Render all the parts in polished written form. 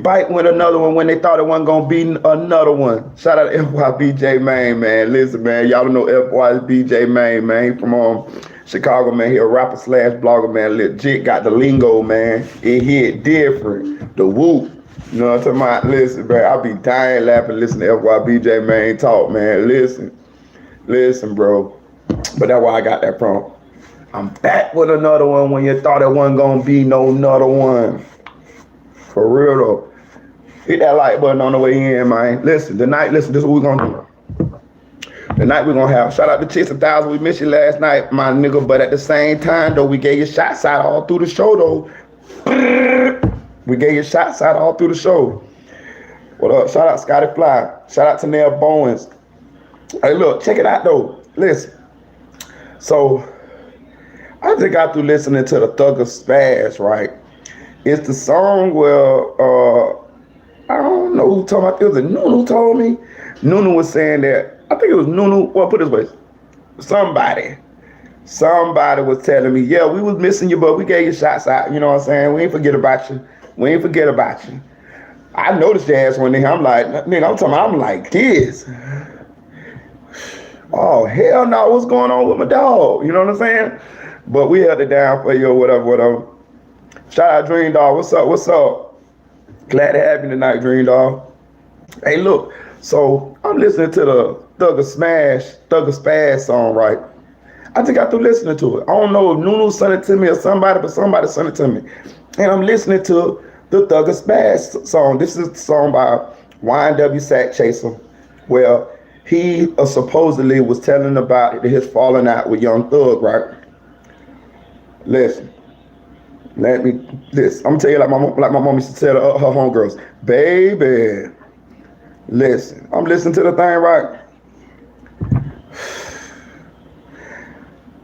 bite with another one when they thought it wasn't gonna be another one. Shout out to FYBJ Main, man. Listen, man, y'all don't know FYBJ Main, man. From Chicago, man. He a rapper slash blogger, man. Legit got the lingo, man. It hit different. The whoop. You know what I'm talking about? Listen, man, I be dying laughing listening to FYBJ Main talk, man. Listen, bro. But that's where I got that from. I'm back with another one when you thought it wasn't gonna be no another one. For real though. Hit that like button on the way in, man. Listen, this is what we're gonna do. Tonight we're gonna have shout out to Chicks 1000. We missed you last night, my nigga. But at the same time though, we gave you shots out all through the show though. We gave you shots out all through the show. What up? Shout out Scotty Fly. Shout out to Nell Bowens. Hey, look, check it out though. Listen. So I just got through listening to the Thugger Spaz, right? It's the song where I don't know who told me. I think it was Nunu told me. Nunu was saying that. I think it was Nunu. Well, put it this way. Somebody was telling me, yeah, we was missing you, but we gave you shots out. You know what I'm saying? We ain't forget about you. I noticed your ass one day. I'm like, nigga, I'm like this. Oh, hell no, what's going on with my dog? You know what I'm saying? But we held it down for you or whatever. Shout out Dream Dog. What's up? Glad to have you tonight, Dream Dog. Hey, look. So I'm listening to the Thugger Spaz song, right? I just got through listening to it. I don't know if Nunu sent it to me or somebody, but somebody sent it to me. And I'm listening to the Thugger Spaz song. This is a song by YNW Sack Chaser, where he supposedly was telling about his falling out with Young Thug, right? Listen. I'm gonna tell you like my mom used to tell her homegirls, baby. Listen, I'm listening to the thing, right?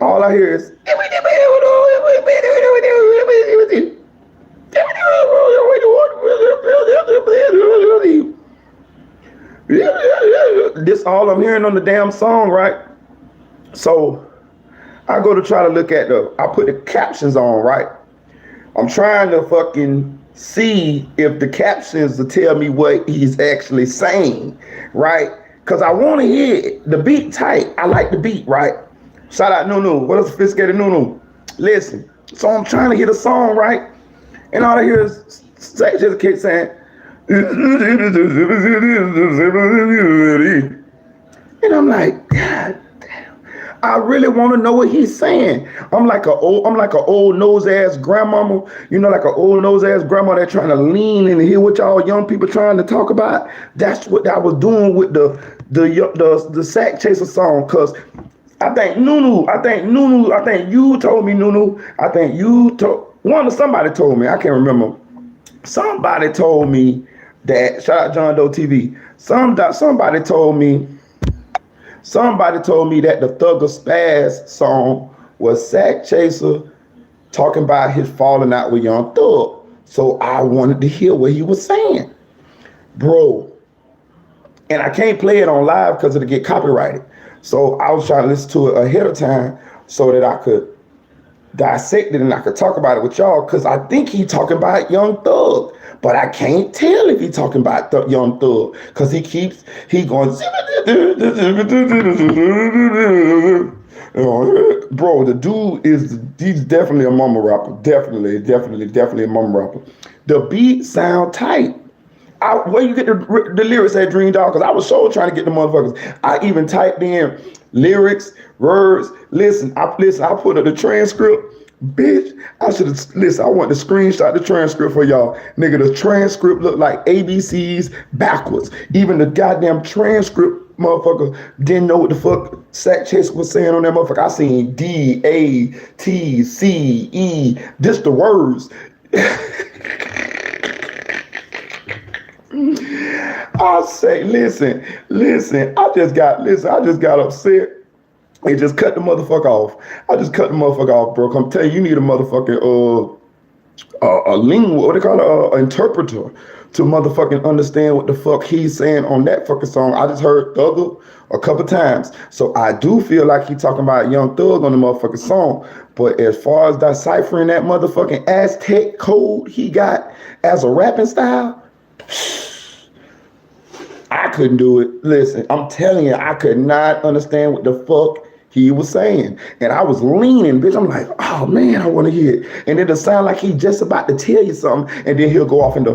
All I hear is this all I'm hearing on the damn song, right? So I go to try to look at I put the captions on, right? I'm trying to fucking see if the captions will tell me what he's actually saying, right? Because I want to hear it. The beat tight. I like the beat, right? Shout out Nunu. What is sophisticated Nunu? Listen. So I'm trying to hear the song, right? And all I hear is just a kid saying, and I'm like, God damn. I really want to know what he's saying. I'm like a old nose ass grandmama, like an old nose ass grandma that's trying to lean and hear what y'all young people trying to talk about. That's what I was doing with the Sack Chaser song, cause I think you told me, Nunu. Somebody told me, I can't remember. Somebody told me that, shout out John Doe TV. Somebody told me that the Thugger Spaz song was Sack Chaser talking about his falling out with Young Thug. So I wanted to hear what he was saying. Bro. And I can't play it on live because it'll get copyrighted. So I was trying to listen to it ahead of time so that I could dissect it and I could talk about it with y'all, because I think he talking about Young Thug. But I can't tell if he talking about Young Thug, because he going, bro, the dude he's definitely a mumble rapper. Definitely a mumble rapper. The beat sound tight. Where you get the lyrics at, Dream Dog? Because I was so trying to get the motherfuckers. I even typed in lyrics, words. Listen, I put up the transcript. Bitch, I want to screenshot the transcript for y'all. Nigga, the transcript looked like ABCs backwards. Even the goddamn transcript, motherfucker, didn't know what the fuck Sack Chaser was saying on that motherfucker. I seen D, A, T, C, E, just the words. I say, listen, I just got upset. It just cut the motherfucker off. I just cut the motherfucker off, bro. I'm telling you, you need a motherfucking a lingual, what they call it, an interpreter to motherfucking understand what the fuck he's saying on that fucking song. I just heard Thugger a couple times. So I do feel like he talking about Young Thug on the motherfucking song. But as far as deciphering that motherfucking Aztec code he got as a rapping style, I couldn't do it. Listen, I'm telling you, I could not understand what the fuck he was saying. And I was leaning, bitch. I'm like, oh man, I want to hear it. And then it sound like he just about to tell you something, and then he'll go off into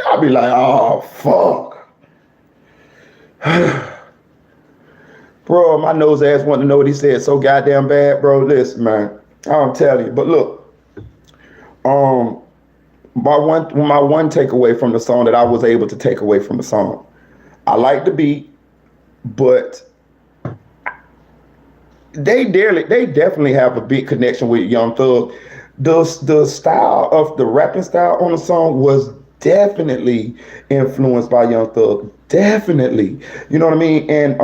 I'll be like, oh fuck. Bro, my nose ass wanted to know what he said so goddamn bad, bro. Listen, man. I'm telling you. But look, my one takeaway from the song that I was able to take away from the song. I like the beat, but they definitely have a big connection with Young Thug. The style of the rapping style on the song was definitely influenced by Young Thug. Definitely. You know what I mean? And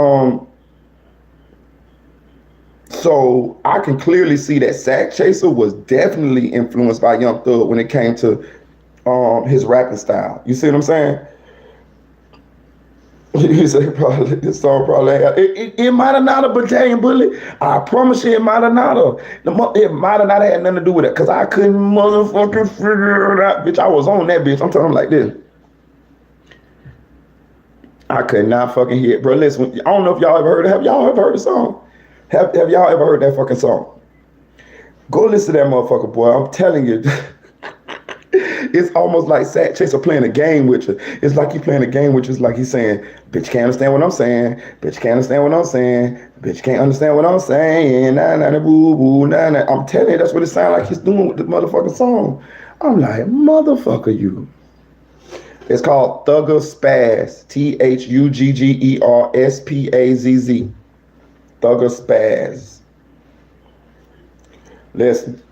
so I can clearly see that Sack Chaser was definitely influenced by Young Thug when it came to his rapping style. You see what I'm saying? You say probably this song probably had, it might have not a battalion bullet. I promise you it might have not have. It might have not had nothing to do with it because I couldn't motherfucking figure it out. Bitch, I was on that bitch. I'm telling like this. I could not fucking hear it. Bro, listen, I don't know if y'all ever heard it. Have y'all ever heard the song? Have y'all ever heard that fucking song? Go listen to that motherfucker, boy. I'm telling you. It's almost like Sack Chaser playing a game with you. It's like he playing a game with you. It's like he's saying, bitch can't understand what I'm saying. Bitch can't understand what I'm saying. Bitch can't understand what I'm saying. Nah, nah, nah, boo, boo, nah, nah. I'm telling you, that's what it sounds like he's doing with the motherfucking song. I'm like, motherfucker, you. It's called Thugger Spaz. THUGGERSPAZZ. Thugger Spaz. Listen.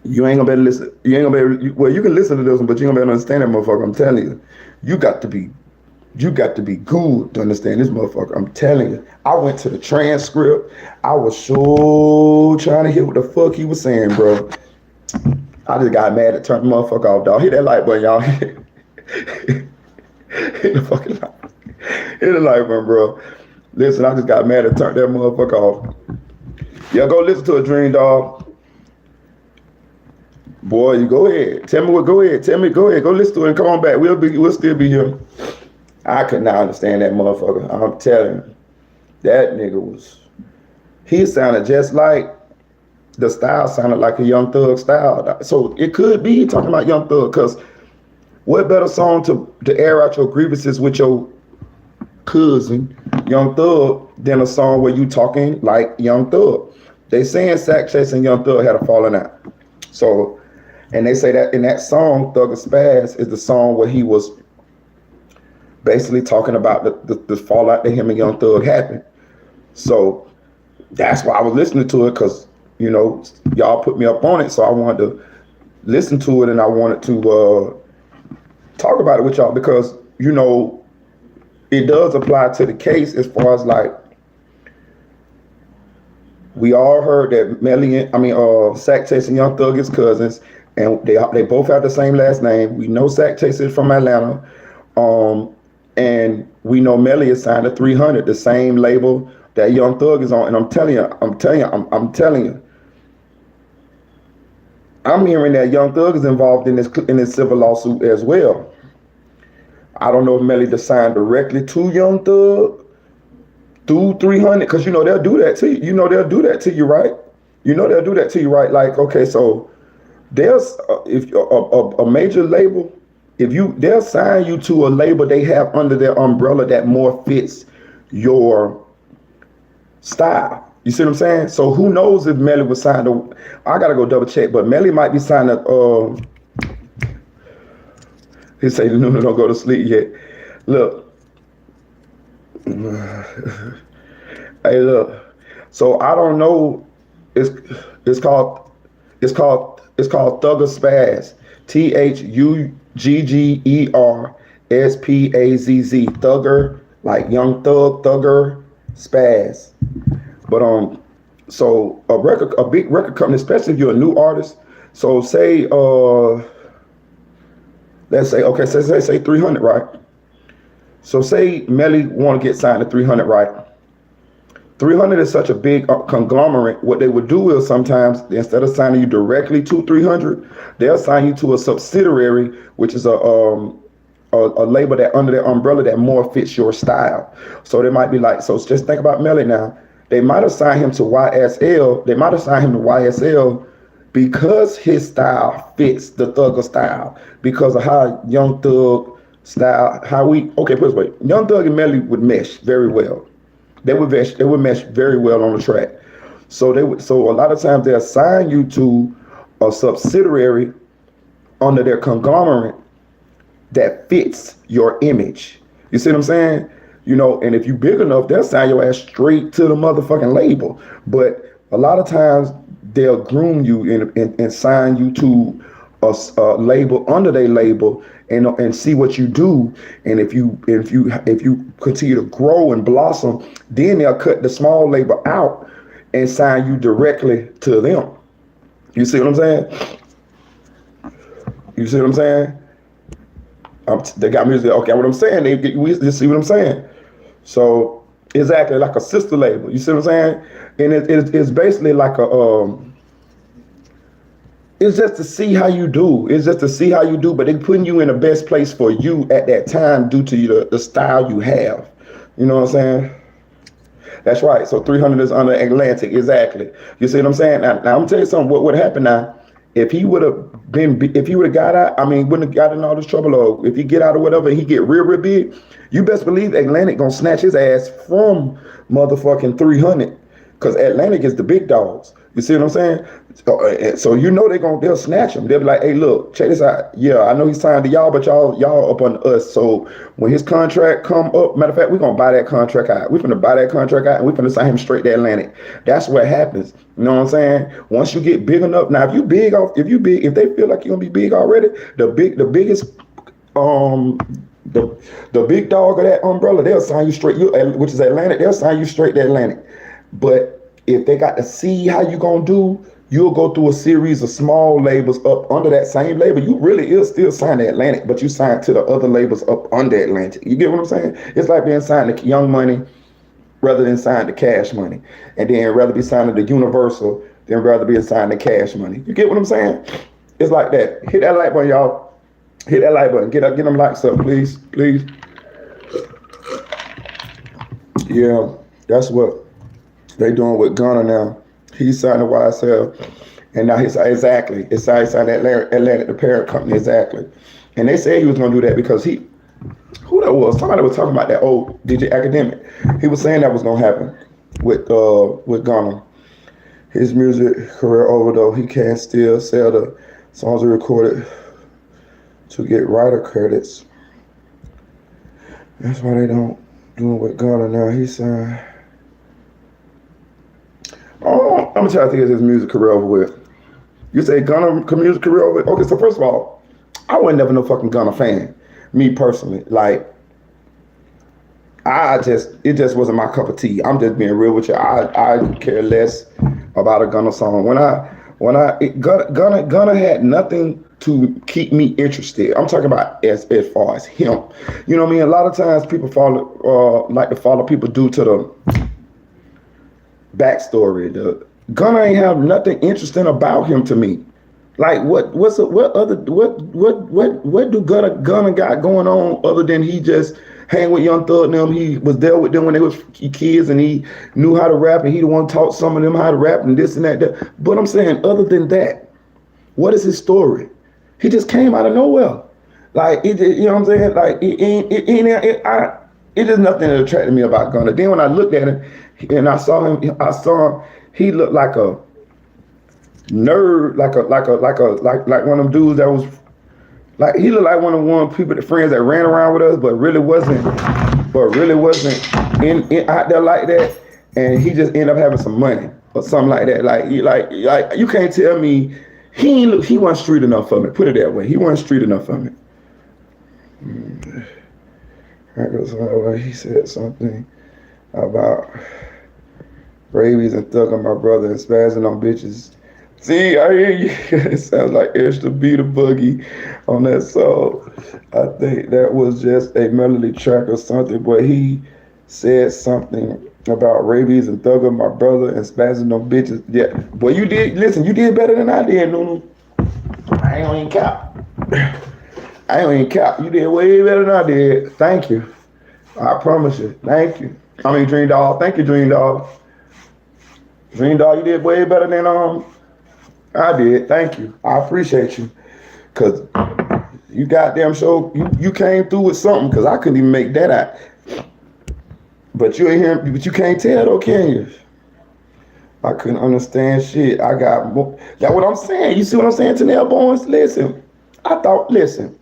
You ain't gonna be able to listen. You ain't gonna be able, well, you can listen to this one, but you ain't gonna be able to understand that motherfucker. I'm telling you. You got to be good to understand this motherfucker. I'm telling you. I went to the transcript. I was so trying to hear what the fuck he was saying, bro. I just got mad at turn the motherfucker off, dog. Hit that like button, y'all. Hit the fucking like. Hit the like button, bro. Listen, I just got mad at turn that motherfucker off. Yeah, go listen to a dream, dog. Boy, you go ahead. Tell me what. Go ahead. Tell me. Go ahead. Go listen to it and come on back. We'll still be here. I could not understand that motherfucker. I'm telling you, that nigga was. He sounded just like the style sounded like a Young Thug style. So it could be talking about Young Thug. Cause what better song to air out your grievances with your cousin Young Thug than a song where you talking like Young Thug? They saying Sack Chase and Young Thug had a falling out. So. And they say that in that song, Thugger Spaz is the song where he was basically talking about the fallout that him and Young Thug happened. So that's why I was listening to it because, you know, y'all put me up on it. So I wanted to listen to it and I wanted to talk about it with y'all because, you know, it does apply to the case as far as like, we all heard that Melly, Sack Chase and Young Thug is cousins. And they both have the same last name. We know Sack Chase is from Atlanta. And we know Melly is signed to 300, the same label that Young Thug is on. And I'm telling you, I'm hearing that Young Thug is involved in this civil lawsuit as well. I don't know if Melly just signed directly to Young Thug through 300, because you know they'll do that to you. You know they'll do that to you, right? Like, okay, so there's if a major label, they'll sign you to a label they have under their umbrella that more fits your style. You see what I'm saying? So who knows if Melly was signed to, I gotta go double check, but Melly might be signed to he say no, don't go to sleep yet. Look. Hey, look. So I don't know. It's called Thugger Spaz. THUGGERSPAZZ. Thugger, like Young Thug, Thugger Spaz. But so a big record company, especially if you're a new artist. So say let's say, okay, say 300, right? So say Melly want to get signed to 300, right? 300 is such a big conglomerate. What they would do is sometimes instead of signing you directly to 300, they'll sign you to a subsidiary, which is a label that under their umbrella that more fits your style. So they might be like, so just think about Melly now. They might assign him to YSL. They might assign him to YSL because his style fits the Thugger style, because of how Young Thug style, okay, put it this way, Young Thug and Melly would mesh very well. They would mesh very well on the track. So a lot of times they assign you to a subsidiary under their conglomerate that fits your image. You see what I'm saying? You know, and if you big enough, they'll sign your ass straight to the motherfucking label. But a lot of times they'll groom you and sign you to a label under their label and see what you do. And if you continue to grow and blossom, then they'll cut the small label out and sign you directly to them. You see what I'm saying? You see what I'm saying? They got music. Okay, what I'm saying, you see what I'm saying? So exactly like a sister label. You see what I'm saying? And it's basically like it's just to see how you do. It's just to see how you do, but they're putting you in the best place for you at that time due to the style you have. You know what I'm saying? That's right. So 300 is under Atlantic. Exactly. You see what I'm saying? Now I'm gonna tell you something. What would happen now? If he would have got out, wouldn't have got in all this trouble, or if he get out or whatever, and he get real big, you best believe Atlantic gonna snatch his ass from motherfucking 300, because Atlantic is the big dogs. You see what I'm saying? So you know they'll snatch him. They'll be like, hey, look, check this out. Yeah, I know he's signed to y'all, but y'all up on us. So when his contract come up, matter of fact, we're gonna buy that contract out. We're gonna buy that contract out, and we're gonna sign him straight to Atlantic. That's what happens. You know what I'm saying? Once you get big enough, now if they feel like you're gonna be big already, the biggest the big dog of that umbrella, they'll sign you straight, which is Atlantic, they'll sign you straight to Atlantic. But if they got to see how you gonna do, you'll go through a series of small labels up under that same label. You really is still signed to Atlantic, but you signed to the other labels up under Atlantic. You get what I'm saying? It's like being signed to Young Money rather than signed to Cash Money, and then rather be signed to Universal than rather be assigned to Cash Money. You get what I'm saying? It's like that. Hit that like button, y'all. Hit that like button. Get them likes up, please. Yeah, that's what they doing with Gunna now. He's signed to YSL, and now he's signed Atlantic, the parent company, exactly. And they said he was gonna do that because who that was? Somebody was talking about that old DJ Academic. He was saying that was gonna happen with Gunna. His music career over, though he can still sell the songs he recorded to get writer credits. That's why they don't do it with Gunna now. He's signed. Oh, I'm gonna try to think of his music career over with. You say Gunna music career over with? Okay, so first of all, I wasn't never no fucking Gunna fan. Me personally, like, it just wasn't my cup of tea. I'm just being real with you. I could care less about a Gunna song. Gunna had nothing to keep me interested. I'm talking about as far as him. You know what I mean? A lot of times people like to follow people due to the backstory. The Gunna ain't have nothing interesting about him to me. Like what do Gunna got going on other than he just hang with Young Thug and them? He was there with them when they was kids and he knew how to rap and he the one taught some of them how to rap and this and that. But I'm saying other than that, what is his story? He just came out of nowhere. Like you know what I'm saying? Like it is nothing that attracted me about Gunna. Then when I looked at him and I saw him, he looked like a nerd, like one of them dudes that was like, he looked like one of the friends that ran around with us, but really wasn't in out there like that, and he just ended up having some money or something like that. Like you can't tell me he wasn't street enough for me. Put it that way, he wasn't street enough for me. He said something about rabies and thugging my brother and spazzing on bitches. See, I hear you. It sounds like extra beat a boogie on that song. I think that was just a melody track or something, but he said something about rabies and thugger my brother and spazzing on bitches. Yeah, boy, you did. Listen, you did better than I did, Nunu. I ain't gonna even cap. I ain't gonna even cap. You did way better than I did. Thank you. I promise you. Thank you. I mean, Dream Dog. Thank you, Dream Dog. Dream Dog, you did way better than I did. Thank you. I appreciate you. Cause you goddamn sure you came through with something. Cause I couldn't even make that out. But you ain't hear. But you can't tell though, can you? I couldn't understand shit. I got more. That's what I'm saying. You see what I'm saying, Tanel Bones? Listen. Listen.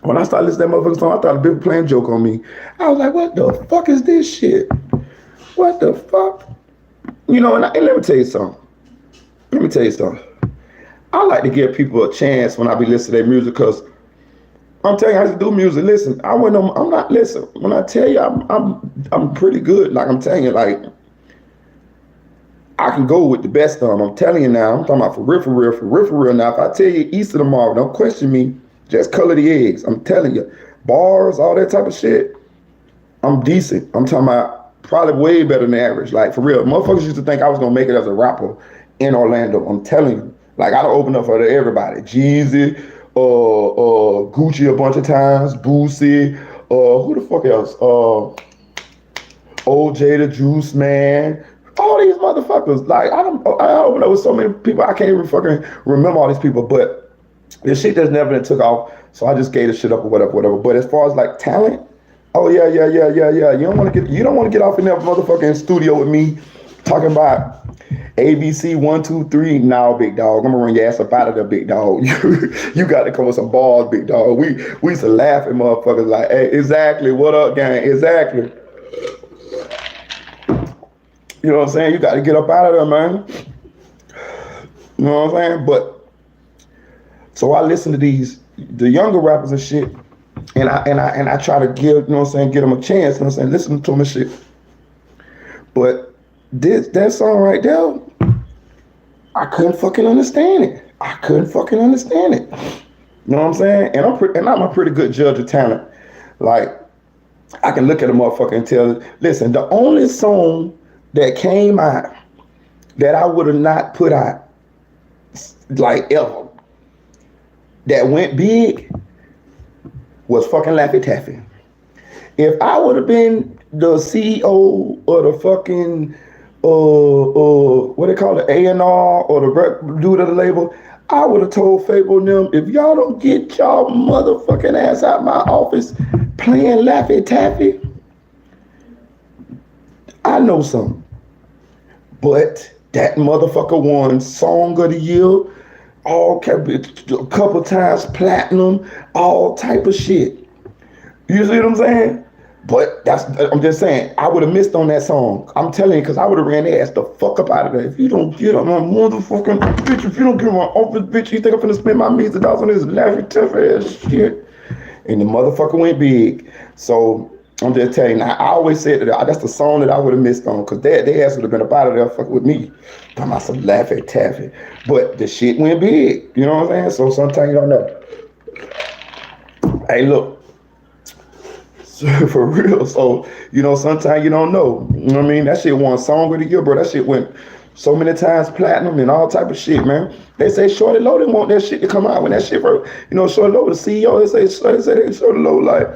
When I started listening to that motherfucker song, I thought a bitch playing joke on me. I was like, what the fuck is this shit? What the fuck? You know, and let me tell you something. I like to give people a chance when I be listening to their music because I'm telling you, I used to do music. Listen, I'm not, listen, when I tell you I'm pretty good, like I'm telling you, like, I can go with the best of them. I'm telling you now. I'm talking about for real. Now, if I tell you east of tomorrow, don't question me. Just color the eggs. I'm telling you. Bars, all that type of shit. I'm decent. I'm talking about probably way better than average. Like, for real. Motherfuckers used to think I was going to make it as a rapper in Orlando. I'm telling you. Like, I don't open up for everybody. Jeezy, Gucci a bunch of times. Boosie. Who the fuck else? OJ the Juice Man. All these motherfuckers, like I open up with so many people, I can't even fucking remember all these people. But this shit just never took off, so I just gave the shit up or whatever. But as far as like talent, oh yeah. You don't want to get off in that motherfucking studio with me talking about ABC 1, 2, 3. Now, big dog, I'm gonna run your ass up out of there, big dog. You got to come with some balls, big dog. We used to laugh at motherfuckers like, hey, exactly, what up, gang, exactly. You know what I'm saying? You got to get up out of there, man. You know what I'm saying? But so I listen to the younger rappers and shit, and I try to give, you know what I'm saying, get them a chance. You know what I'm saying? Listen to them and shit. But that song right there, I couldn't fucking understand it. You know what I'm saying? And I'm a pretty good judge of talent. Like, I can look at a motherfucker and tell, listen, the only song that came out that I would have not put out, like, ever, that went big, was fucking Laffy Taffy. If I would have been the CEO or the fucking, what they call it, A&R, or the dude of the label, I would have told Fable and them, if y'all don't get y'all motherfucking ass out my office playing Laffy Taffy, I know something. But that motherfucker won Song of the Year, a couple times platinum, all type of shit. You see what I'm saying? But I'm just saying, I would have missed on that song. I'm telling you, because I would have ran their ass the fuck up out of there. If you don't get on my motherfucking bitch, if you don't get on my office, bitch, you think I'm finna spend my millions of dollars on this Laffy Taffy ass shit? And the motherfucker went big. So I'm just telling you, now, I always said that that's the song that I would have missed on, because their ass would have been up out of there fucking with me. Talking about some Laffy Taffy. But the shit went big. You know what I'm saying? So sometimes you don't know. Hey, look. For real. So, you know, sometimes you don't know. You know what I mean? That shit won Song of the Year, bro. That shit went so many times platinum and all type of shit, man. They say Shorty Low didn't want that shit to come out when that shit, bro. You know, Shorty Low, the CEO, they say Shorty Low, like,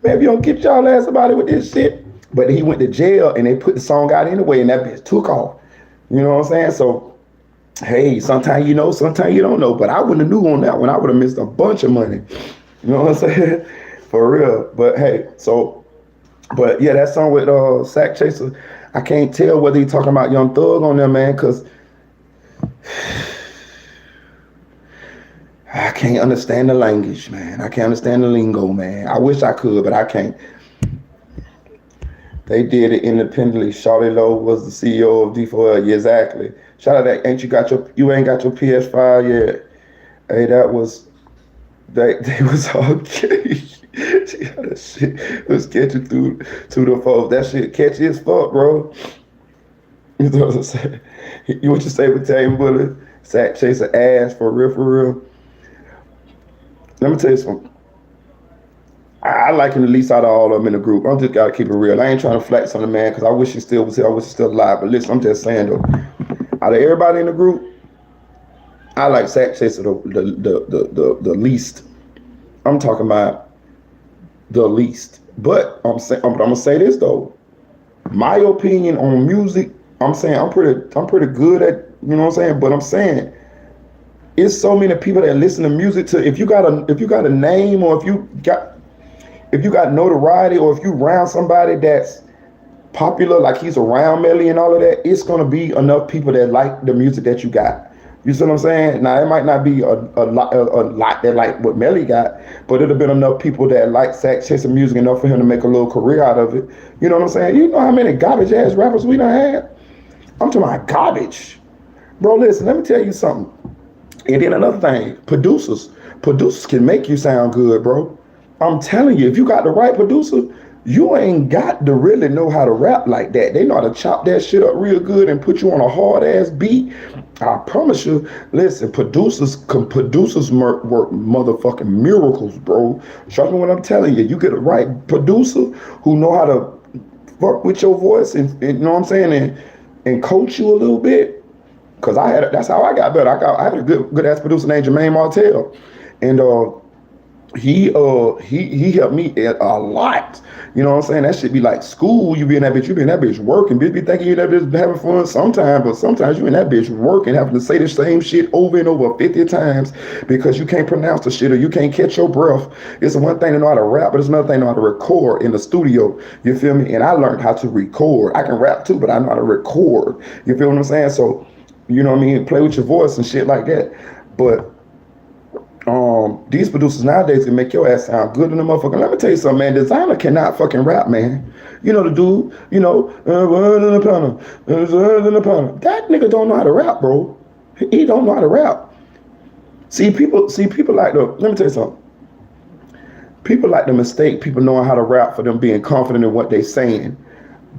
man, if you don't get y'all ass about it with this shit. But he went to jail and they put the song out anyway, and that bitch took off. You know what I'm saying? So, hey, sometimes you know, sometimes you don't know. But I wouldn't have knew on that one. I would have missed a bunch of money. You know what I'm saying? For real. But hey, but yeah, that song with Sack Chaser, I can't tell whether he talking about Young Thug on there, man, because I can't understand the language, man. I can't understand the lingo, man. I wish I could, but I can't. They did it independently. Shawty Low was the CEO of D4L. Yeah, exactly. Shout out that you ain't got your PS5 yet. Hey, they was okay. That shit was catching through to the folks. That shit catchy as fuck, bro. You know what I'm saying? What you say with Tame Bullet? Sack Chaser ass for real, for real. Let me tell you something. I like him the least out of all of them in the group. I'm just gotta keep it real. I ain't trying to flex on the man because I wish he still was here. I wish he's still alive. But listen, I'm just saying though, out of everybody in the group, I like Sack Chaser the least. I'm talking about the least. But I'm gonna say this though. My opinion on music, I'm saying I'm pretty good at, you know what I'm saying. But I'm saying it's so many people that listen to music. To if you got a name, or if you got notoriety, or if you around somebody that's popular, like he's around Melly and all of that, it's gonna be enough people that like the music that you got. You see what I'm saying? Now it might not be a lot that like what Melly got, but it'll been enough people that like Sack Chaser music enough for him to make a little career out of it. You know what I'm saying? You know how many garbage ass rappers we done had? I'm talking about garbage. Bro, listen, let me tell you something. And then another thing, producers can make you sound good, bro. I'm telling you, if you got the right producer, you ain't got to really know how to rap like that. They know how to chop that shit up real good and put you on a hard ass beat. I promise you, listen, producers work motherfucking miracles, bro. Trust me when I'm telling you. You get a right producer who know how to fuck with your voice and you know what I'm saying, and coach you a little bit. Cause that's how I got better. I had a good ass producer named Jermaine Martell, and he helped me a lot. You know what I'm saying? That should be like school. You be in that bitch working. Bitch be thinking you in that bitch having fun sometimes, but sometimes you in that bitch working, having to say the same shit over and over 50 times because you can't pronounce the shit or you can't catch your breath. It's one thing to know how to rap, but it's another thing to know how to record in the studio. You feel me? And I learned how to record. I can rap too, but I know how to record. You feel what I'm saying? So, you know what I mean? Play with your voice and shit like that. But these producers nowadays can make your ass sound good in the motherfucker. Let me tell you something, man. Designer cannot fucking rap, man. You know the dude, you know, that nigga don't know how to rap, bro. He don't know how to rap. See, people like let me tell you something. People like to mistake people knowing how to rap for them being confident in what they saying.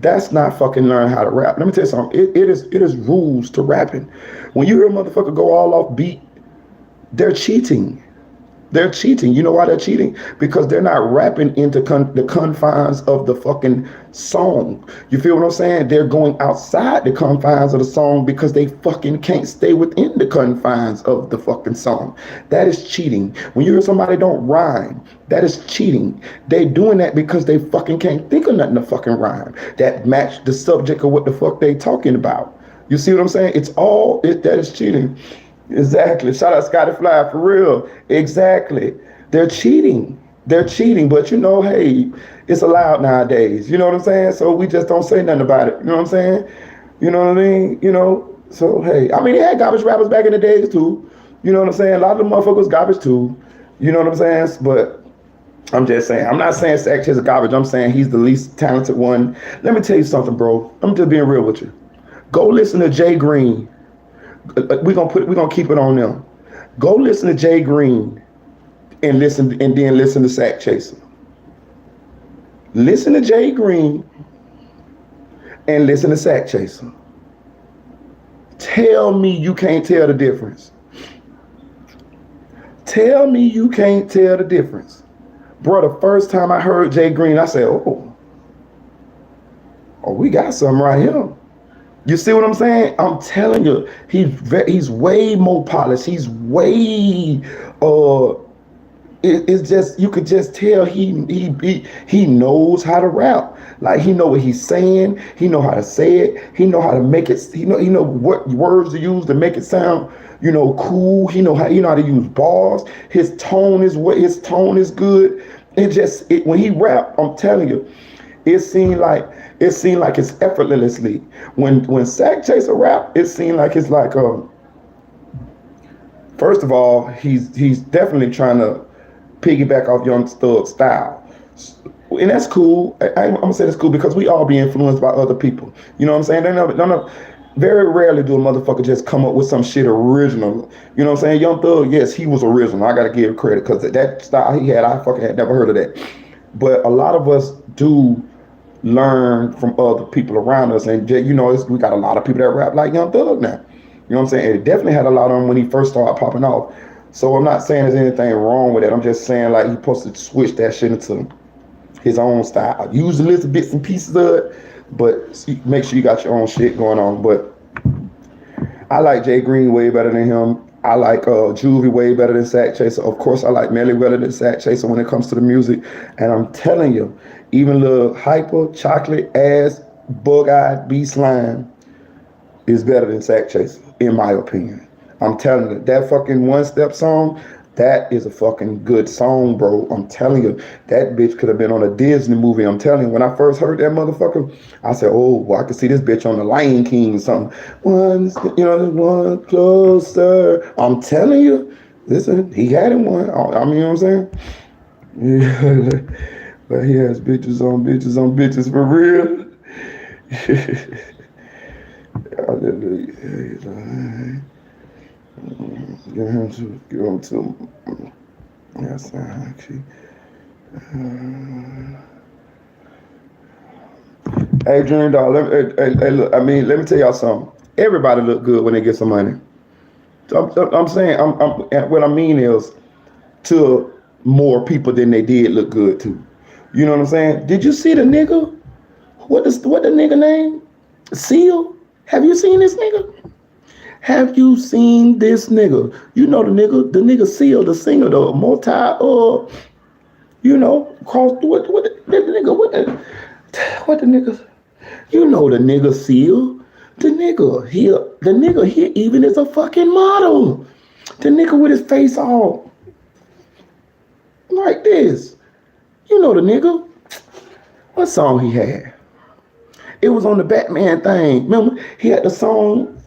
That's not fucking learning how to rap. Let me tell you something. It is rules to rapping. When you hear a motherfucker go all off beat, they're cheating. They're cheating. You know why they're cheating? Because they're not rapping into the confines of the fucking song. You feel what I'm saying? They're going outside the confines of the song because they fucking can't stay within the confines of the fucking song. That is cheating. When you hear somebody don't rhyme, that is cheating. They doing that because they fucking can't think of nothing to fucking rhyme that match the subject of what the fuck they talking about. You see what I'm saying? That is cheating. Exactly. Shout out Scotty Fly for real. Exactly. They're cheating. But you know, hey, it's allowed nowadays. You know what I'm saying? So we just don't say nothing about it. You know what I'm saying? You know what I mean? You know, so hey, I mean, they had garbage rappers back in the days too. You know what I'm saying? A lot of them motherfuckers garbage too. You know what I'm saying? But I'm just saying, I'm not saying Sack Chaser garbage. I'm saying he's the least talented one. Let me tell you something, bro. I'm just being real with you. Go listen to Jay Green. We're gonna keep it on them. Go listen to Jay Green and then listen to Sack Chaser. Listen to Jay Green and listen to Sack Chaser. Tell me you can't tell the difference. Tell me you can't tell the difference. Bro, the first time I heard Jay Green, I said, oh, we got something right here. You see what I'm saying? I'm telling you, he's way more polished. He's way it's just, you could just tell he knows how to rap. Like he know what he's saying. He know how to say it. He know how to make it. He know what words to use to make it sound, you know, cool. He know how to use bars. His tone is good. When he rap, I'm telling you, it seemed like it's effortlessly. When Sack Chaser rap, it seemed like it's like first of all, he's definitely trying to piggyback off Young Thug's style. And that's cool. I'm gonna say that's cool because we all be influenced by other people. You know what I'm saying? Very rarely do a motherfucker just come up with some shit original. You know what I'm saying? Young Thug, yes, he was original. I gotta give credit because that style he had, I fucking had never heard of that. But a lot of us do learn from other people around us, and you know, we got a lot of people that rap like Young Thug now. You know what I'm saying? It definitely had a lot on when he first started popping off. So I'm not saying there's anything wrong with it. I'm just saying like he's supposed to switch that shit into his own style. Use a little bits and pieces of it, but make sure you got your own shit going on. But I like Jay Green way better than him. I like Juvie way better than Sack Chaser. Of course, I like Melly better than Sack Chaser when it comes to the music. And I'm telling you, even little hyper chocolate ass bug-eyed bee slime is better than Sack Chaser, in my opinion. I'm telling you, that fucking One Step song, that is a fucking good song, bro. I'm telling you, that bitch could have been on a Disney movie. I'm telling you, when I first heard that motherfucker, I said, oh, well, I could see this bitch on the Lion King or something. One closer. I'm telling you, listen, he had it one. I mean, you know what I'm saying? Yeah, but he has bitches on bitches on bitches for real. Hallelujah. Get him to. Yes, actually. Adrian, dog. Look, I mean, let me tell y'all something. Everybody look good when they get some money. I'm saying, what I mean is, to more people than they did look good to. You know what I'm saying? Did you see the nigga? What the nigga name? Seal? Have you seen this nigga? Have you seen this nigga? You know the nigga Seal, the singer, the multi, cross what the nigga, you know the nigga Seal, the nigga here even is a fucking model. The nigga with his face all like this. You know the nigga. What song he had? It was on the Batman thing. Remember, he had the song.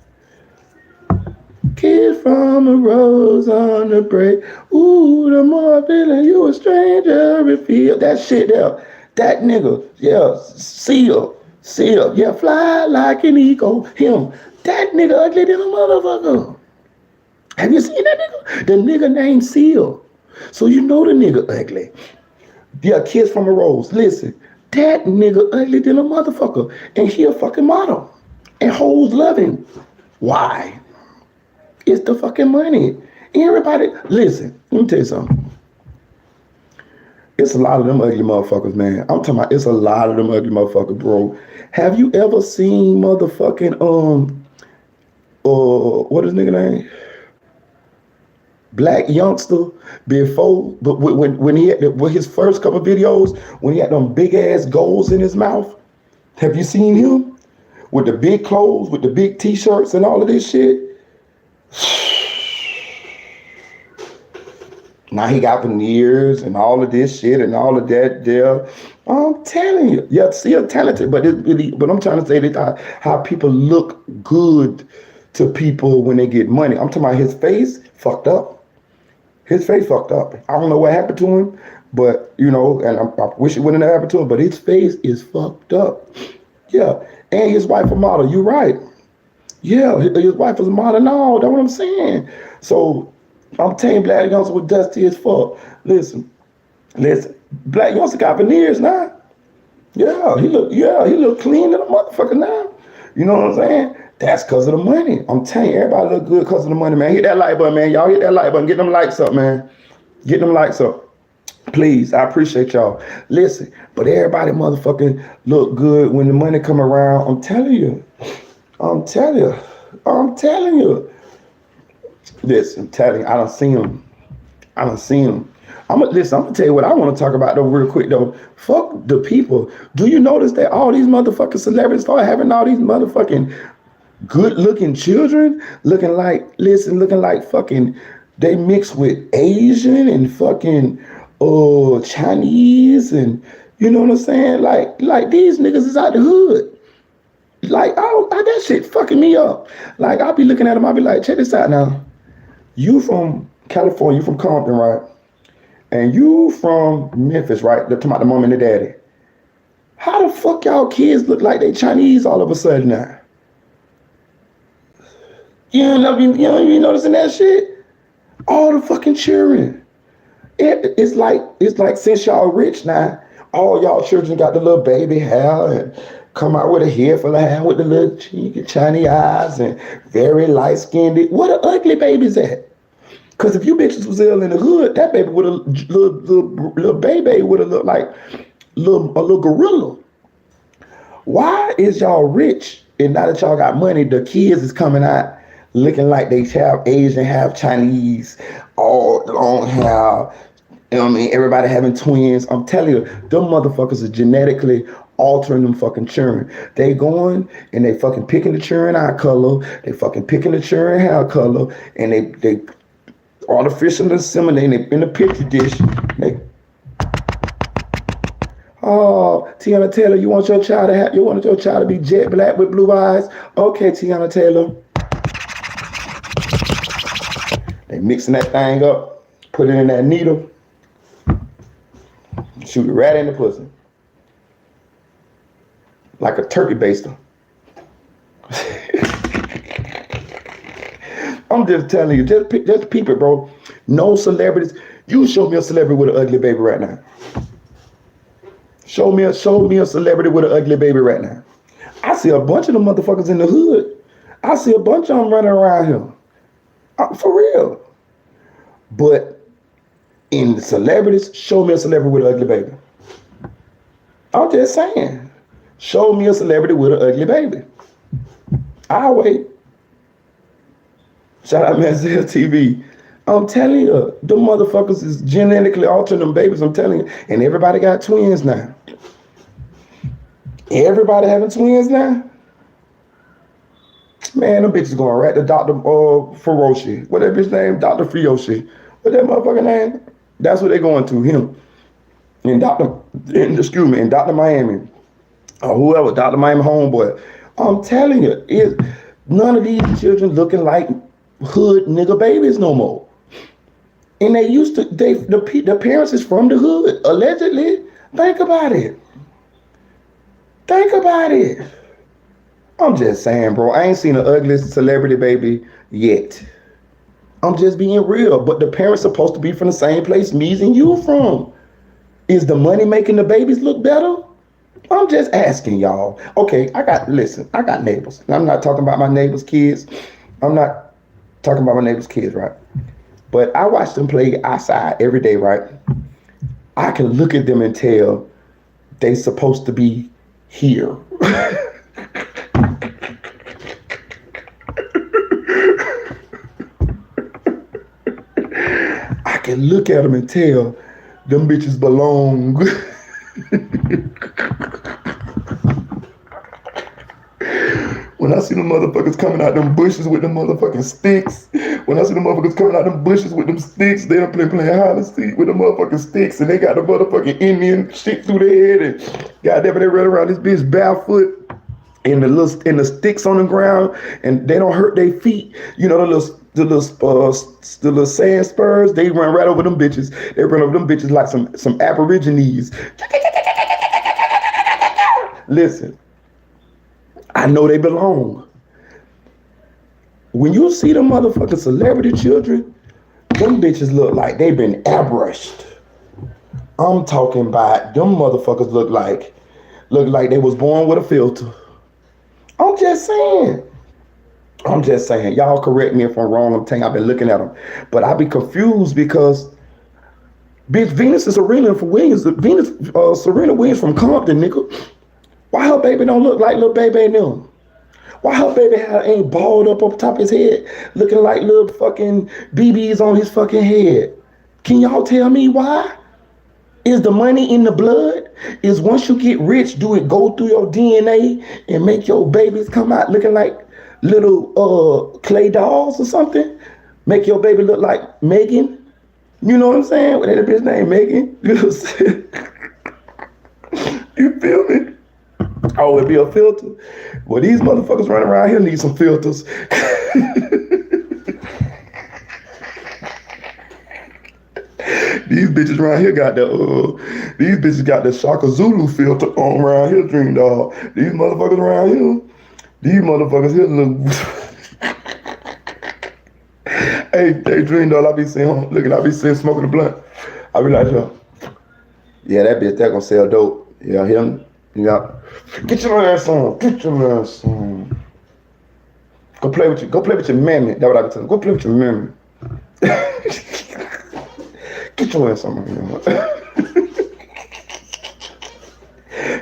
Kid from a rose on the break. Ooh, the more I feeling you a stranger it feel. That shit there. That nigga. Yeah. Seal. Yeah, fly like an eagle. Him. That nigga ugly than a motherfucker. Have you seen that nigga? The nigga named Seal. So you know the nigga ugly. Yeah, Kids from a Rose. Listen. That nigga ugly than a motherfucker. And he a fucking model. And hoes love him. Why? It's the fucking money. Everybody, listen, let me tell you something. It's a lot of them ugly motherfuckers, man. I'm talking about it's a lot of them ugly motherfuckers, bro. Have you ever seen motherfucking, what is nigga name? Black Youngster before, but when he had with his first couple videos, when he had them big ass goals in his mouth, have you seen him? With the big clothes, with the big t-shirts and all of this shit? Now he got veneers and all of this shit and all of that there. I'm telling you, yeah, still talented, but I'm trying to say that how people look good to people when they get money. I'm talking about his face fucked up. His face fucked up. I don't know what happened to him, but and I wish it wouldn't have happened to him, but his face is fucked up. Yeah, and his wife a model. You're right. Yeah, his wife is a model. No, that's what I'm saying. So I'm telling Black Youngster was dusty as fuck. Listen. Black Youngster got veneers now. Yeah, he look clean to the motherfucker now. You know what I'm saying? That's because of the money. I'm telling you, everybody look good because of the money, man. Hit that like button, man. Y'all hit that like button. Get them likes up, man. Get them likes up. Please, I appreciate y'all. Listen, but everybody motherfucking look good when the money come around. I'm telling you. Listen, I'm telling you, I done seen them. I'm gonna tell you what I want to talk about though real quick though. Fuck the people. Do you notice that all these motherfucking celebrities start having all these motherfucking good looking children looking like fucking, they mix with Asian and fucking Chinese, and you know what I'm saying? Like these niggas is out the hood. Like, that shit fucking me up. Like, I'll be looking at them, I'll be like, check this out now. You from California, you from Compton, right? And you from Memphis, right? They're talking about the mom and the daddy. How the fuck y'all kids look like they Chinese all of a sudden now? You noticing that shit? All the fucking children. It's like since y'all rich now, all y'all children got the little baby hair and come out with a hair full of hair with the little cheeky Chinese eyes and very light skinned. Where the ugly babies at? Cause if you bitches was ill in the hood, that baby would have little baby would have looked like a little gorilla. Why is y'all rich and now that y'all got money, the kids is coming out looking like they half Asian, half Chinese, all long hair. You know what I mean? Everybody having twins. I'm telling you, them motherfuckers are genetically altering them fucking children. They going and they fucking picking the children eye color. They fucking picking the children hair color. And they artificial inseminating in the picture dish. They, oh, Tiana Taylor, you want your child to be jet black with blue eyes? Okay, Tiana Taylor. They mixing that thing up, put it in that needle, shoot it right in the pussy. Like a turkey baster. I'm just telling you, just peep it, bro. No celebrities. You show me a celebrity with an ugly baby right now. Show me a celebrity with an ugly baby right now. I see a bunch of them motherfuckers in the hood. I see a bunch of them running around here. For real. But in the celebrities, show me a celebrity with an ugly baby. I'm just saying. Show me a celebrity with an ugly baby. I'll wait. Shout out Manziel TV. I'm telling you, them motherfuckers is genetically altering them babies. I'm telling you. And everybody got twins now. Everybody having twins now. Man, them bitches going right to Dr. Feroci. What that bitch name? Dr. Fioshi. What that motherfucker name? That's what they going to, him. And Dr. Miami. Or whoever, Dr. Miami homeboy. I'm telling you, none of these children looking like hood nigga babies no more. And they used to, the parents is from the hood, allegedly. Think about it. Think about it. I'm just saying, bro, I ain't seen an ugly celebrity baby yet. I'm just being real. But the parents supposed to be from the same place me's and you from. Is the money making the babies look better? I'm just asking y'all. Okay, I got neighbors. And I'm not talking about my neighbors' kids. I'm not talking about my neighbors' kids, right? But I watch them play outside every day, right? I can look at them and tell they supposed to be here. I can look at them and tell them bitches belong. When I see them motherfuckers coming out them bushes with them motherfucking sticks, when I see them motherfuckers coming out them bushes with them sticks, they playing hide and seek with them motherfucking sticks, and they got the motherfucking Indian shit through their head, and goddamn, they run around this bitch barefoot, and the sticks on the ground, and they don't hurt their feet. You know the little sand spurs, they run right over them bitches. They run over them bitches like some aborigines. Listen, I know they belong. When you see them motherfucking celebrity children, them bitches look like they been airbrushed. I'm talking about them motherfuckers look like they was born with a filter. I'm just saying. Y'all correct me if I'm wrong. I'm telling you, I've been looking at them. But I be confused because bitch, Venus is Serena from Williams. Serena Williams from Compton, nigga. Why her baby don't look like little baby them? Why her baby ain't balled up top of his head, looking like little fucking BBs on his fucking head? Can y'all tell me why? Is the money in the blood? Is once you get rich, do it go through your DNA and make your babies come out looking like little clay dolls or something? Make your baby look like Megan? You know what I'm saying? What that bitch name, Megan? You feel me? Oh, it'd be a filter. Well, these motherfuckers running around here need some filters. These bitches around here got the Shaka Zulu filter on around here, Dream Dog. These motherfuckers here look. Hey, Dream Dog, I be seeing smoking the blunt. I be like, yeah, that bitch, that gonna sell dope. Yeah, him. Yeah. Get your ass on. Go play with your mammy. That's what I be telling you. Go play with your mammy. Get your ass on my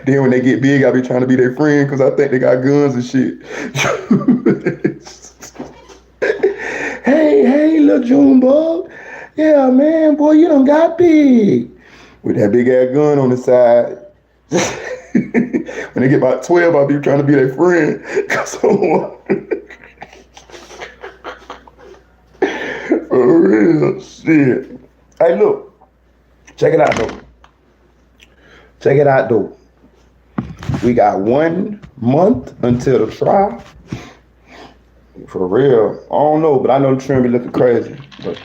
Then when they get big, I be trying to be their friend because I think they got guns and shit. Hey, little Junebug. Yeah, man, boy, you done got big. With that big ass gun on the side. When they get about 12, I'll be trying to be their friend. For real, shit. Hey, look. Check it out, though. We got 1 month until the trial. For real. I don't know, but I know the trend be looking crazy. But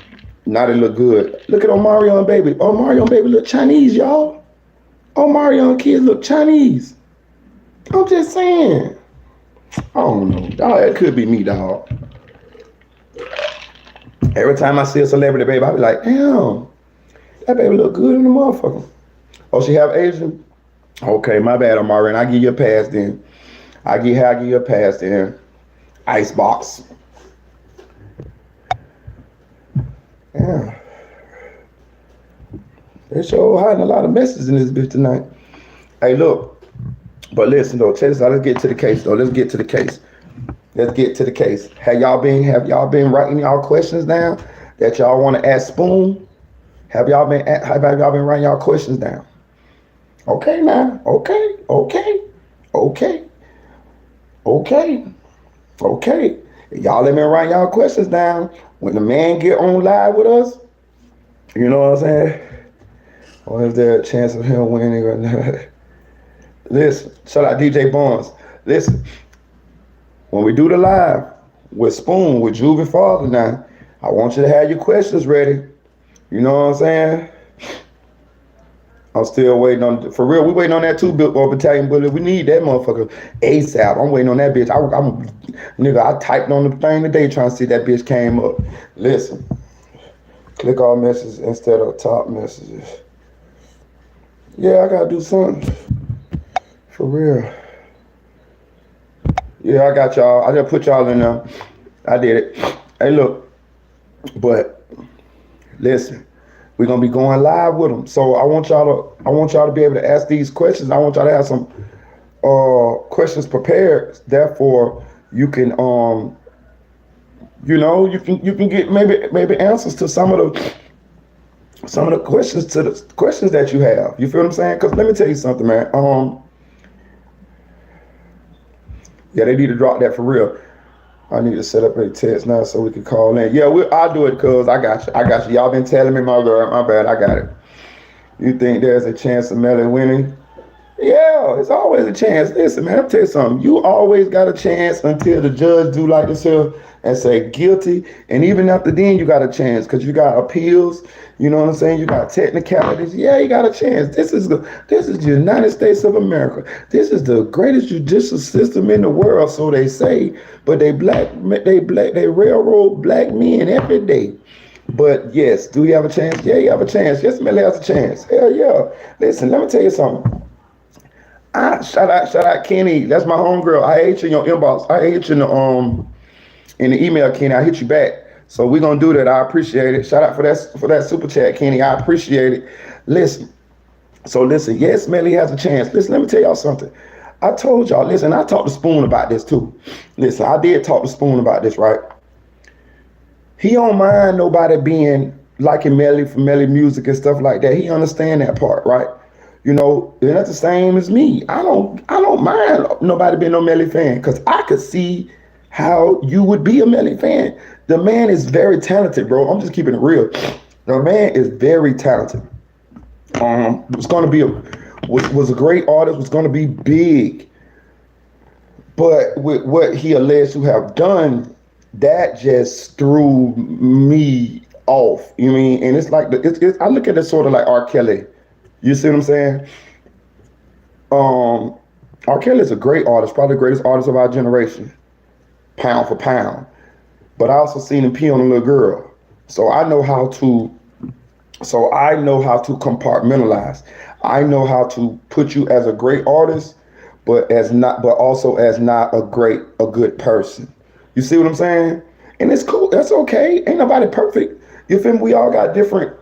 now they look good. Look at Omarion baby. Omarion baby look Chinese, y'all. Omarion kids look Chinese. I'm just saying. I don't know. Dog, it could be me, dog. Every time I see a celebrity baby, I be like, damn, that baby look good in the motherfucker. Oh, she have Asian? Okay, my bad, Omarion. I give you a pass then. I give you a pass then. Icebox. Yeah. They sure hiding a lot of messages in this bitch tonight. Hey, look. But listen, though. Check this out. Let's get to the case, though. Have y'all been writing y'all questions down that y'all want to ask Spoon? Have y'all been writing y'all questions down? Okay, now. Okay. Y'all let me write y'all questions down. When the man get on live with us, you know what I'm saying? Or is there a chance of him winning or not? Listen, shout out DJ Bonds. Listen, when we do the live with Spoon, with Juvie Father now, I want you to have your questions ready. You know what I'm saying? I'm still waiting on, for real, we waiting on that 2 battalion bullet. We need that motherfucker ASAP. I'm waiting on that bitch. I typed on the thing today trying to see if that bitch came up. Listen, click all messages instead of top messages. Yeah, I gotta do something. For real. Yeah, I got y'all. I just put y'all in there. I did it. Hey, look, but listen. We're gonna be going live with them. So I want y'all to be able to ask these questions. I want y'all to have some questions prepared. Therefore, you can you can get maybe answers to some of the questions that you have. You feel what I'm saying? Because let me tell you something, man. Yeah, they need to drop that for real. I need to set up a text now so we can call in. Yeah, I'll do it, cuz I got you. Y'all been telling me, my girl. My bad, I got it. You think there's a chance of Melly winning? Yeah, there's always a chance. Listen, man, I'll tell you something. You always got a chance until the judge do like this here and say guilty. And even after then, you got a chance because you got appeals. You know what I'm saying? You got technicalities. Yeah, you got a chance. This is the United States of America. This is the greatest judicial system in the world, so they say. But they railroad black men every day. But yes, do you have a chance? Yeah, you have a chance. Yes, Melly has a chance. Hell yeah. Listen, let me tell you something. Shout out Kenny. That's my homegirl. I hit you in your inbox. I hit you in the email, Kenny. I hit you back. So we're gonna do that. I appreciate it. Shout out for that super chat, Kenny. I appreciate it. Listen. Yes, Melly has a chance. Listen, let me tell y'all something. I told y'all, listen, I talked to Spoon about this too. Listen, I did talk to Spoon about this, right? He don't mind nobody being liking Melly for Melly music and stuff like that. He understand that part, right? You know, and that's the same as me. I don't mind nobody being no Melly fan because I could see how you would be a Melly fan. The man is very talented, bro. I'm just keeping it real. The man is very talented. Was a great artist. Was gonna be big, but with what he alleged to have done, that just threw me off. You mean? And it's like I look at it sort of like R. Kelly. You see what I'm saying? R. Kelly is a great artist, probably the greatest artist of our generation, pound for pound. But I also seen him pee on a little girl, so I know how to compartmentalize. I know how to put you as a great artist, but also as not a good person. You see what I'm saying? And it's cool. That's okay. Ain't nobody perfect. You feel me? We all got different.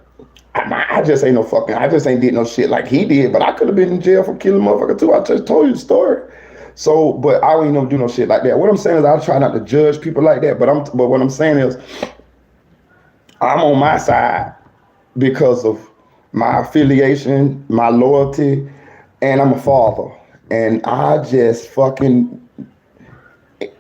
I just ain't no fucking. I just ain't did no shit like he did. But I could have been in jail for killing motherfucker too. I just told you the story. So, but I don't even do no shit like that. What I'm saying is I try not to judge people like that. But what I'm saying is I'm on my side because of my affiliation, my loyalty, and I'm a father. And I just fucking,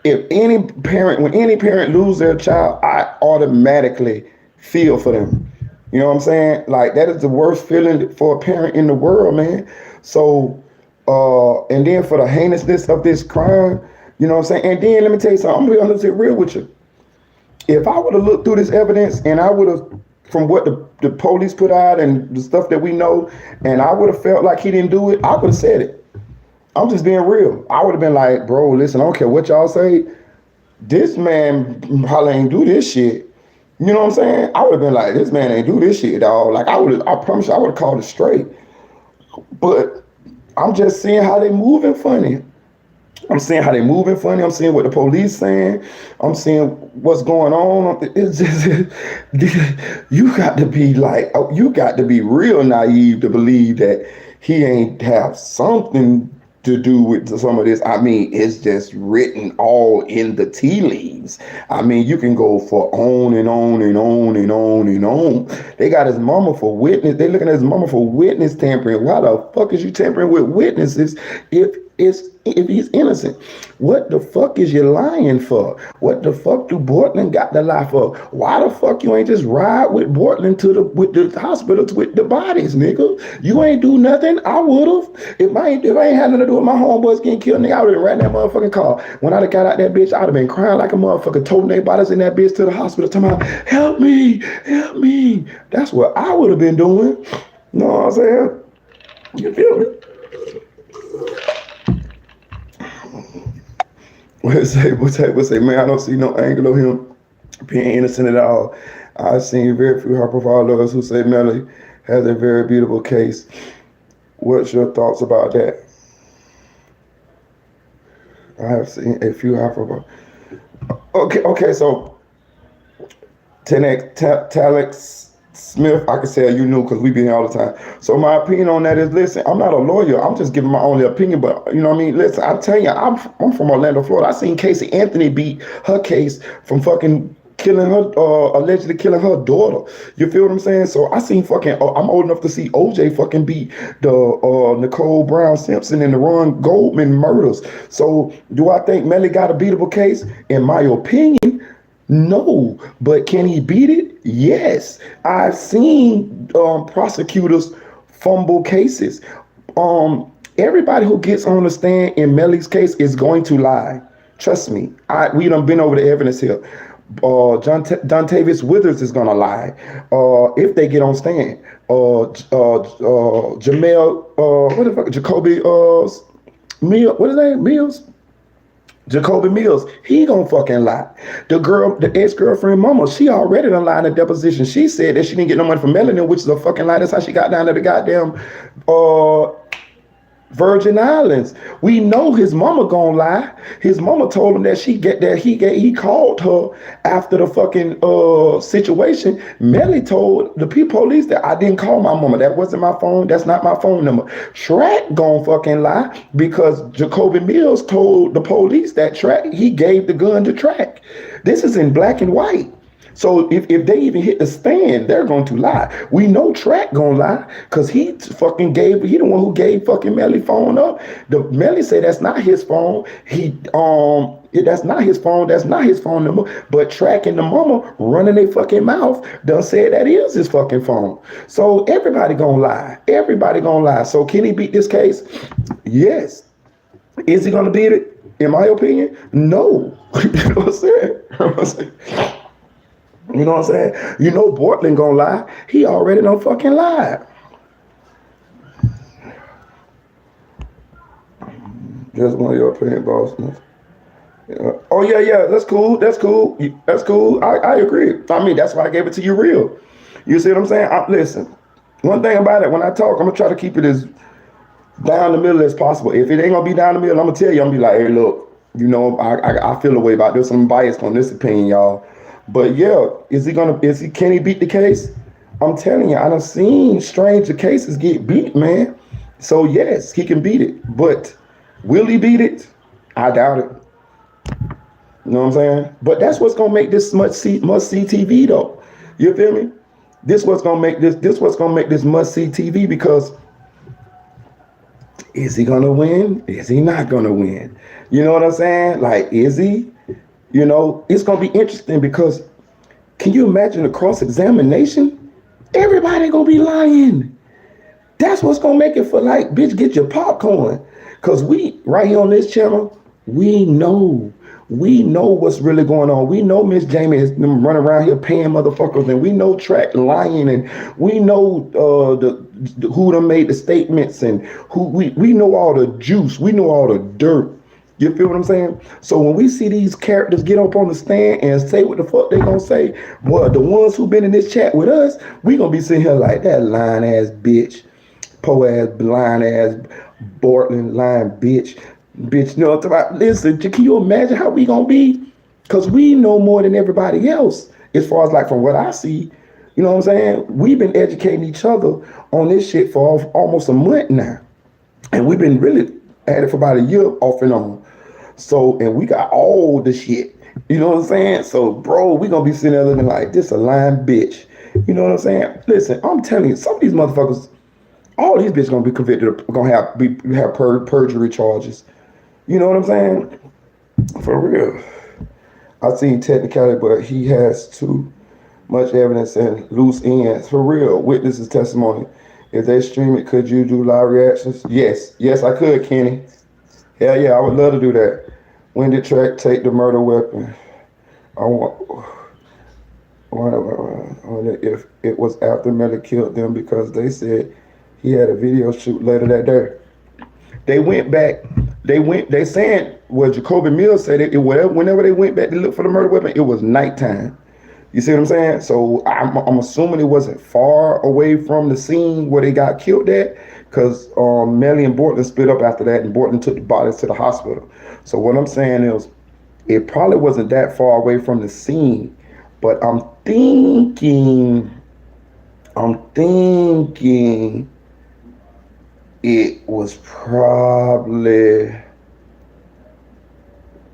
if any parent, when any parent lose their child, I automatically feel for them. You know what I'm saying? Like that is the worst feeling for a parent in the world, man. So, and then for the heinousness of this crime, you know what I'm saying? And then let me tell you something, I'm gonna be honest and real with you. If I would have looked through this evidence and I would have, from what the police put out and the stuff that we know, and I would have felt like he didn't do it, I would have said it. I'm just being real. I would have been like, bro, listen, I don't care what y'all say. This man probably ain't do this shit. You know what I'm saying? I would have been like, this man ain't do this shit, dog. Like I promise you, I would have called it straight. But I'm just seeing how they moving funny. I'm seeing how they moving funny. I'm seeing what the police saying. I'm seeing what's going on. It's just, you got to be like, you got to be real naive to believe that he ain't have something to do with some of this. I mean, it's just written all in the tea leaves. I mean, you can go for on and on and on and on and on. They got his mama for witness. They looking at his mama for witness tampering. Why the fuck is you tampering with witnesses if he's innocent? What the fuck is you lying for? What the fuck do Portland got to lie for? Why the fuck you ain't just ride with Portland with the hospitals with the bodies, nigga? You ain't do nothing. I would've. If I ain't had nothing to do with my homeboys getting killed, nigga, I would've ran that motherfucking car. When I'd have got out that bitch, I'd have been crying like a motherfucker, toting their bodies in that bitch to the hospital, talking about, help me, help me. That's what I would have been doing. You know what I'm saying? You feel me? We'll say, man, I don't see no angle of him being innocent at all. I've seen very few high-profile lawyers who say Melly has a very beautiful case. What's your thoughts about that? I have seen a few high-profile. Okay, so Telex Smith, I can say you knew because we be here all the time. So my opinion on that is, listen, I'm not a lawyer. I'm just giving my only opinion, but you know what I mean? Listen, I'm telling you, I'm from Orlando, Florida. I seen Casey Anthony beat her case from fucking killing her, allegedly killing her daughter. You feel what I'm saying? So I seen fucking, I'm old enough to see OJ fucking beat the Nicole Brown Simpson and the Ron Goldman murders. So do I think Melly got a beatable case? In my opinion, no, but can he beat it? Yes. I've seen prosecutors fumble cases. Everybody who gets on the stand in Melly's case is going to lie. Trust me. We done been over the evidence here. Dontavius Withers is gonna lie if they get on stand. Jamel, what the fuck? Jacoby Mills, what is that? Mills? Jacoby Mills, he gonna fucking lie. The ex-girlfriend mama, she already done lied in a deposition. She said that she didn't get no money from Melanie, which is a fucking lie. That's how she got down to the goddamn Virgin Islands. We know his mama gonna lie. His mama told him that he called her after the fucking situation. Melly told the police that I didn't call my mama. That wasn't my phone. That's not my phone number. Track gonna fucking lie because Jacoby Mills told the police that he gave the gun to Track. This is in black and white. So if they even hit the stand, they're going to lie. We know Track gonna lie because he the one who gave fucking Melly phone up. Melly said that's not his phone. That's not his phone. That's not his phone number. But Track and the mama running their fucking mouth done said that is his fucking phone. So everybody gonna lie. Everybody gonna lie. So can he beat this case? Yes. Is he gonna beat it? In my opinion, no. You know what I'm saying? You know what I'm saying? You know Portland gonna lie. He already done fucking lied. Just one of your opinion, boss. Yeah. Oh yeah, that's cool. That's cool. I agree. I mean, that's why I gave it to you real. You see what I'm saying? Listen, one thing about it, when I talk, I'm gonna try to keep it as down the middle as possible. If it ain't gonna be down the middle, I'm gonna tell you, I'm gonna be like, hey, look, you know, I feel a way about this. I'm biased on this opinion, y'all. But yeah, can he beat the case? I'm telling you, I done seen stranger cases get beat, man. So yes, he can beat it. But will he beat it? I doubt it. You know what I'm saying? But that's what's gonna make this must see TV though. You feel me? This what's gonna make this must see TV because is he gonna win? Is he not gonna win? You know what I'm saying? Like, is he? You know, it's gonna be interesting because can you imagine the cross examination? Everybody gonna be lying. That's what's gonna make it for like, bitch, get your popcorn. Cause we right here on this channel, we know. We know what's really going on. We know Miss Jamie is running around here paying motherfuckers, and we know Track lying, and we know who done made the statements, and who we know all the juice. We know all the dirt. You feel what I'm saying? So when we see these characters get up on the stand and say what the fuck they gonna say, well, the ones who been in this chat with us, we gonna be sitting here like that lying ass bitch, po ass blind ass Portland lying bitch. Bitch, you know what I'm talking about? Listen, can you imagine how we gonna be? Cause we know more than everybody else. As far as like from what I see, you know what I'm saying? We've been educating each other on this shit for almost a month now. And we've been really at it for about a year off and on. So, and we got all the shit. You know what I'm saying? So, bro, we gonna be sitting there looking like this a lying bitch. You know what I'm saying? Listen, I'm telling you, some of these motherfuckers, all these bitches gonna be convicted, gonna have perjury charges. You know what I'm saying? For real. I seen technicality, but he has too much evidence and loose ends. For real. Witnesses testimony. If they stream it, could you do live reactions? Yes. Yes, I could, Kenny. Hell yeah, I would love to do that. When did Track take the murder weapon? I wonder if it was after Melly killed them because they said he had a video shoot later that day. They went back. They saying, well, Jacoby Mills said whenever they went back to look for the murder weapon, it was nighttime. You see what I'm saying? So I'm assuming it wasn't far away from the scene where they got killed at, because Melly and Bortland split up after that, and Bortland took the bodies to the hospital. So what I'm saying is, it probably wasn't that far away from the scene, but I'm thinking it was probably, I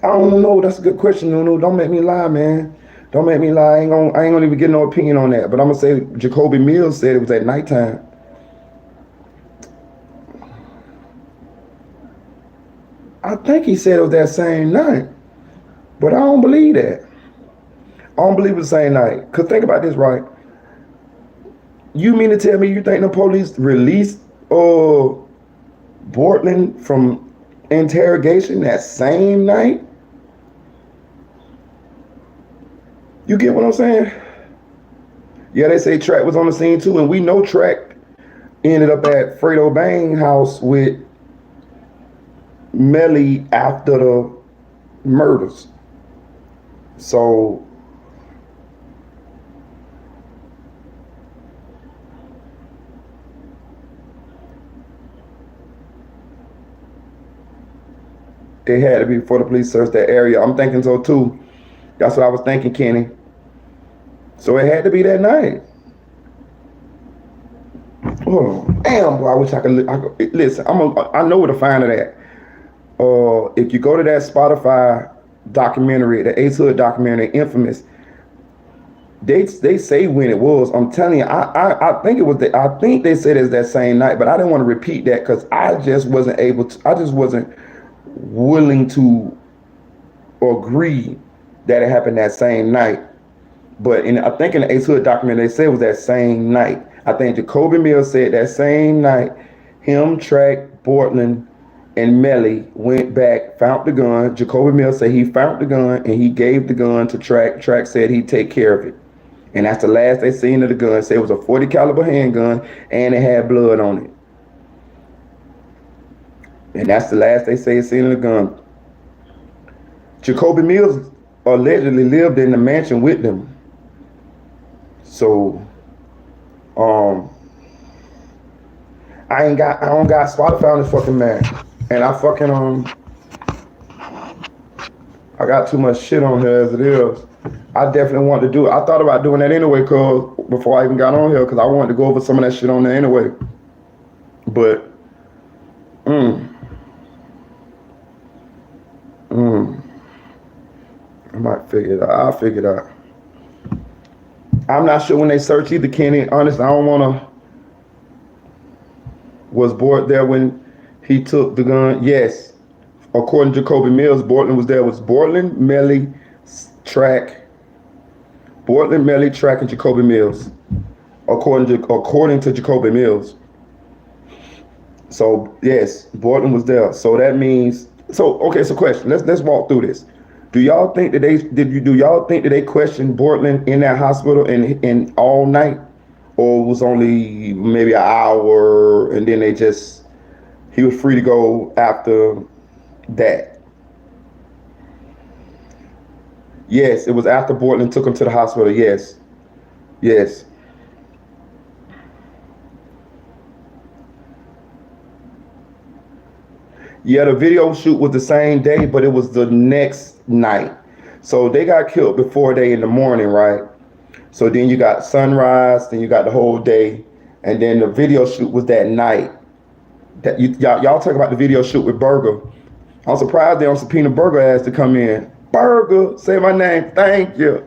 don't know. That's a good question, Nuno. Don't make me lie, man. Don't make me lie. I ain't gonna even get no opinion on that. But I'm gonna say Jacoby Mills said it was at nighttime. I think he said it was that same night, but I don't believe that. I don't believe it was the same night. Cause think about this, right? You mean to tell me you think the police released Bortland from interrogation that same night? You get what I'm saying? Yeah, they say Track was on the scene too, and we know Track ended up at Fredo Bang house with Melly after the murders. So it had to be before the police searched that area. I'm thinking so too. That's what I was thinking, Kenny. So it had to be that night. Oh, damn, boy, I wish I could listen. I know where to find it at. If you go to that Spotify documentary, the Ace Hood documentary, Infamous, they say when it was. I'm telling you, I think it was. I think they said it's that same night, but I didn't want to repeat that because I just wasn't able to. I just wasn't willing to agree that it happened that same night. But I think in the Ace Hood documentary, they said it was that same night. I think Jacoby Mills said that same night, him, Track, Bortland, and Melly went back, found the gun. Jacoby Mills said he found the gun and he gave the gun to Track. Track said he'd take care of it. And that's the last they seen of the gun. Said it was a .40 caliber handgun and it had blood on it. And that's the last they say seen of the gun. Jacoby Mills allegedly lived in the mansion with them. So, I don't got Spotify on this fucking man. And I fucking, I got too much shit on here as it is. I definitely wanted to do it. I thought about doing that anyway, cause before I even got on here, cause I wanted to go over some of that shit on there anyway. But, mm, mm, I might figure it out. I'll figure it out. I'm not sure when they search either, Kenny. Honestly, I don't wanna. Was Bort there when he took the gun? Yes. According to Jacoby Mills, Bortland was there. It was Bortland, Melly, Track, Bortland, Melly, Track, and Jacoby Mills. According to Jacoby Mills. So yes, Bortland was there. So that means okay. So question. Let's walk through this. Do y'all think that do y'all think that they questioned Bortland in that hospital in all night, or was only maybe an hour and then he was free to go after that? Yes, it was after Bortland took him to the hospital. Yes, yes. Yeah, the video shoot was the same day, but it was the next night. So they got killed before day in the morning, right? So then you got sunrise, then you got the whole day, and then the video shoot was that night. That y'all talk about the video shoot with Burger. I'm surprised they don't subpoena Burger ass to come in. Burger, say my name, thank you.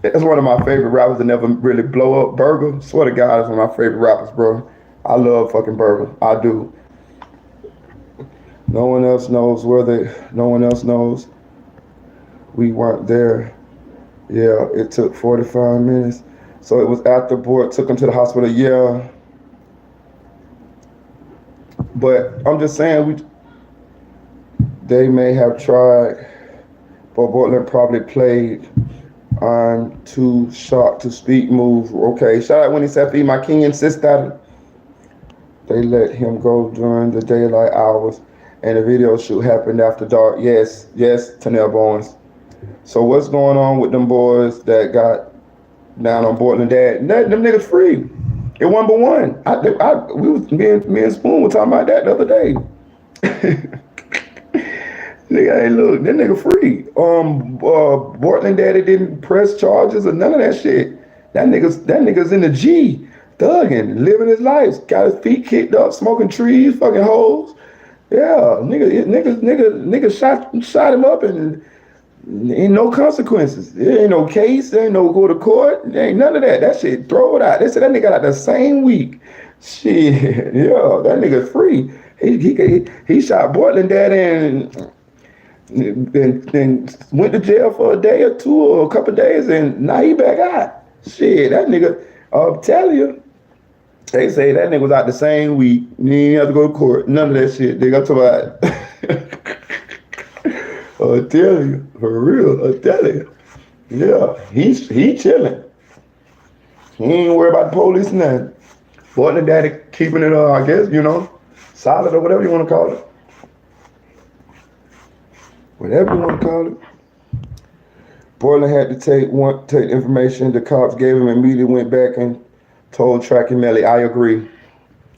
That's one of my favorite rappers that never really blow up. Burger, swear to God, that's one of my favorite rappers, bro. I love fucking Burger, I do. No one else knows no one else knows. We weren't there. Yeah, it took 45 minutes. So it was after Bort took him to the hospital. Yeah. But I'm just saying, they may have tried, but Bortland probably played on too sharp to speak move. Okay, shout out when he said, "Feed my king and sister." They let him go during the daylight hours, and the video shoot happened after dark. Yes, Tanel Bowens. So what's going on with them boys that got down on Bortland dad? Them niggas free. It one by one. Me and Spoon were talking about that the other day. Nigga, hey, look, that nigga free. Bortland daddy didn't press charges or none of that shit. That nigga's in the G, thugging, living his life. Got his feet kicked up, smoking trees, fucking hoes. Yeah, nigga shot him up and ain't no consequences. There ain't no case. There ain't no go to court. There ain't none of that. That shit, throw it out. They said that nigga got out the same week. Shit, yeah, that nigga free. He shot Bortland daddy and went to jail for a day or two or a couple of days, and now he back out. Shit, that nigga, I'll tell you. They say that nigga was out the same week. You ain't have to go to court. None of that shit. They got to about. I tell you, for real, I tell you. Yeah, he chilling. He ain't worried about the police and that. Bortland daddy keeping it, I guess, solid or whatever you want to call it. Whatever you want to call it. Bortland had to take information the cops gave him and immediately went back and told Track and Melly. I agree.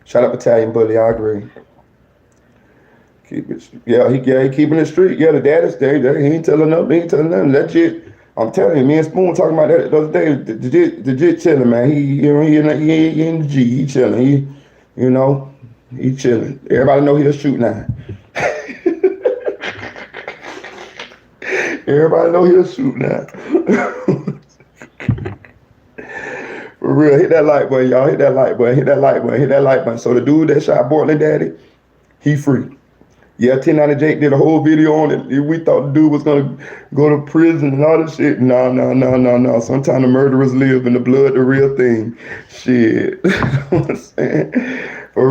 Shout out Battalion Bully, I agree. He keeping it street. Yeah, the daddy's there. He ain't telling nothing. That shit. I'm telling you, me and Spoon talking about that the other day. The jit chilling, man. He in the G. He chilling. He chilling. Everybody know he a shoot now. Everybody know he a shoot now. For real, hit that like button, y'all. Hit that like button. So the dude that shot Bortland daddy, he free. Yeah, 1090 Jake did a whole video on it. We thought the dude was gonna go to prison and all this shit. No. Sometimes the murderers live and the blood the real thing. Shit. You know what I'm saying? For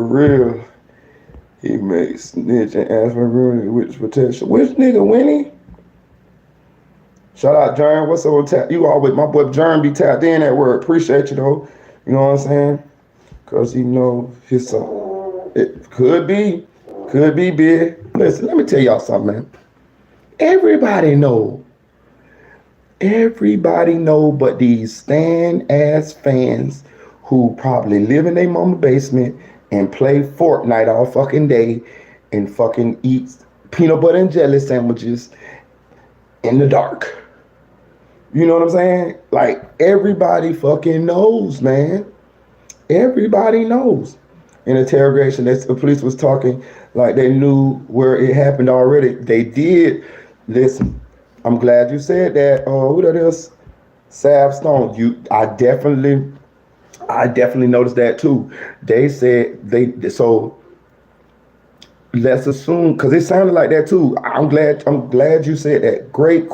real. He makes snitch and ask for ruin witness protection. Which nigga, Winnie? Shout out Jern. What's up with tap? You always, my boy Jern be tapped in at work. Appreciate you though. You know what I'm saying? Cause he know his son. It could be big. Listen, let me tell y'all something, man. Everybody know, but these stand-ass fans who probably live in their mama basement and play Fortnite all fucking day and fucking eat peanut butter and jelly sandwiches in the dark. You know what I'm saying? Like everybody fucking knows, man. Everybody knows. In interrogation, the police was talking like they knew where it happened already. They did. Listen, I'm glad you said that. Who that is? Sav Stone. I definitely noticed that too. They said so let's assume because it sounded like that too. I'm glad you said that. Great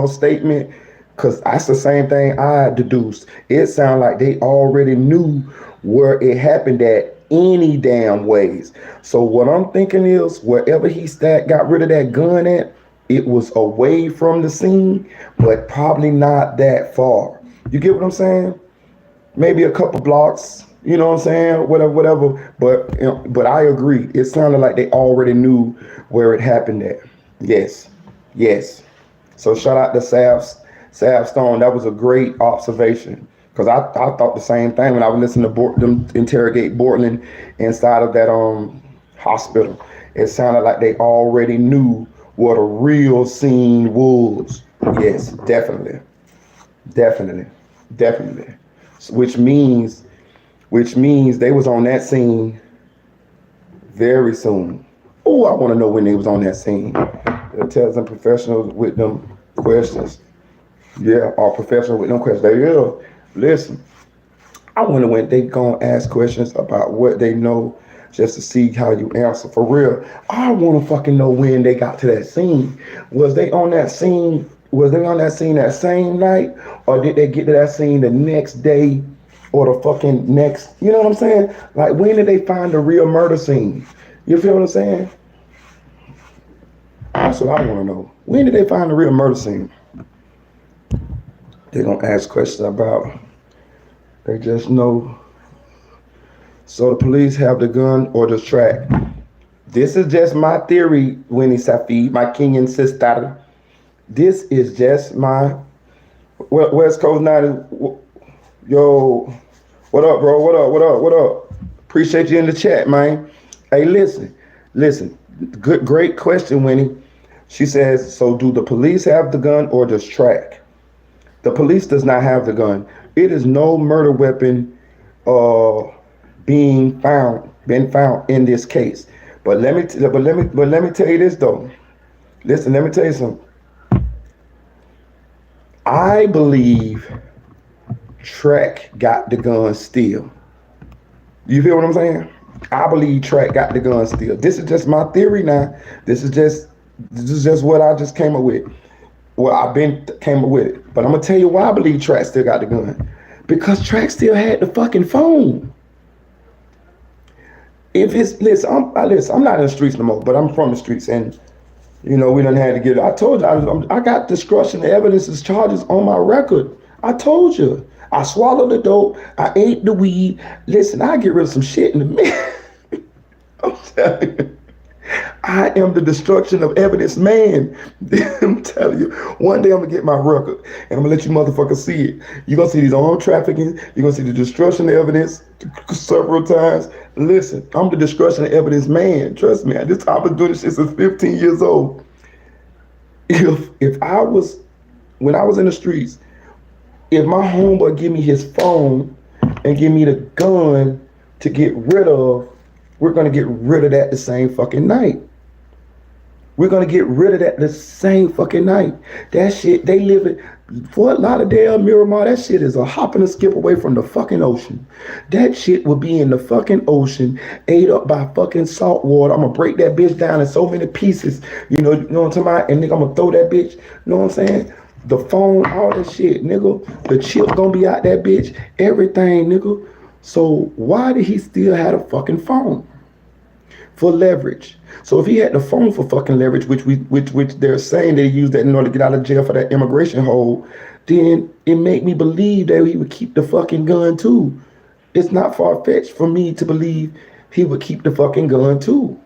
statement. Cause that's the same thing I deduced. It sounded like they already knew where it happened at any damn ways. So what I'm thinking is wherever got rid of that gun at, it was away from the scene, but probably not that far. You get what I'm saying? Maybe a couple blocks, you know what I'm saying? Whatever. But I agree. It sounded like they already knew where it happened at. Yes. Yes. So shout out to Sav Stone. That was a great observation. Because I thought the same thing when I was listening to them interrogate Bortland inside of that hospital. It sounded like they already knew what a real scene was. Yes, definitely. Definitely. Definitely. Which means they was on that scene very soon. Oh, I want to know when they was on that scene. They'll tell some professionals with them questions. Yeah, all professional with them questions. They will. Listen, I wonder when they gonna ask questions about what they know just to see how you answer. For real, I want to fucking know when they got to that scene. Was they on that scene? Was they on that scene that same night, or did they get to that scene the next day, or the fucking next? You know what I'm saying? Like when did they find the real murder scene? You feel what I'm saying? That's what I want to know. When did they find the real murder scene? They're gonna ask questions about. They just know. So the police have the gun or the track. This is just my theory, Winnie Safi, my Kenyan sister. This is just my West Coast 90. Yo, what up, bro? What up? Appreciate you in the chat, man. Hey, listen. Great question, Winnie. She says, so do the police have the gun or does track? The police does not have the gun. It is no murder weapon been found in this case. But let me tell you this though. Listen, let me tell you something. I believe Track got the gun still. You feel what I'm saying? I believe Track got the gun still. This is just my theory now. This is just what I just came up with. Well, came up with it. But I'm gonna tell you why I believe Track still got the gun. Because Track still had the fucking phone. If it's listen, I'm not in the streets no more, but I'm from the streets, and you know we done had to get it. I told you I got destruction of evidences charges on my record. I told you. I swallowed the dope. I ate the weed. Listen, I get rid of some shit in a minute. I'm telling you. I am the destruction of evidence man. I'm telling you. One day I'm going to get my record and I'm going to let you motherfuckers see it. You're going to see these armed trafficking. You're going to see the destruction of evidence several times. Listen, I'm the destruction of evidence man. Trust me. I've been doing this shit since 15 years old. When I was in the streets, if my homeboy give me his phone and give me the gun to get rid of, we're going to get rid of that the same fucking night. We're going to get rid of that the same fucking night. That shit, they live in Fort Lauderdale, Miramar, that shit is a hop and a skip away from the fucking ocean. That shit will be in the fucking ocean, ate up by fucking salt water. I'm going to break that bitch down in so many pieces. You know what I'm talking about? And nigga, I'm going to throw that bitch, you know what I'm saying? The phone, all that shit, nigga. The chip gonna be out that bitch. Everything, nigga. So why did he still have a fucking phone? For leverage. So if he had the phone for fucking leverage, which they're saying they used that in order to get out of jail for that immigration hold, then it made me believe that he would keep the fucking gun too. It's not far-fetched for me to believe he would keep the fucking gun too.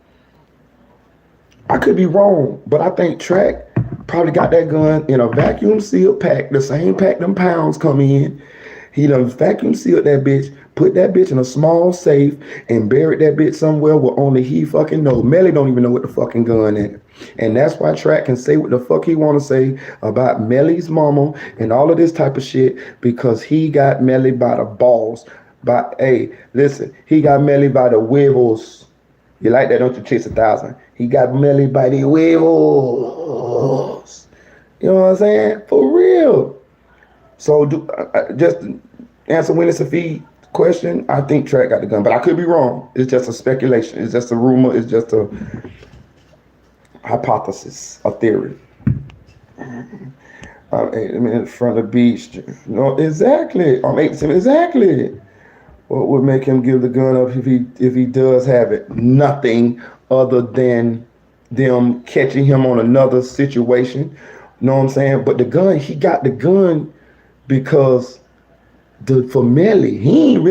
I could be wrong, but I think Track probably got that gun in a vacuum sealed pack, the same pack them pounds come in. He done vacuum sealed that bitch, put that bitch in a small safe, and buried that bitch somewhere where only he fucking know. Melly don't even know what the fucking gun is. And that's why Track can say what the fuck he want to say about Melly's mama and all of this type of shit, because he got Melly by the balls. Hey, listen, he got Melly by the huevos. You like that, don't you, Chase 1,000? He got Melly by the huevos. You know what I'm saying? For real. So just answer Winnie Sophie question, I think Track got the gun, but I could be wrong. It's just a speculation. It's just a rumor. It's just a hypothesis, a theory. I'm 8 minutes from the beach. No, exactly. I'm 8 exactly. What would make him give the gun up if he does have it? Nothing other than them catching him on another situation. You know what I'm saying? But the gun, he got the gun because for Melly, he don't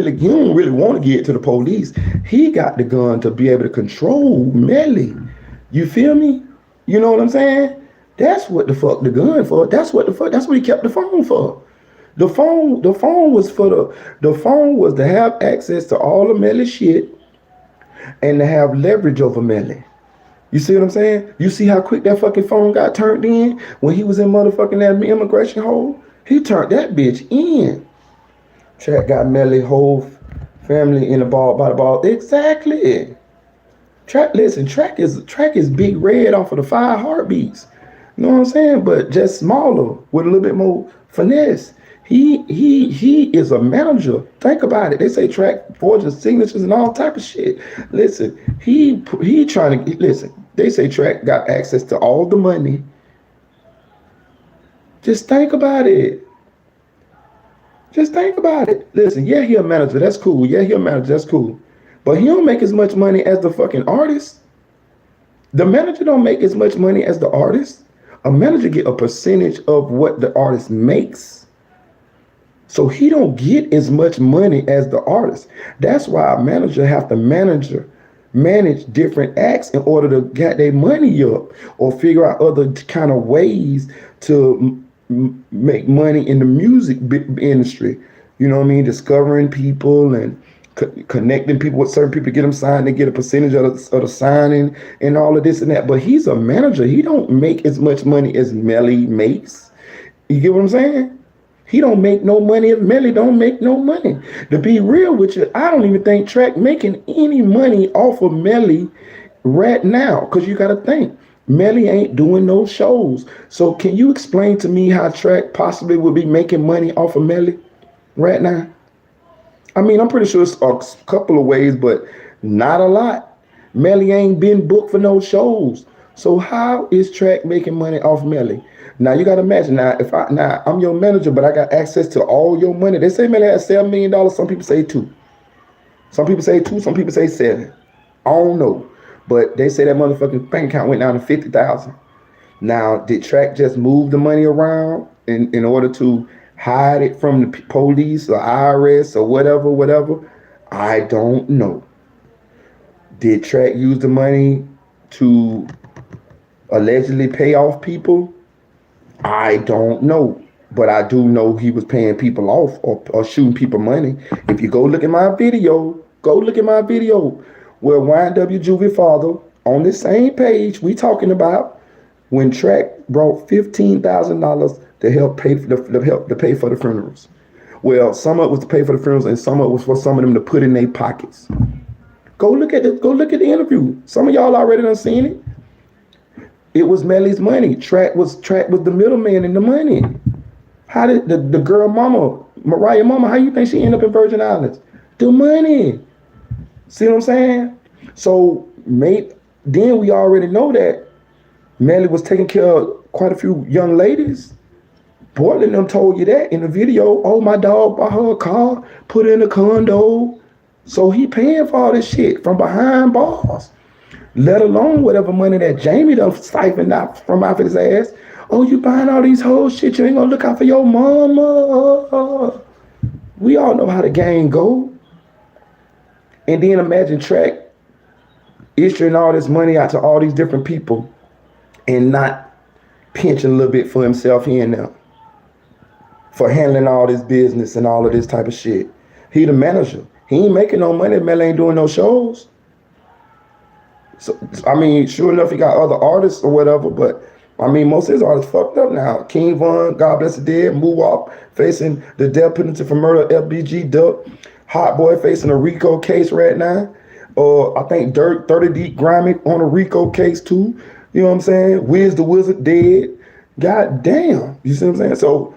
really want to get to the police. He got the gun to be able to control Melly. You feel me? You know what I'm saying? That's what the fuck the gun for. That's what he kept the phone for. The phone was to have access to all of Melly's shit and to have leverage over Melly. You see what I'm saying? You see how quick that fucking phone got turned in when he was in motherfucking that immigration hole? He turned that bitch in. Track got Melly whole family in the ball by the ball. Exactly. Track is Big Red off of the 5 Heartbeats. You know what I'm saying? But just smaller with a little bit more finesse. He is a manager. Think about it. They say Track forging signatures and all type of shit. Listen, he trying to listen. They say Track got access to all the money. Just think about it. Just think about it. Listen, yeah, he a manager. That's cool. Yeah, he a manager. That's cool. But he don't make as much money as the fucking artist. The manager don't make as much money as the artist. A manager get a percentage of what the artist makes. So he don't get as much money as the artist. That's why a manager have to manage different acts in order to get their money up or figure out other kind of ways to make money in the music industry. You know what I mean? Discovering people and connecting people with certain people, get them signed, they get a percentage of the signing and all of this and that. But he's a manager. He don't make as much money as Melly makes. You get what I'm saying? He don't make no money if Melly don't make no money. To be real with you, I don't even think Track making any money off of Melly right now, because you got to think, Melly ain't doing no shows. So can you explain to me how Track possibly would be making money off of Melly right now? I mean, I'm pretty sure it's a couple of ways, but not a lot. Melly ain't been booked for no shows. So how is Track making money off Melly? Now you gotta imagine, I'm your manager, but I got access to all your money. They say Melly has $7 million. Some people say 2. Some people say 2, some people say 7. I don't know. But they say that motherfucking bank account went down to 50,000. Now, did Track just move the money around in order to hide it from the police or IRS or whatever? I don't know. Did Track use the money to allegedly pay off people? I don't know. But I do know he was paying people off or shooting people money. If you go look at my video where YNW Juvie Father, on this same page we talking about when Track brought $15,000 to help pay for the funerals. Well, some of it was to pay for the funerals and some of it was for some of them to put in their pockets. Go look at the interview. Some of y'all already done seen it. It was Melly's money. Track was the middleman in the money. How did the girl mama, Mariah mama, how you think she ended up in Virgin Islands? The money. See what I'm saying? So then we already know that Melly was taking care of quite a few young ladies. Portland them told you that in the video. Oh, my dog bought her a car, put her in a condo. So he paying for all this shit from behind bars. Let alone whatever money that Jamie done siphoned out from out of his ass. Oh, you buying all these whole shit, you ain't gonna look out for your mama. We all know how the game go. And then imagine Track issuing all this money out to all these different people and not pinching a little bit for himself here and now. for handling all this business and all of this type of shit. He the manager. He ain't making no money. Melly ain't doing no shows. So I mean, sure enough, he got other artists or whatever, but I mean, most of his artists fucked up now. King Von, God Bless the Dead, Moowop facing the death penalty for murder, LBG Duck, Hot Boy facing a RICO case right now. I think Dirt 30 Deep Grimy on a RICO case too. You know what I'm saying? Wiz the Wizard dead. God damn. You see what I'm saying? So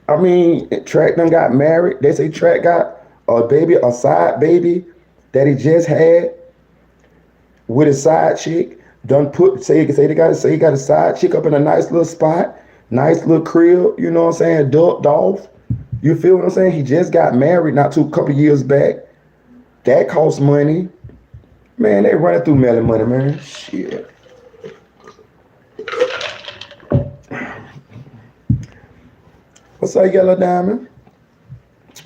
I mean, Track done got married. They say Track got a baby, a side baby that he just had with his side chick. Done put say he got a side chick up in a nice little spot, nice little crib. You know what I'm saying? Ducked off. You feel what I'm saying? He just got married not too couple years back. That costs money. Man, they running through Melly money, man. Shit. What's up, Yellow Diamond?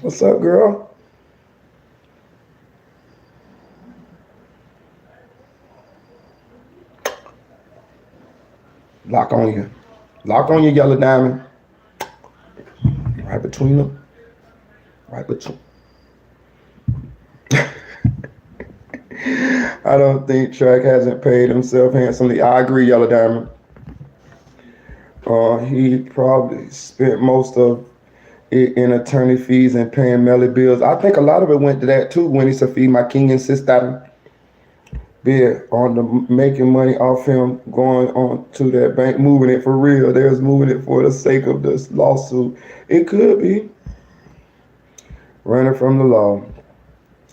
What's up, girl? Lock on you. Lock on your Yellow Diamond. Right between them. Right between. I don't think Track hasn't paid himself handsomely. I agree, Yellow Diamond. He probably spent most of it in attorney fees and paying Melly bills. I think a lot of it went to that too when he said, "Feed my king and sister." Yeah, on the making money off him, going on to that bank, moving it for real. They was moving it for the sake of this lawsuit. It could be running from the law.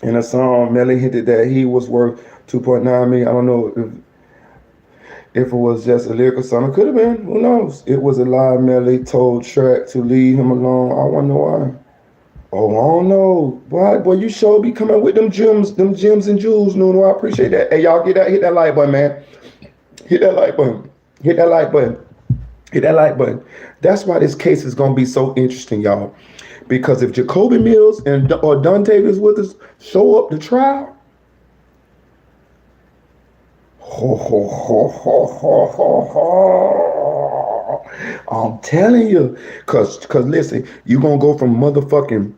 In a song, Melly hinted that he was worth 2.9 million. I don't know if it was just a lyrical song. It could have been. Who knows? It was a lie. Melly told Track to leave him alone. I wonder why. Oh, I don't know. Boy, you sure be coming with them gems and jewels, Nuno. I appreciate that. Hey, y'all hit that like button, man. Hit that like button. Hit that like button. Hit that like button. That's why this case is gonna be so interesting, y'all. Because if Jacoby Mills or Dontavius Withers show up to trial, I'm telling you, cause listen, you gonna go from motherfucking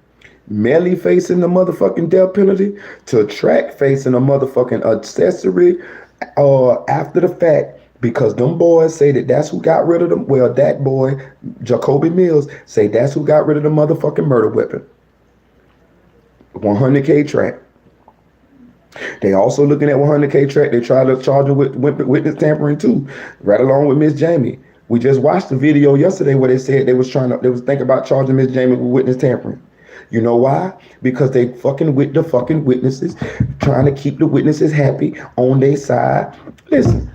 Melly facing the motherfucking death penalty to Track facing a motherfucking accessory after the fact, because them boys say that's who got rid of them. Well, that boy, Jacoby Mills, say that's who got rid of the motherfucking murder weapon. 100K Track. They also looking at 100K Track. They try to charge him with witness tampering too, right along with Miss Jamie. We just watched the video yesterday where they said they was thinking about charging Miss Jamie with witness tampering. You know why? Because they fucking with the fucking witnesses, trying to keep the witnesses happy on their side. Listen,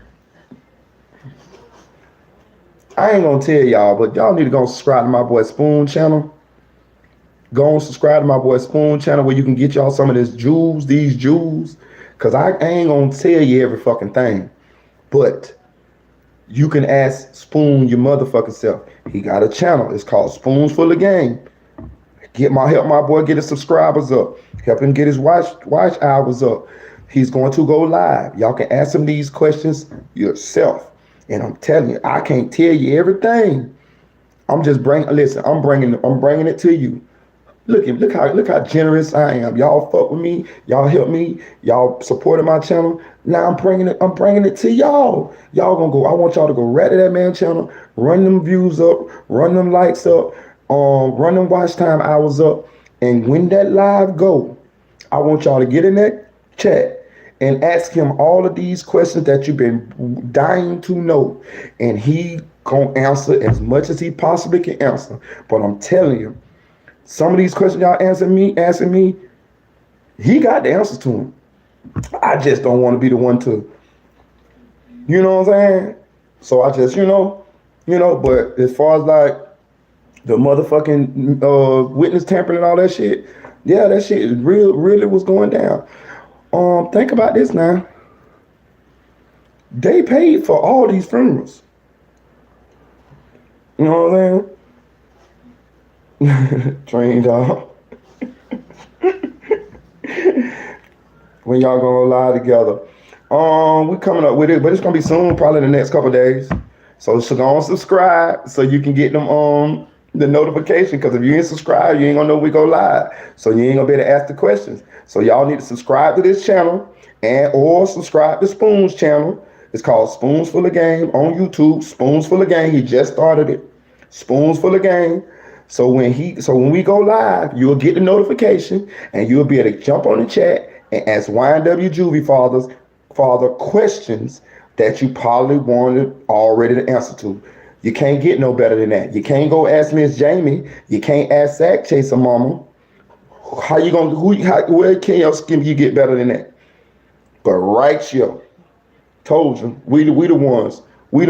I ain't gonna tell y'all, but y'all need to go subscribe to my boy Spoon channel. Go and subscribe to my boy Spoon channel where you can get y'all some of these jewels. Cause I ain't gonna tell you every fucking thing. But you can ask Spoon your motherfucking self. He got a channel. It's called Spoons Full of Game. Help my boy get his subscribers up. Help him get his watch hours up. He's going to go live. Y'all can ask him these questions yourself. And I'm telling you, I can't tell you everything. I'm bringing it to you. Look how generous I am. Y'all fuck with me. Y'all help me. Y'all supported my channel. Now I'm bringing it to y'all. Y'all gonna go. I want y'all to go right to that man channel. Run them views up. Run them likes up. Run them watch time hours up. And when that live go, I want y'all to get in that chat and ask him all of these questions that you've been dying to know. And he gonna answer as much as he possibly can answer. But I'm telling you, some of these questions y'all asking me, he got the answers to them. I just don't want to be the one to, you know what I'm saying? So I just, but as far as like the motherfucking witness tampering and all that shit, yeah, that shit is really was going down. Think about this now. They paid for all these funerals. You know what I'm saying? Train dog. When y'all gonna lie together? We coming up with it, but it's gonna be soon, probably the next couple of days. So go on subscribe so you can get them the notification, because if you ain't subscribed, you ain't gonna know we go live. So you ain't gonna be able to ask the questions. So y'all need to subscribe to this channel and or subscribe to Spoon's channel. It's called Spoons Full of Game on YouTube. Spoons Full of Game. He just started it. Spoons Full of Game. So when we go live, you'll get the notification and you'll be able to jump on the chat and ask YNW Juvie father questions that you probably wanted already the answer to. You can't get no better than that. You can't go ask Miss Jamie. You can't ask Sack Chaser Mama. How you gonna where can your skin you get better than that? But right here, told you, we the ones. We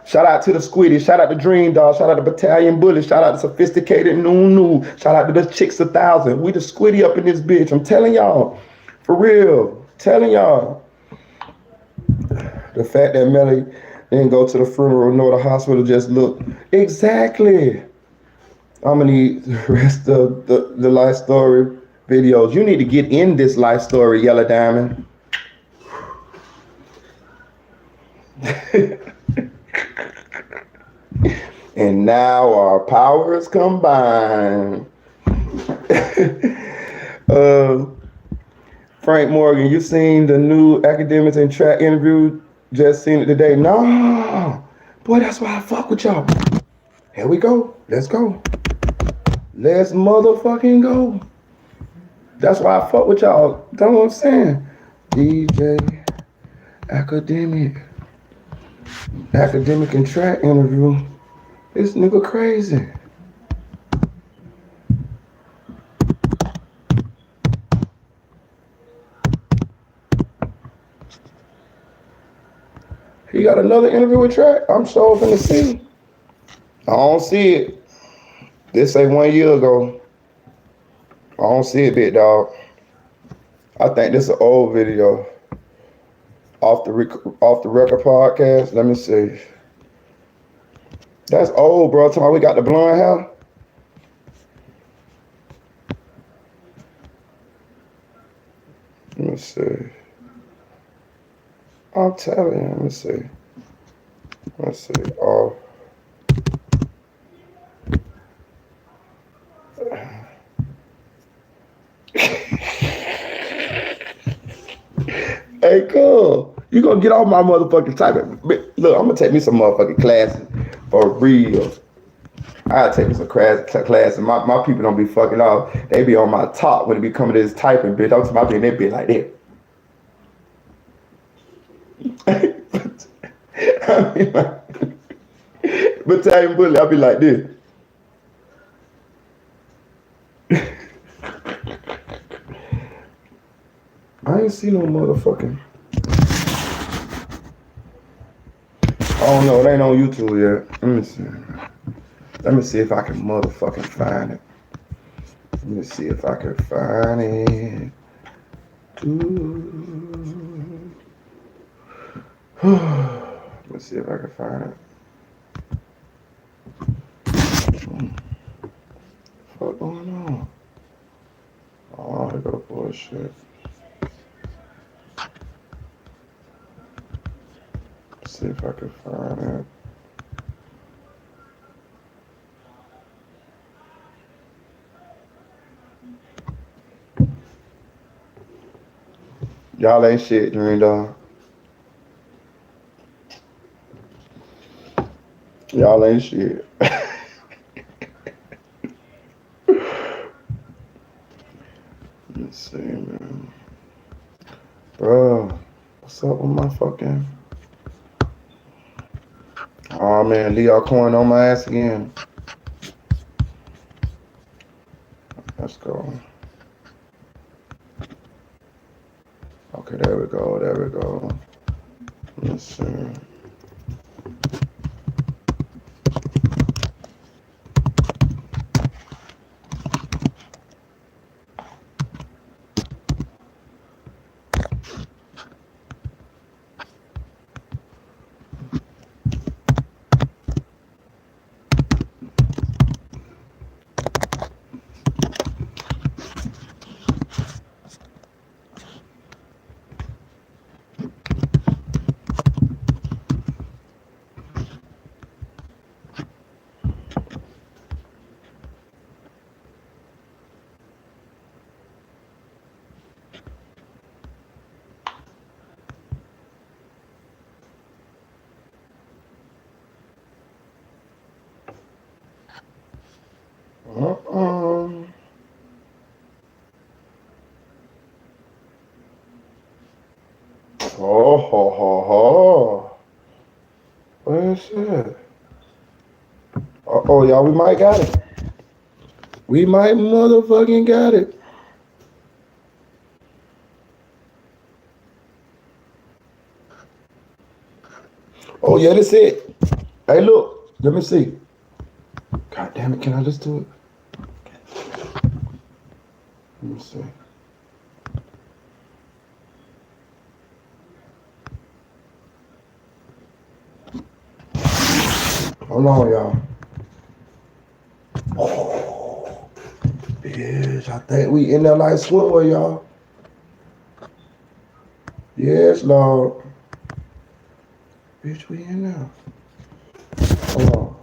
shout out to the Squiddy, shout out to Dream Dog, shout out to Battalion Bully, shout out to Sophisticated Nunu, shout out to the Chicks 1000. We the Squiddy up in this bitch. I'm telling y'all, for real, telling y'all. The fact that Melly didn't go to the funeral nor the hospital, just look. Exactly. I'm gonna need the rest of the life story videos. You need to get in this life story, Yellow Diamond. And now our powers combine. Frank Morgan, you seen the new academics and track interview? Just seen it today. No, boy, that's why I fuck with y'all. Here we go. Let's go. Let's motherfucking go. That's why I fuck with y'all. That's what I'm saying. DJ academic and track interview. This nigga crazy. He got another interview with track. I'm sure finna see. I don't see it. This ain't 1 year ago. I don't see it, big dog. I think this is an old video. Off the record podcast. Let me see. That's old, bro. Talking about we got the blonde hair. Let me see. I'm telling you. Let me see. Let's see. Oh. Hey, cool. You gonna get off my motherfucking typing. Look, I'm gonna take me some motherfucking classes for real. I take me some classes. My people don't be fucking off. They be on my top when it be coming to this typing, bitch. I'm talking about being that bitch like that. I mean, like, Battalion Bully, I be like this. I ain't see no motherfucking. Oh no, it ain't on YouTube yet. Let me see. Let me see if I can motherfucking find it. Let me see if I can find it. Let's see if I can find it. What's going on? Oh, I got bullshit. See if I can find it. Y'all ain't shit, Dream Dog. Y'all ain't shit. Let's see, man. Bro, what's up with my fucking... Oh man, Leo Coin on my ass again. Let's go. Okay, there we go, there we go. Let's see. Oh, ho, ho, ho. Where's that? Uh-oh, y'all, we might got it. We might motherfucking got it. Oh, yeah, that's it. Hey, look, let me see. God damn it, can I listen to it? Let me see. Hold on, y'all. Oh, bitch, I think we in there like swimwear, y'all. Yes, Lord. Bitch, we in there. Hold on.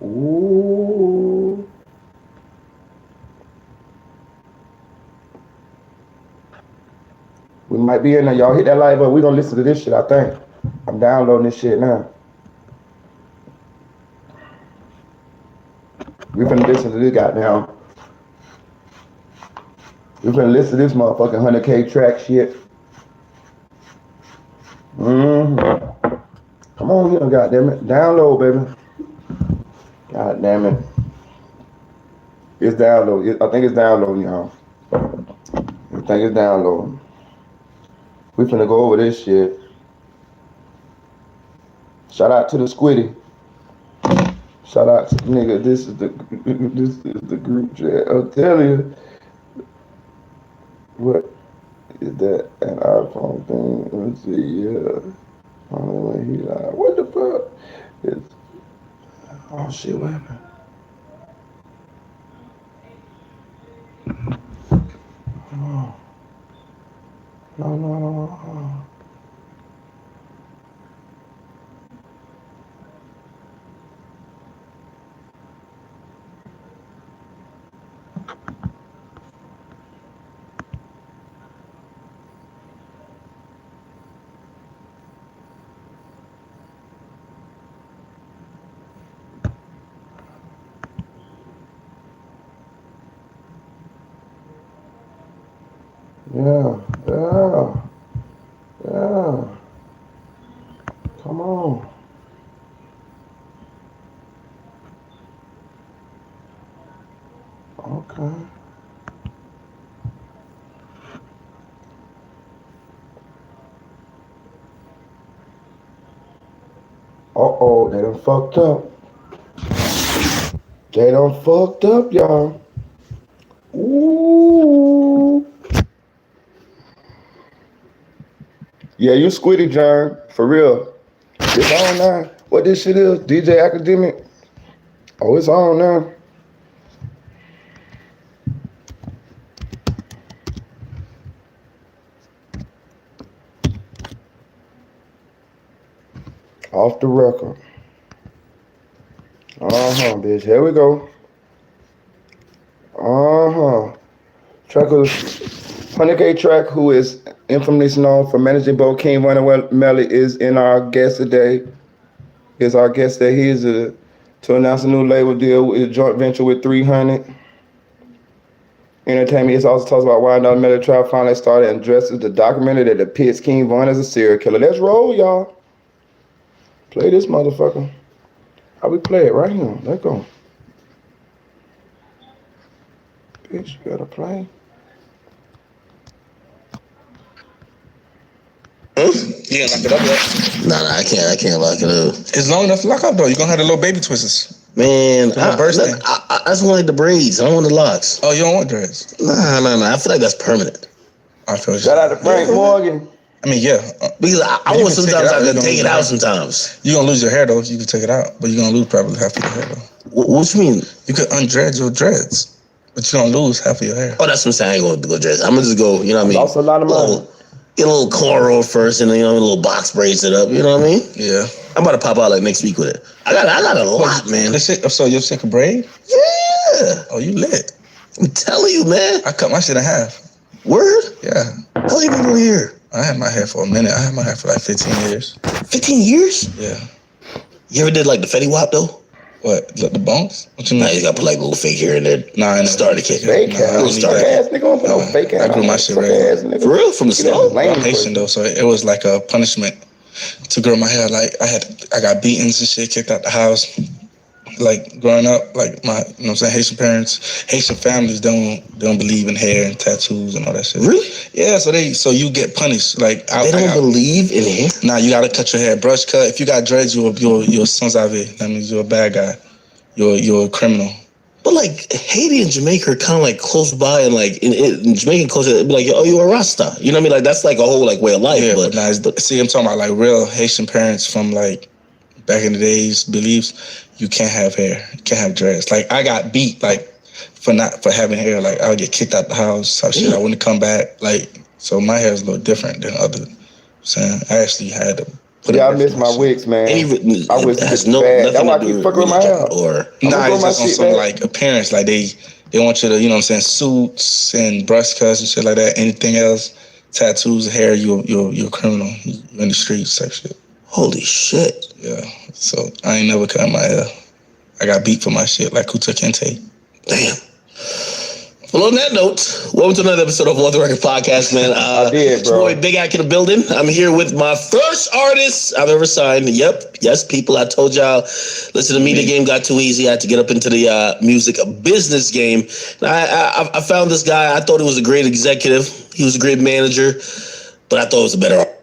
Ooh. We might be in there, y'all. Hit that like button. We gonna listen to this shit, I think. I'm downloading this shit now. We finna listen to this goddamn. We finna listen to this motherfucking 100K track shit. Come on here, goddamn it. Download, baby. God damn it. It's download. I think it's downloading, y'all. I think it's downloading. We finna go over this shit. Shout out to the Squiddy. Shout out to the nigga. This is the group chat. I'll tell you. What is that? An iPhone thing? Let's see. Yeah. What the fuck? It's, oh shit! What happened? Oh. No. Yeah. Come on. Okay. Uh-oh, they done fucked up. They done fucked up, y'all. Ooh. Yeah, you Squiddy, John. For real. It's on now. What this shit is? DJ Academic? Oh, it's on now. Off the record. Bitch. Here we go. Track of 100K track, who is infamously known for managing both King Von and Melly, is in our guest today. Is our guest that he is to announce a new label deal, a joint venture with 300 Entertainment. He also talks about why another Melly trial finally started and addresses the documentary that depicts King Von as a serial killer. Let's roll, y'all. Play this motherfucker. How we play it? Right here. Let's go. Bitch, you gotta play. You can't lock it up yet? Nah, I can't lock it up. It's long enough to lock up though. You're gonna have the little baby twisters. Man, I just want like the braids. I don't want the locks. Oh, you don't want dreads? Nah. I feel like that's permanent. I feel Shout out to Frank Morgan. I mean, yeah. Because I want sometimes I can take it out sometimes. You're gonna lose your hair though if you can take it out, but you're gonna lose probably half of your hair though. What you mean? You could undread your dreads, but you're gonna lose half of your hair. Oh, that's what I'm saying. I ain't gonna go dreads. I'm gonna just go, you know what I mean? Also a lot of money. Get a little cornrow first and then, a little box braids it up, you know what I mean? Yeah. I'm about to pop out like next week with it. I got a lot, man. So you're sick of braid? Yeah. Oh, you lit. I'm telling you, man. I cut my shit in half. Word? Yeah. How long you been doing here? I had my hair for a minute. I had my hair for like 15 years. 15 years? Yeah. You ever did like the Fetty Wap though? What? The bones? What you mean? Nah, you got to put like a little fake hair in there. Nah, I Start the kick. Fake hair. Little Suck start. ass nigga. Don't put no fake hair. I grew my shit Suck regular. ass nigga. For real? From the snow? Lame I'm Haitian person. though, so it was like a punishment to grow my hair. Like I got beatings and shit, kicked out the house. Like growing up, like my, you know what I'm saying, Haitian parents, Haitian families don't believe in hair and tattoos and all that shit. Really? Yeah, so you get punished. Like They don't believe in hair? Nah, you gotta cut your hair, brush cut. If you got dreads, you're sans avie. That means you're a bad guy. You're a criminal. But like Haiti and Jamaica are kind of like close by, and like in Jamaican culture, it'd be like, oh, you a Rasta. You know what I mean? Like that's like a whole like way of life. Yeah, but nah, see, I'm talking about like real Haitian parents from like back in the days beliefs. You can't have hair, you can't have dreads. Like I got beat like for having hair. Like I would get kicked out the house. Type shit. I wouldn't come back. Like so, my hair is a little different than other. Saying I actually had to. I miss my wigs, man. I was has bad. That's why I keep fucking with my hair. Or nah, it's just on some like appearance. Like they want you to, you know what I'm saying, suits and brush cuts and shit like that. Anything else, tattoos, hair, you're a criminal. You're in the streets type shit. Holy shit. Yeah. So I ain't never cut my hair. I got beat for my shit like Kuta Kente. Damn. Well, on that note, welcome to another episode of Off the Record Podcast, man. I did, bro. Boy, Big Ack in the building. I'm here with my first artist I've ever signed. Yep. Yes, people, I told y'all, listen, the media game got too easy. I had to get up into the music business game. And I found this guy. I thought he was a great executive. He was a great manager, but I thought he was a better artist.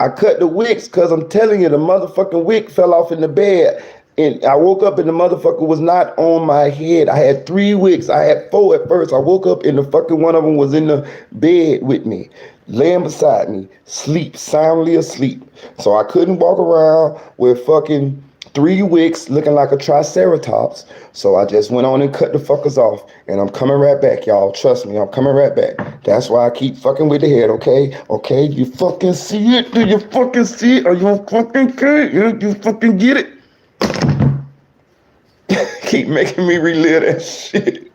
I cut the wigs because I'm telling you, the motherfucking wig fell off in the bed. And I woke up and the motherfucker was not on my head. I had 3 wigs. I had 4 at first. I woke up and the fucking one of them was in the bed with me, laying beside me, soundly asleep. So I couldn't walk around with fucking 3 wigs looking like a triceratops. So I just went on and cut the fuckers off. And I'm coming right back, y'all. Trust me, I'm coming right back. That's why I keep fucking with the head, okay? Okay, you fucking see it? Do you fucking see it? Are you fucking care? You fucking get it? Keep making me relive that shit.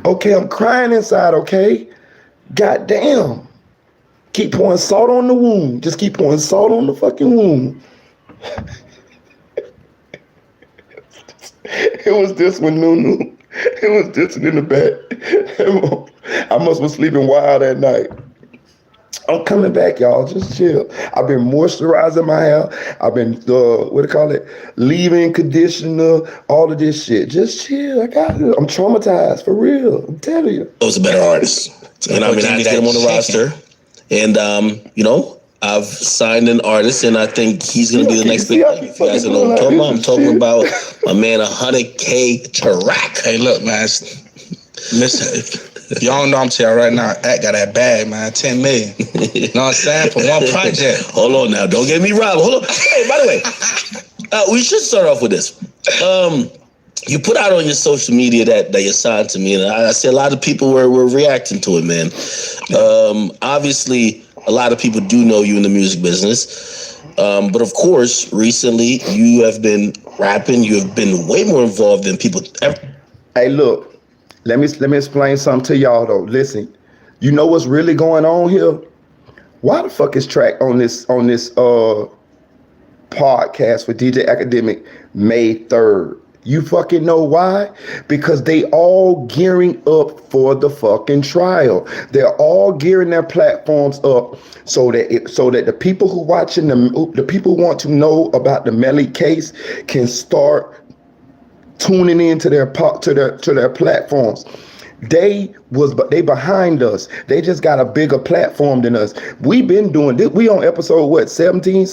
Okay, I'm crying inside, okay? Goddamn. Keep pouring salt on the wound. Just keep pouring salt on the fucking wound. It was this one, Nunu. It was this one in the back. I must have been sleeping wild that night. I'm coming back, y'all. Just chill. I've been moisturizing my hair. I've been, leave-in conditioner, all of this shit. Just chill. I got it. I'm traumatized, for real. I'm telling you. I was a better artist. And I mean, I had to get him on the roster. And, you know, I've signed an artist, and I think he's going to be the next big thing. If you guys don't know what I'm talking about, my man, 100K Tarak. Hey, look, man. Listen, if y'all don't know, I'm telling you right now, Act got that bag, man. 10 million. You know what I'm saying? For one project. Hold on now. Don't get me robbed. Hold on. Hey, by the way, we should start off with this. You put out on your social media that you signed to me, and I see a lot of people were reacting to it, man. Obviously, a lot of people do know you in the music business. But of course, recently, you have been rapping. You have been way more involved than people ever. Hey, look. Let me explain something to y'all though. Listen, you know what's really going on here? Why the fuck is Track on this podcast with DJ Academic May 3rd? You fucking know why? Because they all gearing up for the fucking trial. They're all gearing their platforms up so that the people who watching the people who want to know about the Melly case can start tuning into their platforms. They behind us. They just got a bigger platform than us. We've been doing this. We on episode 17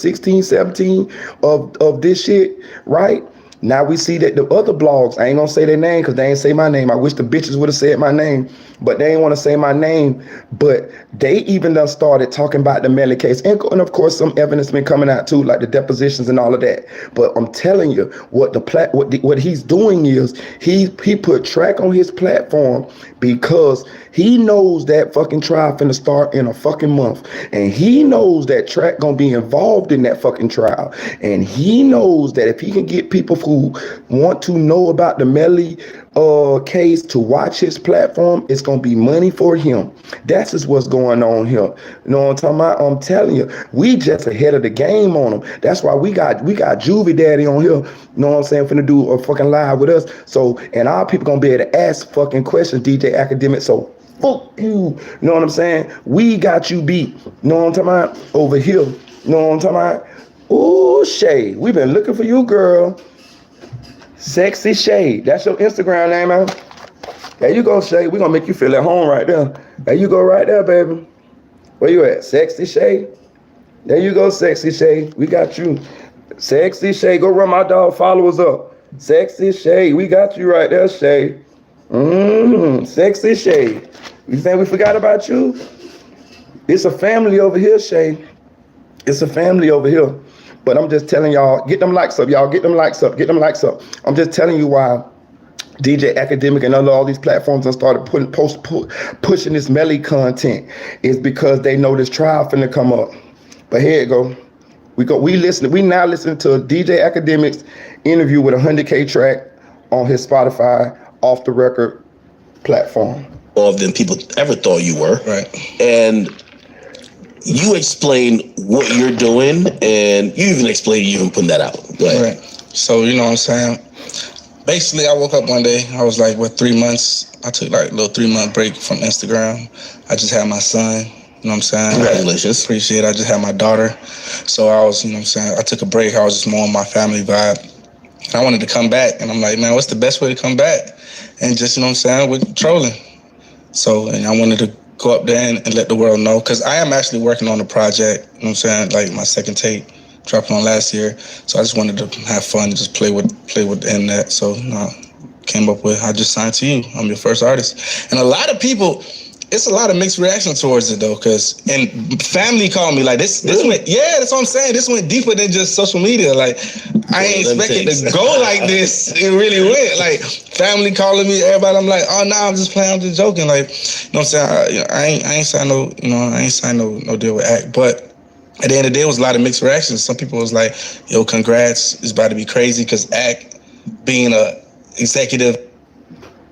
of this shit, right? Now we see that the other blogs, I ain't gonna say their name because they ain't say my name. I wish the bitches would have said my name, but they ain't want to say my name. But they even done started talking about the Melly case. And of course, some evidence been coming out too, like the depositions and all of that. But I'm telling you, what he's doing is he put Track on his platform because he knows that fucking trial finna start in a fucking month. And he knows that Track gonna be involved in that fucking trial. And he knows that if he can get people who who want to know about the Melly case to watch his platform, it's gonna be money for him. That's just what's going on here. You know what I'm talking about? I'm telling you, we just ahead of the game on them. That's why we got Juvie Daddy on here. You know what I'm saying? Finna do a fucking live with us. So, and our people gonna be able to ask fucking questions, DJ Academic. So fuck you. You know what I'm saying? We got you beat. You know what I'm talking about? Over here. You know what I'm talking about? Ooh, Shay. We been looking for you, girl. Sexy Shay. That's your Instagram name, man. There you go, Shay. We gonna make you feel at home right there. There you go right there, baby. Where you at? Sexy Shay? There you go, Sexy Shay. We got you. Sexy Shay. Go run my dog followers up. Sexy Shay. We got you right there, Shay. Sexy Shay. You think we forgot about you? It's a family over here, Shay. It's a family over here. But I'm just telling y'all, get them likes up, y'all. Get them likes up. Get them likes up. I'm just telling you why DJ Academic and all these platforms have started pushing this Melly content is because they know this trial finna come up. But here it go. We now listening to DJ Academic's interview with a 100K track on his Spotify off the record platform. More than people ever thought you were. Right. And you explain what you're doing, and you even explain you even putting that out. Go ahead. Right. So, you know what I'm saying? Basically, I woke up one day, I was like, 3 months? I took like a little 3-month break from Instagram. I just had my son, you know what I'm saying? Congratulations. Appreciate it. I just had my daughter. So I was, you know what I'm saying? I took a break. I was just more on my family vibe. And I wanted to come back. And I'm like, man, what's the best way to come back? And just, you know what I'm saying, with trolling. So, and I wanted to go up there and let the world know, because I am actually working on a project, you know what I'm saying, like my second tape dropped on last year. So I just wanted to have fun and just play with the internet. So came up with, I just signed to you. I'm your first artist. And a lot of people, it's a lot of mixed reaction towards it though, and family called me like this went, yeah, that's what I'm saying. This went deeper than just social media. Like I ain't expected to go like this. It really went. Like family calling me, everybody. I'm like, oh no, I'm just playing. I'm just joking. Like, you know what I'm saying? I ain't signed no deal with Act. But at the end of the day, it was a lot of mixed reactions. Some people was like, yo, congrats. It's about to be crazy because Act being a executive.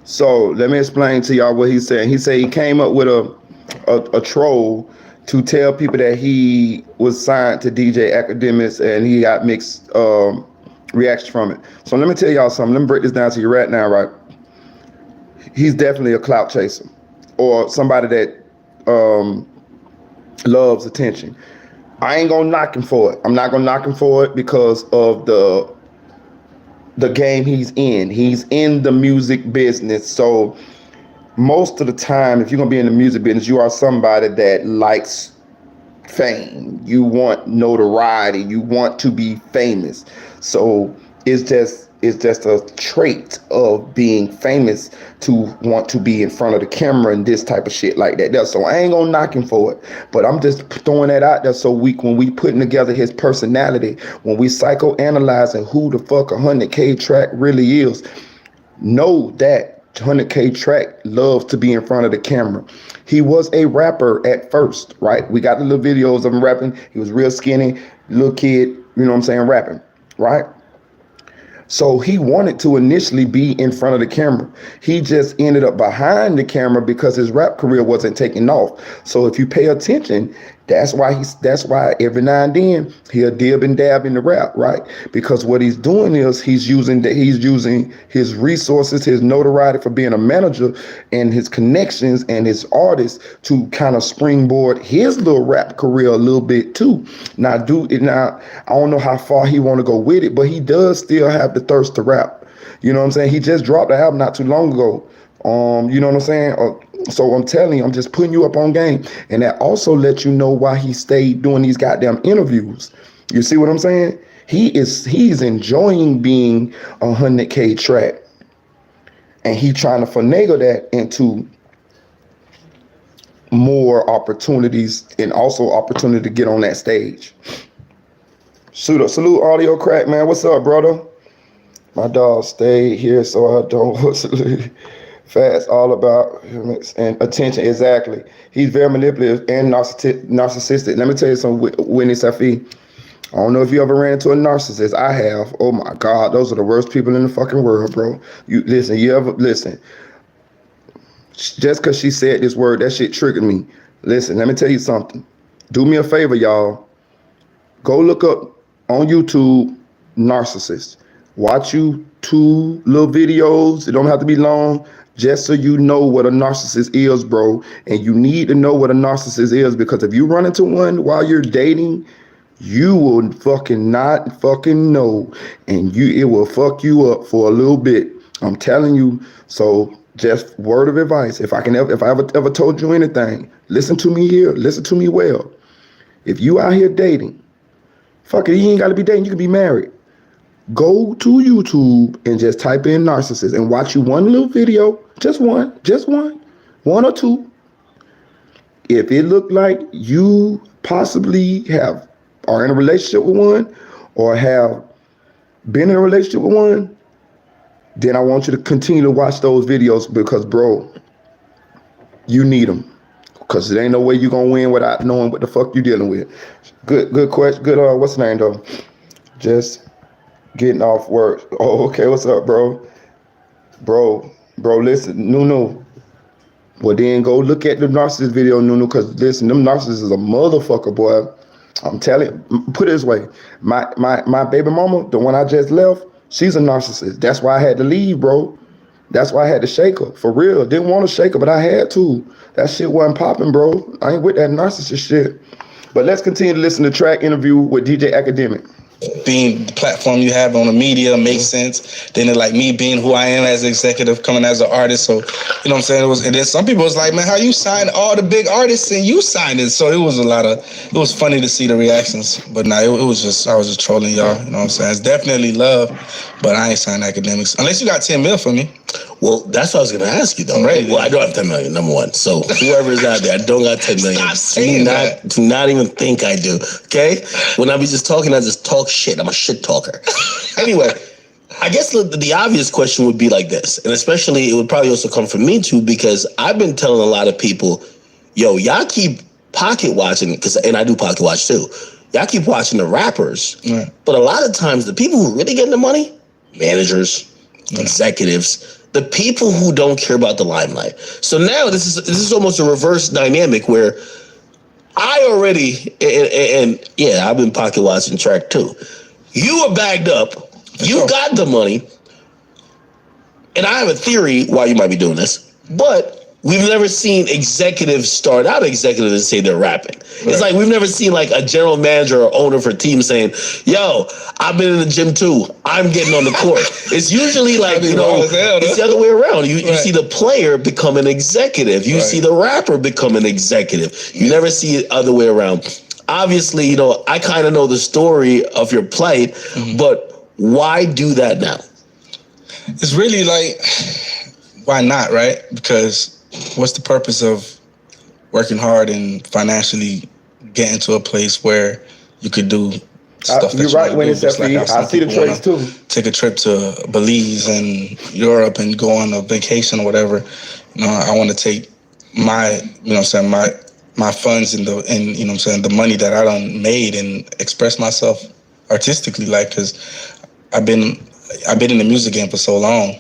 So let me explain to y'all what he's saying. He said he came up with a troll to tell people that he was signed to DJ Academics and he got mixed reactions from it. So let me tell y'all something. Let me break this down to you right now, right? He's definitely a clout chaser or somebody that loves attention. I ain't gonna knock him for it. I'm not gonna knock him for it because of the game he's in. He's in the music business. So most of the time, if you're gonna be in the music business, you are somebody that likes fame. You want notoriety. You want to be famous. So it's just a trait of being famous to want to be in front of the camera and this type of shit like that. So I ain't gonna knock him for it, but I'm just throwing that out there so when we putting together his personality, when we psychoanalyzing who the fuck a 100K track really is, know that 100K track loves to be in front of the camera. He was a rapper at first, right? We got the little videos of him rapping. He was real skinny, little kid, you know what I'm saying, rapping, right? So he wanted to initially be in front of the camera. He just ended up behind the camera because his rap career wasn't taking off. So if you pay attention, that's why every now and then he'll dib and dab in the rap, right? Because what he's doing is he's using his resources, his notoriety for being a manager and his connections and his artists to kind of springboard his little rap career a little bit too. Now I don't know how far he want to go with it, but he does still have the thirst to rap. You know what I'm saying? He just dropped the album not too long ago. You know what I'm saying? So I'm telling you, I'm just putting you up on game. And that also lets you know why he stayed doing these goddamn interviews. You see what I'm saying? He's enjoying being a 100K track. And he trying to finagle that into more opportunities and also opportunity to get on that stage. Salute Audio Crack, man. What's up, brother? My dog stayed here so I don't fast all about and attention. Exactly. He's very manipulative and narcissistic. Let me tell you something, Whitney Safi. I don't know if you ever ran into a narcissist. I have. Oh my God, those are the worst people in the fucking world, bro. You listen. You ever listen? Just because she said this word, that shit triggered me. Listen, let me tell you something. Do me a favor, y'all. Go look up on YouTube narcissist. Watch you 2 little videos. It don't have to be long. Just so you know what a narcissist is, bro. And you need to know what a narcissist is, because if you run into one while you're dating, you will fucking not fucking know, and it will fuck you up for a little bit. I'm telling you. So just word of advice. If I ever told you anything, listen to me here. Listen to me well. If you out here dating, fuck it, you ain't gotta be dating, you can be married. Go to YouTube and just type in narcissist and watch you one little video. Just one or two. If it looked like you possibly are in a relationship with one or have been in a relationship with one, then I want you to continue to watch those videos, because, bro, you need them. Because there ain't no way you're going to win without knowing what the fuck you dealing with. Good question. Good, what's the name, though? Just getting off work. Oh, okay, what's up, bro? Bro, listen, Nunu. Well, then go look at the narcissist video, Nunu, because listen, them narcissists is a motherfucker, boy. I'm telling you, put it this way. My baby mama, the one I just left, she's a narcissist. That's why I had to leave, bro. That's why I had to shake her. For real. Didn't want to shake her, but I had to. That shit wasn't popping, bro. I ain't with that narcissist shit. But let's continue to listen to track interview with DJ Academic. Being the platform you have on the media makes sense. Then it, like me being who I am as an executive, coming as an artist. So, you know what I'm saying? And then some people was like, man, how you signed all the big artists and you signed it? So it was funny to see the reactions. But nah, I was just trolling y'all. You know what I'm saying? It's definitely love, but I ain't signed academics. Unless you got 10 mil for me. Well, that's what I was going to ask you, though. Right? Well, I don't have 10 million, number one. So whoever is out there, I don't got 10 million. Stop saying that. Do not even think I do, okay? When I be just talking, I just talk shit. I'm a shit talker. Anyway, I guess the obvious question would be like this, and especially it would probably also come from me, too, because I've been telling a lot of people, yo, y'all keep pocket watching, and I do pocket watch, too. Y'all keep watching the rappers, but a lot of times the people who really getting the money, managers, executives, the people who don't care about the limelight. So now this is almost a reverse dynamic where I already, and yeah, I've been pocket watching track too. You are bagged up. You got the money. And I have a theory why you might be doing this, but we've never seen executives start out executives and say they're rapping. Right. It's like we've never seen like a general manager or owner for a team saying, yo, I've been in the gym too. I'm getting on the court. It's usually like, it's the other way around. You see the player become an executive. You see the rapper become an executive. You never see it other way around. Obviously, I kind of know the story of your plight, but why do that now? It's really like, why not, right? Because what's the purpose of working hard and financially getting to a place where you could do stuff that you're right, when it's like I see the trades too. Take a trip to Belize and Europe and go on a vacation or whatever. I want to take my, my funds and the money that I done made and express myself artistically, like, because I've been in the music game for so long.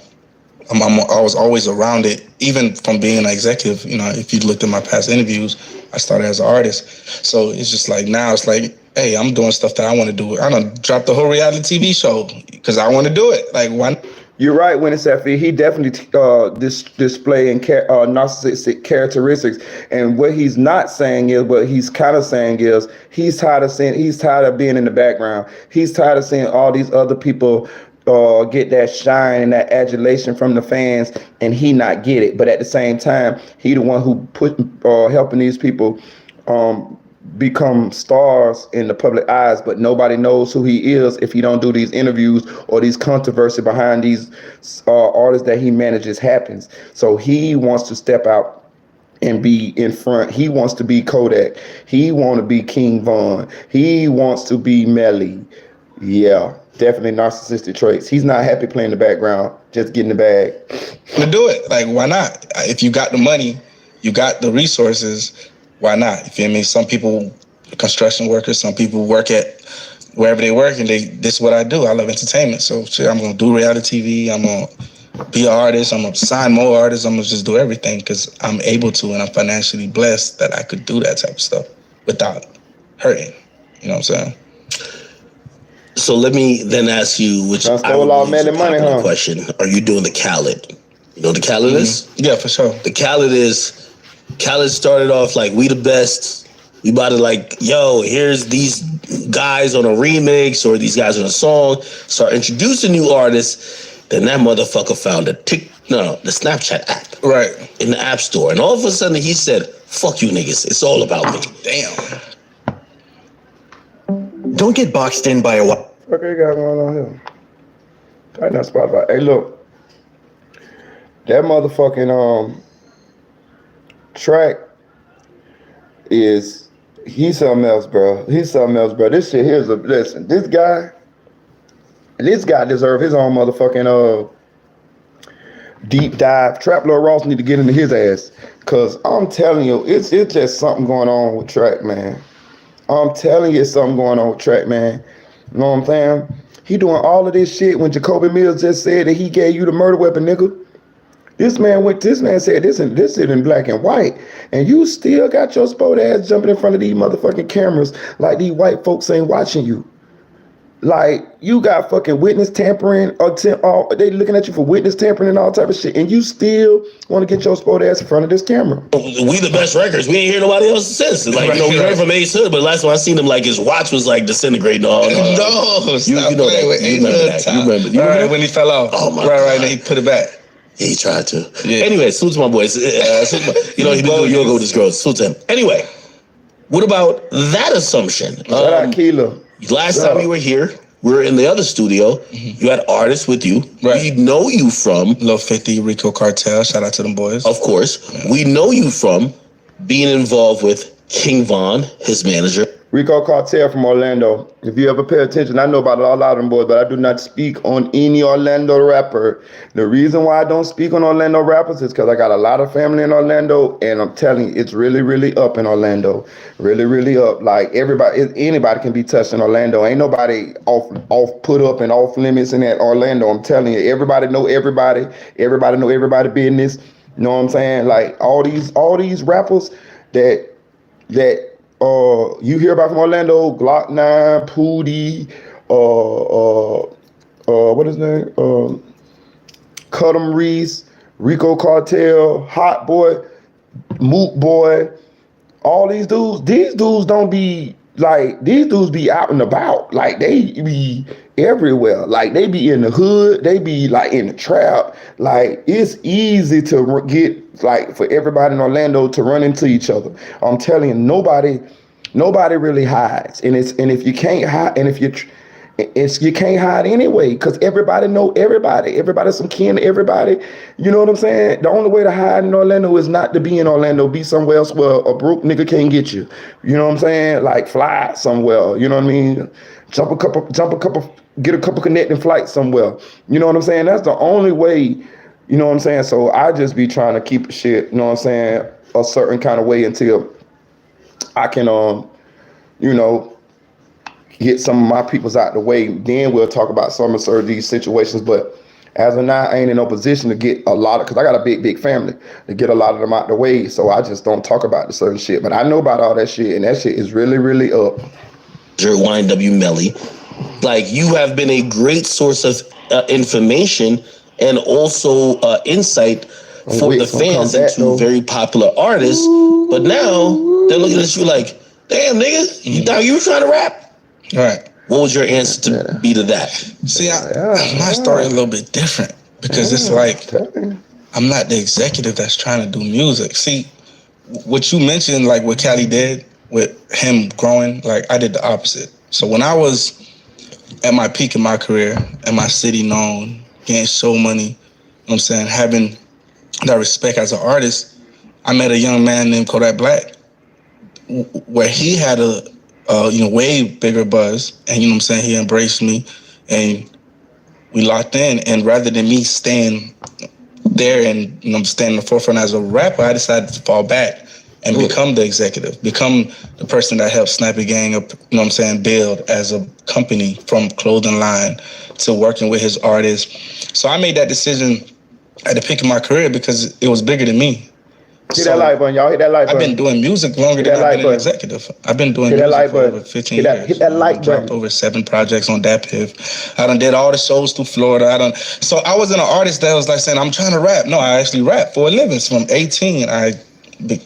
I was always around it, even from being an executive. If you looked at my past interviews, I started as an artist. So it's just like now it's like, hey, I'm doing stuff that I want to do. I done dropped the whole reality TV show because I want to do it. Like, why? You're right, Winnie. He definitely displaying narcissistic characteristics, and what he's not saying is, what he's kind of saying is, he's tired of being in the background. He's tired of seeing all these other people get that shine and that adulation from the fans, and he not get it. But at the same time, he the one who helping these people become stars in the public eyes, but nobody knows who he is if he don't do these interviews or these controversy behind these artists that he manages happens. So he wants to step out and be in front. He wants to be Kodak. He want to be King Von. He wants to be Melly. Yeah, definitely narcissistic traits. He's not happy playing the background, just getting the bag. To do it, like, why not? If you got the money, you got the resources, why not? You feel me? Some people, construction workers, some people work at wherever they work, and this is what I do. I love entertainment, so shit, I'm gonna do reality TV. I'm gonna be an artist. I'm gonna sign more artists. I'm gonna just do everything because I'm able to, and I'm financially blessed that I could do that type of stuff without hurting. You know what I'm saying? So let me then ask you, which Done I stole would all believe is a Melly money, popular huh? question: are you doing the Khaled? You know what the Khaled is? Yeah, for sure. The Khaled started off like we the best. We about to like, yo, here's these guys on a remix or these guys on a song. Start introducing new artists. Then that motherfucker found the Snapchat app. Right. In the app store. And all of a sudden he said, fuck you niggas. It's all about me. Damn. Don't get boxed in by a What they got going on here? Tighten that Spotify. Hey, look. That motherfucking track he's something else, bro. He's something else, bro. This shit here's listen. This guy deserve his own motherfucking deep dive. Trap Lord Ross need to get into his ass. Cause I'm telling you, it's just something going on with Track, man. I'm telling you, something going on with Track, man. You know what I'm saying? He doing all of this shit when Jacoby Mills just said that he gave you the murder weapon, nigga. This man said this is in black and white, and you still got your spoiled ass jumping in front of these motherfucking cameras like these white folks ain't watching you. Like, you got fucking witness tampering, they looking at you for witness tampering and all type of shit, and you still want to get your spoiled ass in front of this camera. We the best records. We ain't hear nobody else since. Like, we heard from Ace Hood, but last time I seen him, like, his watch was like disintegrating. No, you know that. You remember that. You remember when he fell off? Oh my God. Right, and he put it back. Yeah, he tried to. Yeah. Anyway, salute to my boys. He been doing yoga with his girls. Salute to him. Anyway, what about that assumption? Shout out Keela. Last time you were here, we were in the other studio. Mm-hmm. You had artists with you. Right. We know you from Lil 50, Rico Cartel. Shout out to them boys. Of course. Yeah. We know you from being involved with King Von, his manager. Rico Cartel from Orlando. If you ever pay attention, I know about a lot of them boys, but I do not speak on any Orlando rapper. The reason why I don't speak on Orlando rappers is because I got a lot of family in Orlando, and I'm telling you, it's really, really up in Orlando. Really, really up. Like, anybody can be touched in Orlando. Ain't nobody off put up and off limits in that Orlando. I'm telling you, everybody know everybody. Everybody know everybody business. You know what I'm saying? Like, all these rappers that you hear about from Orlando, Glock 9, Pootie, what is his name? Cudham Reese, Rico Cartel, Hot Boy, Moot Boy, all these dudes don't be like, these dudes be out and about. Like, they be everywhere. Like, they be in the hood, they be like in the trap. Like, it's easy to get, like, for everybody in Orlando to run into each other. I'm telling you, nobody really hides. And if you can't hide, and you can't hide anyway, because everybody know everybody. Everybody's some kin to everybody. You know what I'm saying? The only way to hide in Orlando is not to be in Orlando. Be somewhere else where a broke nigga can't get you. You know what I'm saying? Like, fly somewhere. You know what I mean? Get a couple connecting flights somewhere. You know what I'm saying? That's the only way. You know what I'm saying? So I just be trying to keep shit, you know what I'm saying, a certain kind of way until I can, get some of my peoples out the way. Then we'll talk about some of these situations. But as of now, I ain't in no position to get a lot of, because I got a big family, to get a lot of them out the way. So I just don't talk about the certain shit. But I know about all that shit, and that shit is really, really up. YNW Melly. Like, you have been a great source of information and also insight for the fans into very popular artists. But now they're looking at you like, damn, nigga, you thought you were trying to rap? All right. What was your answer to be to that? See, my story a little bit different, because it's like, I'm not the executive that's trying to do music. See, what you mentioned, like what Cali did with him growing, like, I did the opposite. So when I was at my peak in my career, in my city known, getting show money, you know what I'm saying, having that respect as an artist, I met a young man named Kodak Black, where he had a way bigger buzz, and you know what I'm saying, he embraced me, and we locked in. And rather than me staying there and staying in the forefront as a rapper, I decided to fall back and become the executive, become the person that helps Snappy Gang up, build as a company from clothing line to working with his artists. So I made that decision at the peak of my career because it was bigger than me. Hit that like button, y'all. Hit that like button. I've been doing music longer than I've been an executive. I've been doing music for over 15 years. Hit that like button. Dropped over 7 projects on DatPiff. I done did all the shows through Florida. So I wasn't an artist that was like saying, I'm trying to rap. No, I actually rap for a living. So from 18, I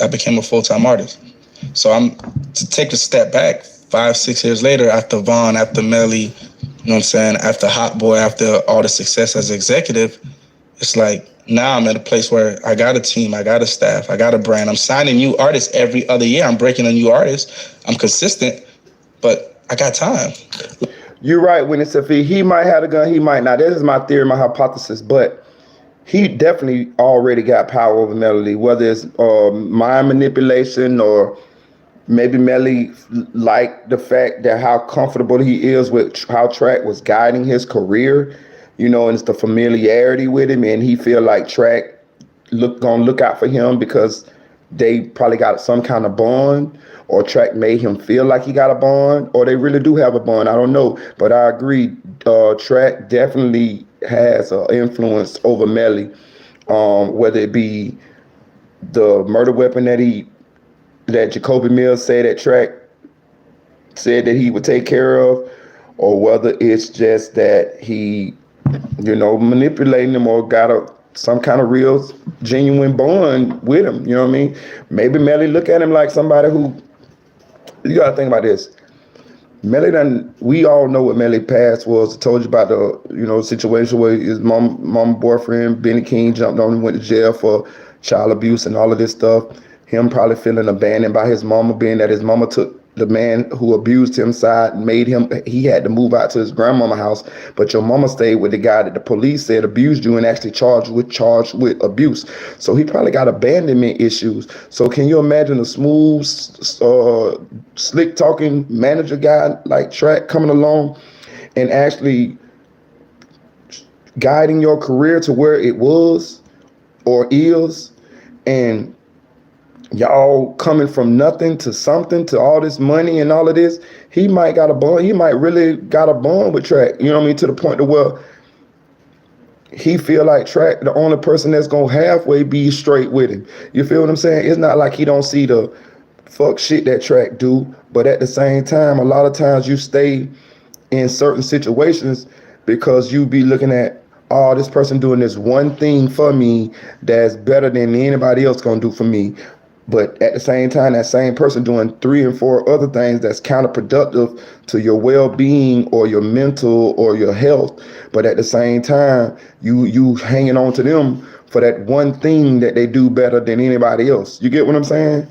became a full-time artist. So I'm to take a step back 5-6 years later after Vaughn, after Melly, after Hot Boy, after all the success as executive, it's like, now I'm at a place where I got a team, I got a staff, I got a brand. I'm signing new artists every other year. I'm breaking a new artist. I'm consistent, but I got time. You're right, when it's he might have a gun, he might not. This is my theory, my hypothesis, but he definitely already got power over Melly, whether it's mind manipulation or maybe Melly liked the fact that how comfortable he is with how Track was guiding his career. And it's the familiarity with him, and he feel like Track gonna look out for him because they probably got some kind of bond, or Track made him feel like he got a bond, or they really do have a bond. I don't know, but I agree. Track definitely has an influence over Melly, whether it be the murder weapon that Jacoby Mills said that Track said that he would take care of, or whether it's just that he manipulating them or got some kind of real, genuine bond with him. You know what I mean? Maybe Melly look at him like somebody who, you got to think about this. Melly we all know what Melly past was. I told you about the, situation where his mom boyfriend, Benny King, jumped on him, went to jail for child abuse and all of this stuff. Him probably feeling abandoned by his mama, being that his mama took the man who abused him side and he had to move out to his grandmama house, but your mama stayed with the guy that the police said abused you and actually charged with abuse. So he probably got abandonment issues. So can you imagine a smooth, slick talking manager guy like Track coming along and actually guiding your career to where it was or is, and y'all coming from nothing to something to all this money and all of this? He might got a bond. He might really got a bond with Track. You know what I mean? To the point to where he feel like Track the only person that's gonna halfway be straight with him. You feel what I'm saying? It's not like he don't see the fuck shit that Track do, but at the same time, a lot of times you stay in certain situations because you be looking at, oh, this person doing this one thing for me that's better than anybody else gonna do for me. But at the same time, that same person doing 3 and 4 other things that's counterproductive to your well-being or your mental or your health. But at the same time, you hanging on to them for that one thing that they do better than anybody else. You get what I'm saying?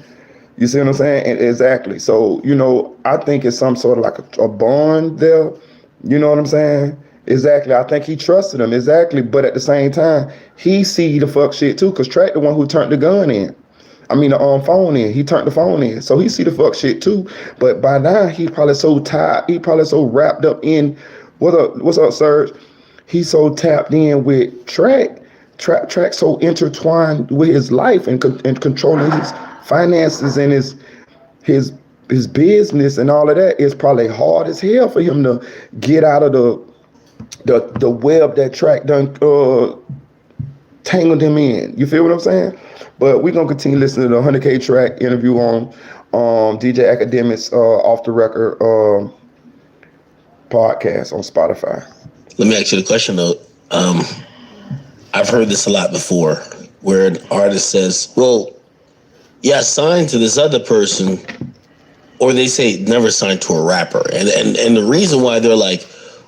You see what I'm saying? And exactly. So, I think it's some sort of like a bond there. You know what I'm saying? Exactly. I think he trusted him. Exactly. But at the same time, he see the fuck shit too, because Track the one who turned the gun in. I mean, the phone in. He turned the phone in. So he see the fuck shit too. But by now, he probably so tired. He probably so wrapped up in, what's up, Serge? He's so tapped in with Track. Track so intertwined with his life and controlling his finances and his business and all of that. It's probably hard as hell for him to get out of the web that Track done tangled him in. You feel what I'm saying? But we're going to continue listening to the 100K Track interview on DJ Academics Off the Record podcast on Spotify. Let me ask you the question, though. I've heard this a lot before, where an artist says, well, yeah, signed to this other person, or they say never signed to a rapper. And the reason why they're like,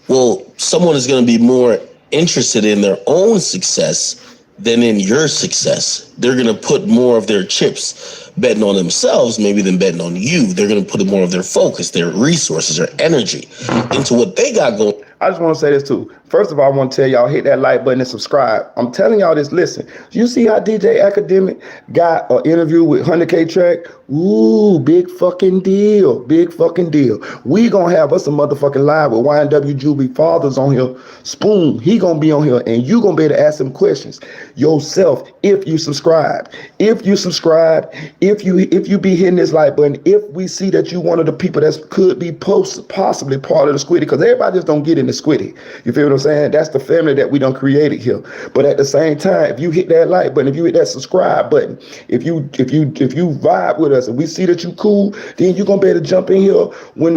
well, someone is going to be more interested in their own success than in your success. They're going to put more of their chips betting on themselves, maybe than betting on you. They're going to put more of their focus, their resources, their energy into what they got going. I just want to say this too. First of all, I want to tell y'all, hit that like button and subscribe. I'm telling y'all this, listen. You see how DJ Academic got an interview with 100K Track? Ooh, big fucking deal. Big fucking deal. We gonna have us a motherfucking live with YNW Juby Fathers on here. Spoon, he gonna be on here, and you gonna be able to ask him questions yourself if you subscribe. If you subscribe, if you be hitting this like button, if we see that you one of the people that could be possibly part of the Squiddy, because everybody just don't get in the Squiddy. You feel what I'm saying? That's the family that we done created here. But at the same time, if you hit that like button, if you hit that subscribe button, if you vibe with us and we see that you cool, then you're gonna be able to jump in here when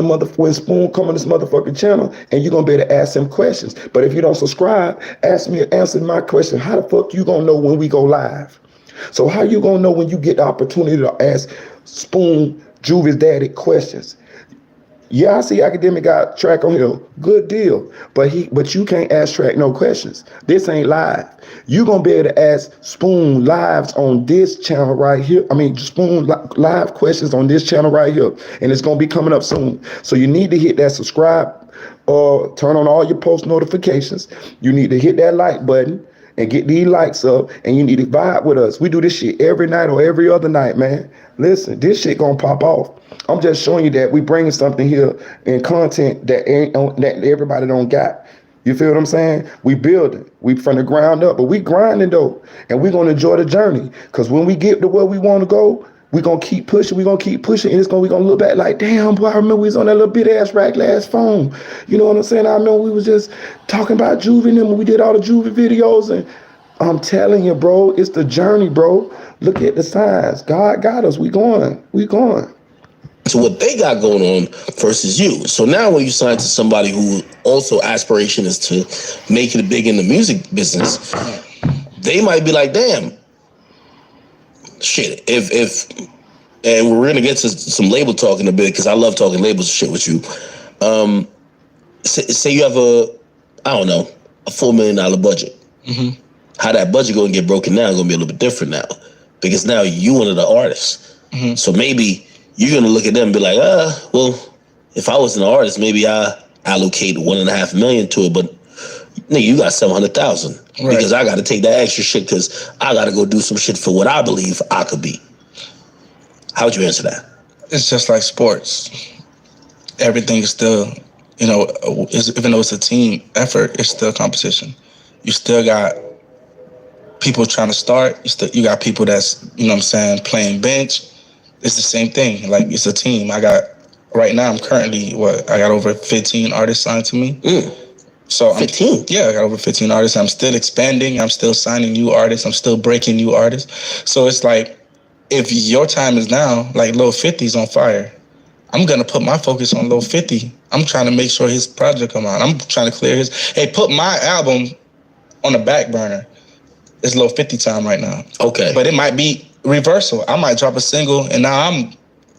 Spoon come on this motherfucking channel, and you're gonna be able to ask him questions. But if you don't subscribe, answer my question. How the fuck you gonna know when we go live? So how you gonna know when you get the opportunity to ask Spoon, Juvy's daddy questions? Yeah, I see Academic got Track on here. Good deal. But you can't ask Track no questions. This ain't live. You gonna be able to ask Spoon lives on this channel right here. I mean, Spoon live questions on this channel right here. And it's gonna be coming up soon. So you need to hit that subscribe or turn on all your post notifications. You need to hit that like button and get these likes up, and you need to vibe with us. We do this shit every night or every other night, man. Listen, this shit gonna pop off. I'm just showing you that we bringing something here in content that everybody don't got. You feel what I'm saying? We building, we from the ground up, but we grinding though, and we gonna enjoy the journey. Cause when we get to where we want to go, we gonna keep pushing, and we gonna look back like, damn, boy, I remember we was on that little bit ass rack last phone. You know what I'm saying? I know we was just talking about Juvie and them when we did all the Juvie videos, and I'm telling you, bro, it's the journey, bro. Look at the signs. God got us. We going. To what they got going on versus you. So now when you sign to somebody who also aspiration is to make it big in the music business, they might be like, damn, shit, if and we're gonna get to some label talk in a bit because I love talking labels shit with you. Say you have a $4 million budget. Mm-hmm. How that budget gonna get broken down is gonna be a little bit different now because now you one of the artists. Mm-hmm. So maybe you're gonna look at them and be like, well, if I was an artist, maybe I allocate $1.5 million to it, but nigga, you got $700,000 because I got to take that extra shit because I got to go do some shit for what I believe I could be. How would you answer that? It's just like sports. Everything is still, even though it's a team effort, it's still competition. You still got people trying to start. You got people that's, playing bench. It's the same thing. Like, it's a team. Right now, I'm currently, I got over 15 artists signed to me. So 15? I got over 15 artists. I'm still expanding. I'm still signing new artists. I'm still breaking new artists. So it's like, if your time is now, like Lil 50's on fire, I'm going to put my focus on Lil 50. I'm trying to make sure his project come out. I'm trying to clear put my album on the back burner. It's Lil 50 time right now. Okay. But it might be reversal. I might drop a single and now I'm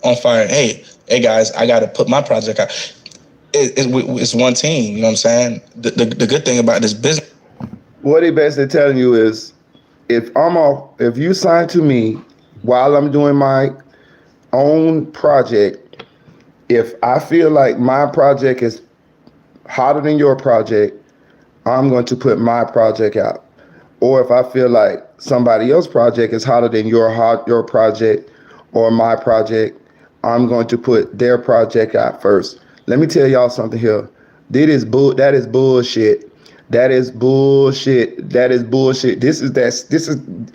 on fire. Hey guys, I got to put my project out. It's one team, you know what I'm saying? The good thing about this business. What he basically telling you is, if you sign to me while I'm doing my own project, if I feel like my project is hotter than your project, I'm going to put my project out. Or if I feel like somebody else's project is hotter than your project or my project, I'm going to put their project out first. Let me tell y'all something here. That is bullshit. That is bullshit.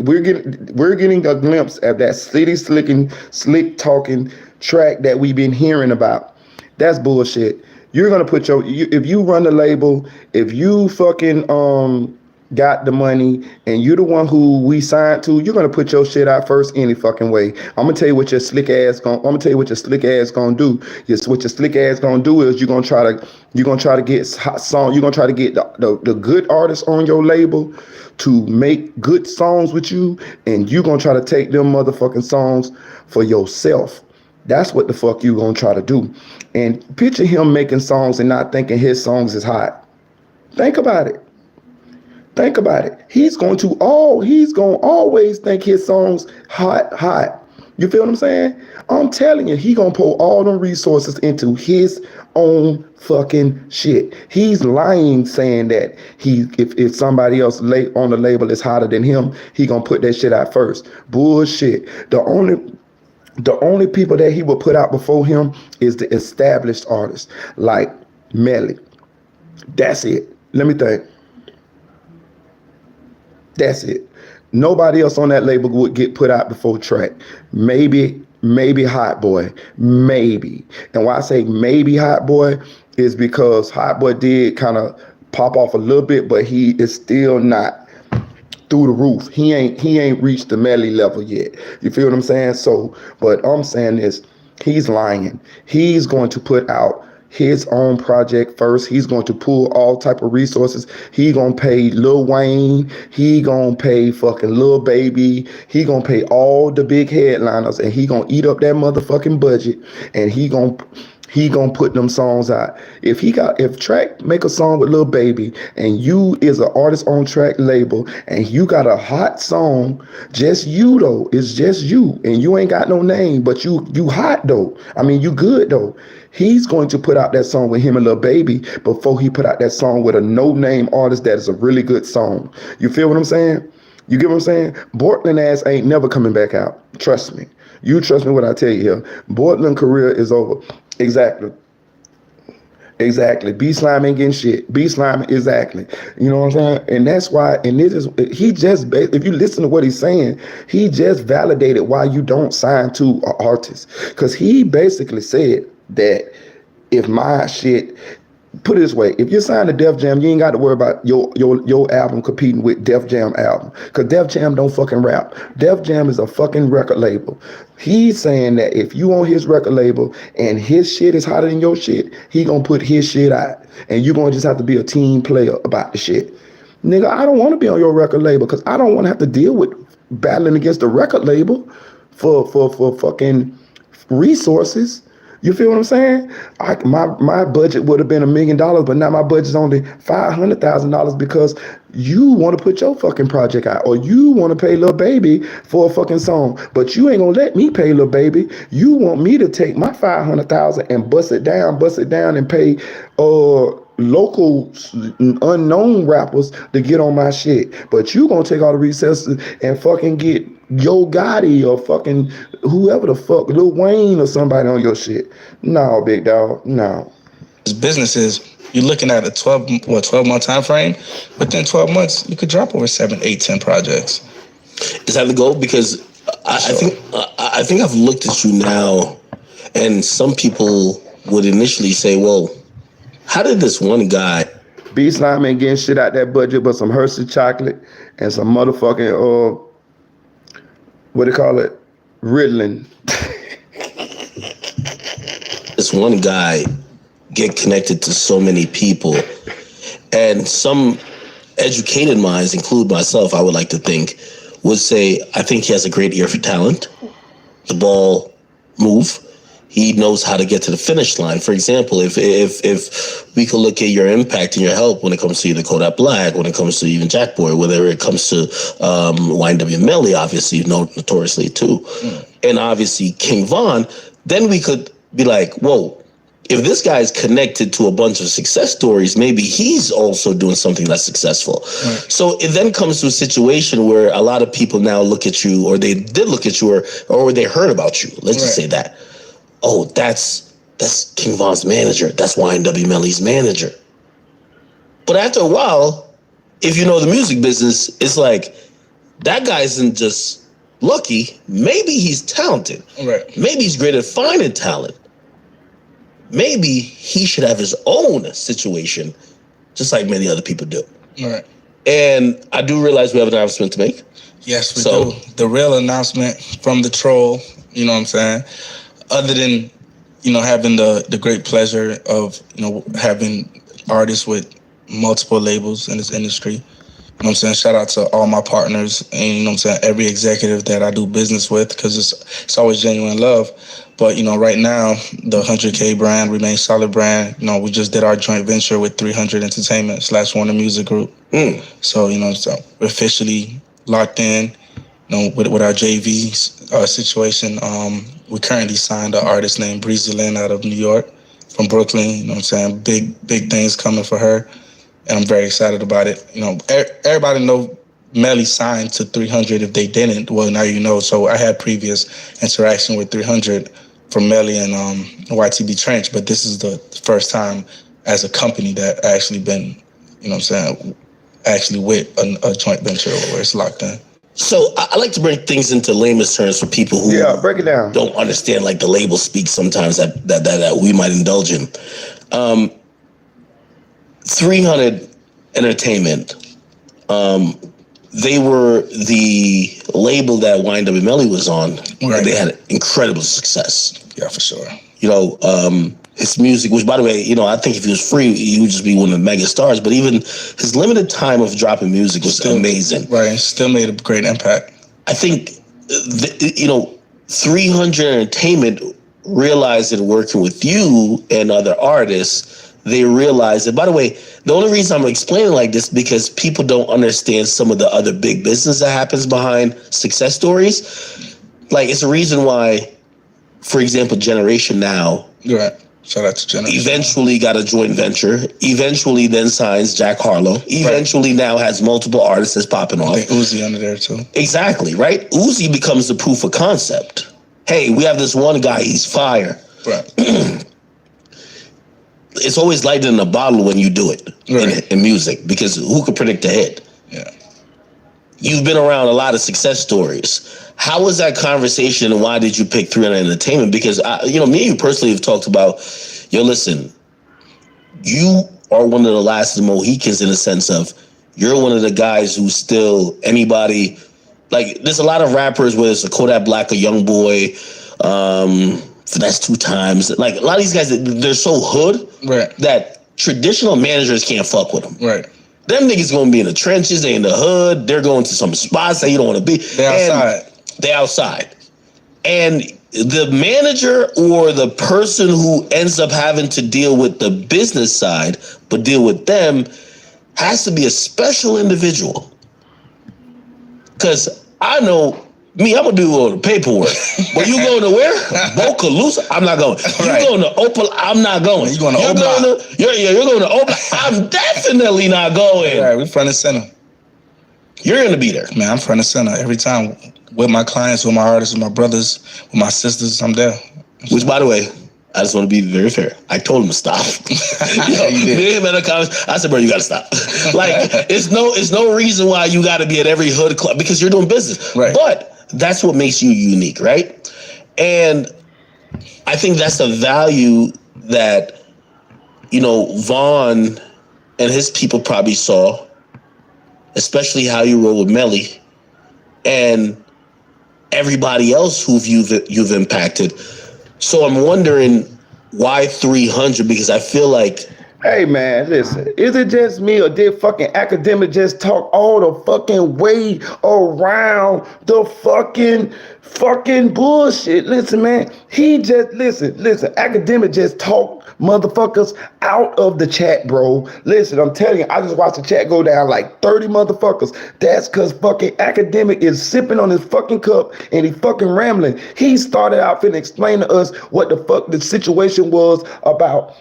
We're getting a glimpse of that slick talking track that we've been hearing about. That's bullshit. You're gonna put if you run the label, if you fucking got the money and you're the one who we signed to, you're gonna put your shit out first any fucking way. I'm gonna tell you what your slick ass gonna do. What your slick ass gonna do is you're gonna try to get hot song. You're gonna try to get the good artists on your label to make good songs with you, and you're gonna try to take them motherfucking songs for yourself. That's what the fuck you gonna try to do. And picture him making songs and not thinking his songs is hot. Think about it. He's going to always think his songs hot. You feel what I'm saying? I'm telling you, he gonna pour all them resources into his own fucking shit. He's lying saying that if somebody else on the label is hotter than him, he gonna put that shit out first. Bullshit. The only people that he will put out before him is the established artists like Melly. That's it. Let me think. That's it. Nobody else on that label would get put out before Track. Maybe Hot Boy. Maybe. And why I say maybe Hot Boy is because Hot Boy did kind of pop off a little bit, but he is still not through the roof. He ain't reached the Melly level yet. You feel what I'm saying? So, but I'm saying is he's lying. He's going to put out his own project first. He's going to pull all type of resources. He gonna pay Lil Wayne. He gonna pay fucking Lil Baby. He gonna pay all the big headliners, and he gonna eat up that motherfucking budget. And he gonna put them songs out. If Track make a song with Lil Baby, and you is an artist on Track label, and you got a hot song, just you though, it's just you, and you ain't got no name, but you hot though. I mean, you good though. He's going to put out that song with him and Lil Baby before he put out that song with a no-name artist that is a really good song. You feel what I'm saying? You get what I'm saying? Bortland ass ain't never coming back out. Trust me. You trust me when I tell you here. Bortland career is over. Exactly. B Slime ain't getting shit. B Slime, exactly. You know what I'm saying? And that's why, and this is, if you listen to what he's saying, he just validated why you don't sign to an artist. Because he basically said that if my shit, put it this way, if you're signed to Def Jam, you ain't got to worry about your album competing with Def Jam album. Because Def Jam don't fucking rap. Def Jam is a fucking record label. He's saying that if you on his record label and his shit is hotter than your shit, he gonna put his shit out. And you gonna just have to be a team player about the shit. Nigga, I don't want to be on your record label because I don't want to have to deal with battling against the record label for fucking resources. You feel what I'm saying? My budget would have been $1 million, but now my budget's only $500,000 because you want to put your fucking project out, or you want to pay Lil Baby for a fucking song, but you ain't gonna let me pay Lil Baby. You want me to take my $500,000 and bust it down and pay local unknown rappers to get on my shit, but you gonna take all the resources and fucking get Yo Gotti or fucking whoever the fuck, Lil Wayne or somebody on your shit. No, big dog, no. Business is, you're looking at a 12-month time frame. Within 12 months, you could drop over 7, 8, 10 projects. Is that the goal? Because I think I've looked at you now, and some people would initially say, well, how did this one guy... B Slime ain't getting shit out that budget but some Hershey chocolate and some motherfucking what do you call it? Ritalin. This one guy get connected to so many people, and some educated minds, include myself, I would like to think, would say, I think he has a great ear for talent. The ball move. He knows how to get to the finish line. For example, if we could look at your impact and your help when it comes to either Kodak Black, when it comes to even Jack Boy, whether it comes to YNW Melly, obviously, notoriously too, and obviously King Von, then we could be like, whoa, if this guy's connected to a bunch of success stories, maybe he's also doing something that's successful. Right. So it then comes to a situation where a lot of people now look at you, or they did look at you, or they heard about you. Let's just say that. Oh, that's King Von's manager. That's YNW Melly's manager. But after a while, if you know the music business, it's like, that guy isn't just lucky. Maybe he's talented. Right. Maybe he's great at finding talent. Maybe he should have his own situation, just like many other people do. Right. And I do realize we have an announcement to make. Yes, we do. The real announcement from the troll, you know what I'm saying? Other than, having the great pleasure of, having artists with multiple labels in this industry. You know what I'm saying? Shout out to all my partners and, every executive that I do business with, because it's always genuine love. But, right now, the 100K brand remains solid brand. We just did our joint venture with 300 Entertainment / Warner Music Group. So, so we're officially locked in. With our JV situation, we currently signed an artist named Breezy Lynn out of New York, from Brooklyn. You know what I'm saying? Big things coming for her, and I'm very excited about it. Everybody know Melly signed to 300. If they didn't, well, now you know. So I had previous interaction with 300 from Melly and YTB Trench, but this is the first time as a company that I actually been, actually with a joint venture where it's locked in. So I like to bring things into layman's terms for people who break it down. don't understand like the label speak sometimes that we might indulge in. 300 Entertainment, they were the label that Wind Up and Melly was on. Right. And they had incredible success. Yeah, for sure. His music, which by the way, I think if he was free, he would just be one of the mega stars. But even his limited time of dropping music was amazing. Right, still made a great impact. I think, 300 Entertainment realized that working with you and other artists, they realized that, by the way, the only reason I'm explaining like this because people don't understand some of the other big business that happens behind success stories. Like, it's a reason why, for example, Generation Now. Right. Shout out to Generation. Eventually got a joint venture. Eventually then signs Jack Harlow. Eventually now has multiple artists that's popping off. I think Uzi under there too. Exactly, right? Uzi becomes the proof of concept. Hey, we have this one guy, he's fire. Right. It's always lighted in a bottle when you do it in music because who could predict a hit? Yeah. You've been around a lot of success stories. How was that conversation and why did you pick 300 Entertainment? Because, me and you personally have talked about, listen, you are one of the last of the Mohicans in the sense of you're one of the guys who still anybody, like there's a lot of rappers, whether it's a Kodak Black, a Young Boy, Finesse 2 Times. Like a lot of these guys, they're so hood that traditional managers can't fuck with them. Right. Them niggas gonna be in the trenches, they in the hood, they're going to some spots that you don't want to be. They outside. And the manager or the person who ends up having to deal with the business side, but deal with them, has to be a special individual. Because I know, me, I'm going to do all the paperwork. But you going to where? Bocalusa? I'm not going. You going to Opal? I'm not going. You going to Opal? You're going to Opal? I'm definitely not going. Right, we're front and center. You're going to be there. Man, I'm front and center every time. With my clients, with my artists, with my brothers, with my sisters, I'm there. Which, by the way, I just want to be very fair. I told him to stop. I said, bro, you got to stop. Like, it's no reason why you got to be at every hood club because you're doing business. Right. But that's what makes you unique, right? And I think that's the value that, Vaughn and his people probably saw, especially how you roll with Melly and everybody else who you've impacted. So I'm wondering why 300, because I feel like... Hey, man, listen. Is it just me or did fucking Academic just talk all the fucking way around the fucking bullshit? Listen, man. He just... Listen. Academic just talked motherfuckers out of the chat, bro. Listen, I'm telling you, I just watched the chat go down like 30 motherfuckers. That's because fucking Academic is sipping on his fucking cup and he fucking rambling. He started out finna explain to us what the fuck the situation was about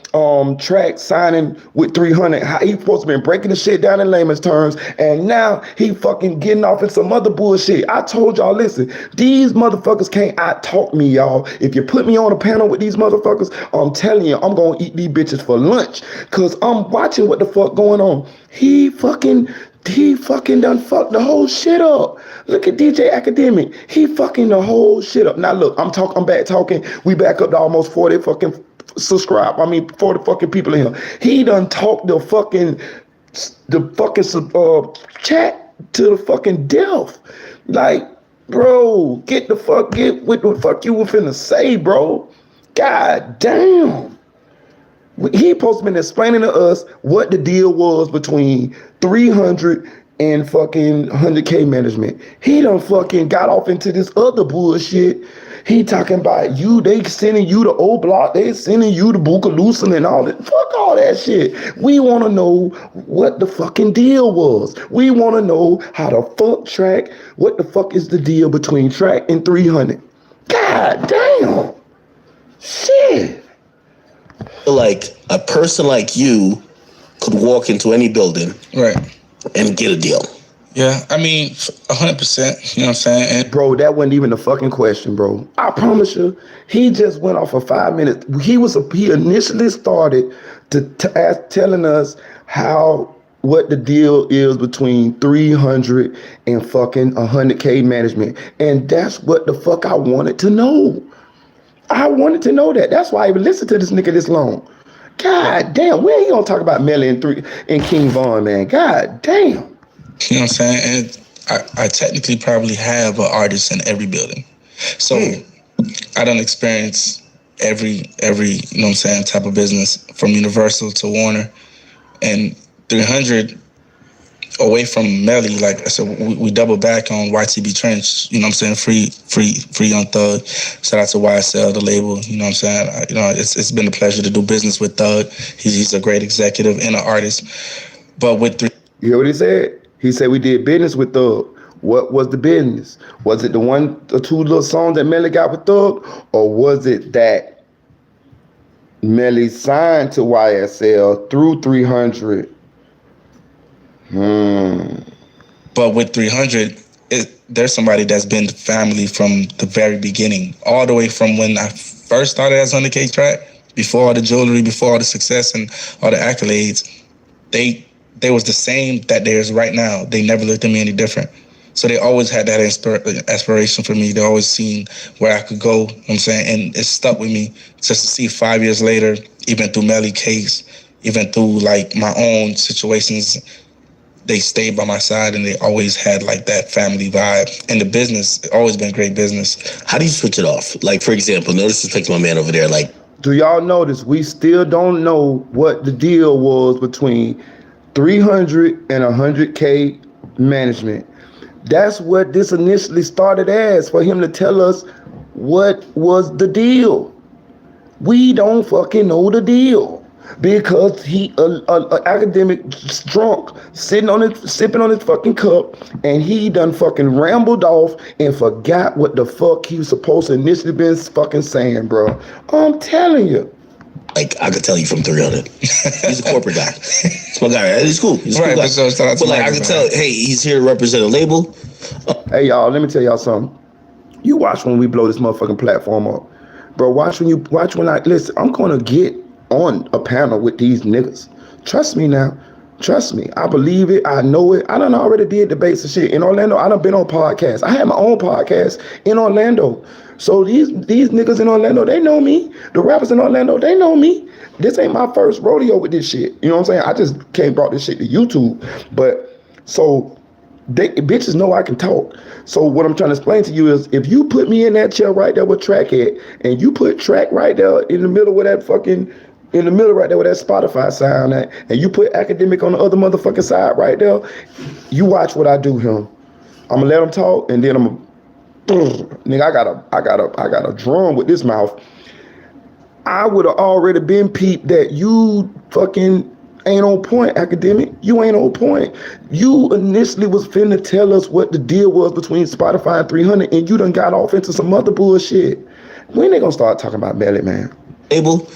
Track signing with 300. How he supposed to been breaking the shit down in layman's terms, and now he fucking getting off in some other bullshit. I told y'all, listen, these motherfuckers can't out talk me, y'all. If you put me on a panel with these motherfuckers, I'm telling you, I'm gonna eat these bitches for lunch, cause I'm watching what the fuck going on. He fucking done fucked the whole shit up. Look at DJ Academic. He fucking the whole shit up. Now look, I'm back talking. We back up to almost 40 fucking 40 fucking people in here. He done talked the fucking chat to the fucking death. Like, bro, get with the fuck you were finna say, bro. God damn. He supposed to been explaining to us what the deal was between 300 and fucking 100K management. He done fucking got off into this other bullshit. He talking about you, they sending you the O Block, they sending you the Bookaloosa and all that. Fuck all that shit. We want to know what the fucking deal was. We want to know how the fuck Track, what the fuck is the deal between Track and 300? God damn. Shit. Like a person like you could walk into any building, right, and get a deal. Yeah, I mean, 100%. You know what I'm saying? And bro, that wasn't even the fucking question, bro. I promise you, he just went off for 5 minutes. He initially started telling us what the deal is between 300 and fucking 100K management, and that's what the fuck I wanted to know. I wanted to know that. That's why I even listened to this nigga this long. God damn, when he gonna talk about Melly and King Von, man? God damn. you know what I'm saying? And I technically probably have an artist in every building. So I don't experience every, you know what I'm saying, type of business from Universal to Warner. And 300 away from Melly, like I said, we double back on YTB Trench, you know what I'm saying? Free Young Thug. Shout out to YSL, the label, you know what I'm saying? It's been a pleasure to do business with Thug. He's a great executive and an artist. But with you hear what he said? He said we did business with Thug. What was the business? Was it the one or two little songs that Melly got with Thug? Or was it that Melly signed to YSL through 300? But with 300, there's somebody that's been family from the very beginning, all the way from when I first started as 100K Track, before all the jewelry, before all the success and all the accolades. They was the same that there's right now. They never looked at me any different. So they always had that aspiration for me. They always seen where I could go, you know what I'm saying? And it stuck with me just to see 5 years later, even through Melly case, even through like my own situations, they stayed by my side and they always had like that family vibe. And the business, always been great business. How do you switch it off? Like, for example, no disrespect to my man over there, like, do y'all notice we still don't know what the deal was between 300 and 100K management? That's what this initially started as, for him to tell us what was the deal. We don't fucking know the deal because he academic drunk sipping on his fucking cup, and he done fucking rambled off and forgot what the fuck he was supposed to initially been fucking saying, bro. I'm telling you. Like, I could tell you from 300. He's a corporate guy. He's my guy. He's cool. He's a cool guy. But like, I could tell, hey, he's here to represent a label. Hey, y'all, let me tell y'all something. You watch when we blow this motherfucking platform up. Bro, watch when I, listen, I'm going to get on a panel with these niggas. Trust me now. Trust me. I believe it. I know it. I done already did debates and shit. In Orlando, I done been on podcasts. I had my own podcast in Orlando. So these niggas in Orlando, they know me. The rappers in Orlando, they know me. This ain't my first rodeo with this shit. You know what I'm saying? I just brought this shit to YouTube. But so bitches know I can talk. So what I'm trying to explain to you is, if you put me in that chair right there with Track at, and you put Track right there in the middle with that fucking, in the middle right there with that Spotify sound at, and you put Academic on the other motherfucking side right there, you watch what I do here. I'm gonna let them talk, and then I'm gonna, nigga, I got a drum with this mouth. I would have already been peeped that you fucking ain't on point, Academic. You ain't on point. You initially was finna tell us what the deal was between Spotify and 300, and you done got off into some other bullshit. When they gonna start talking about Melly, man? Label.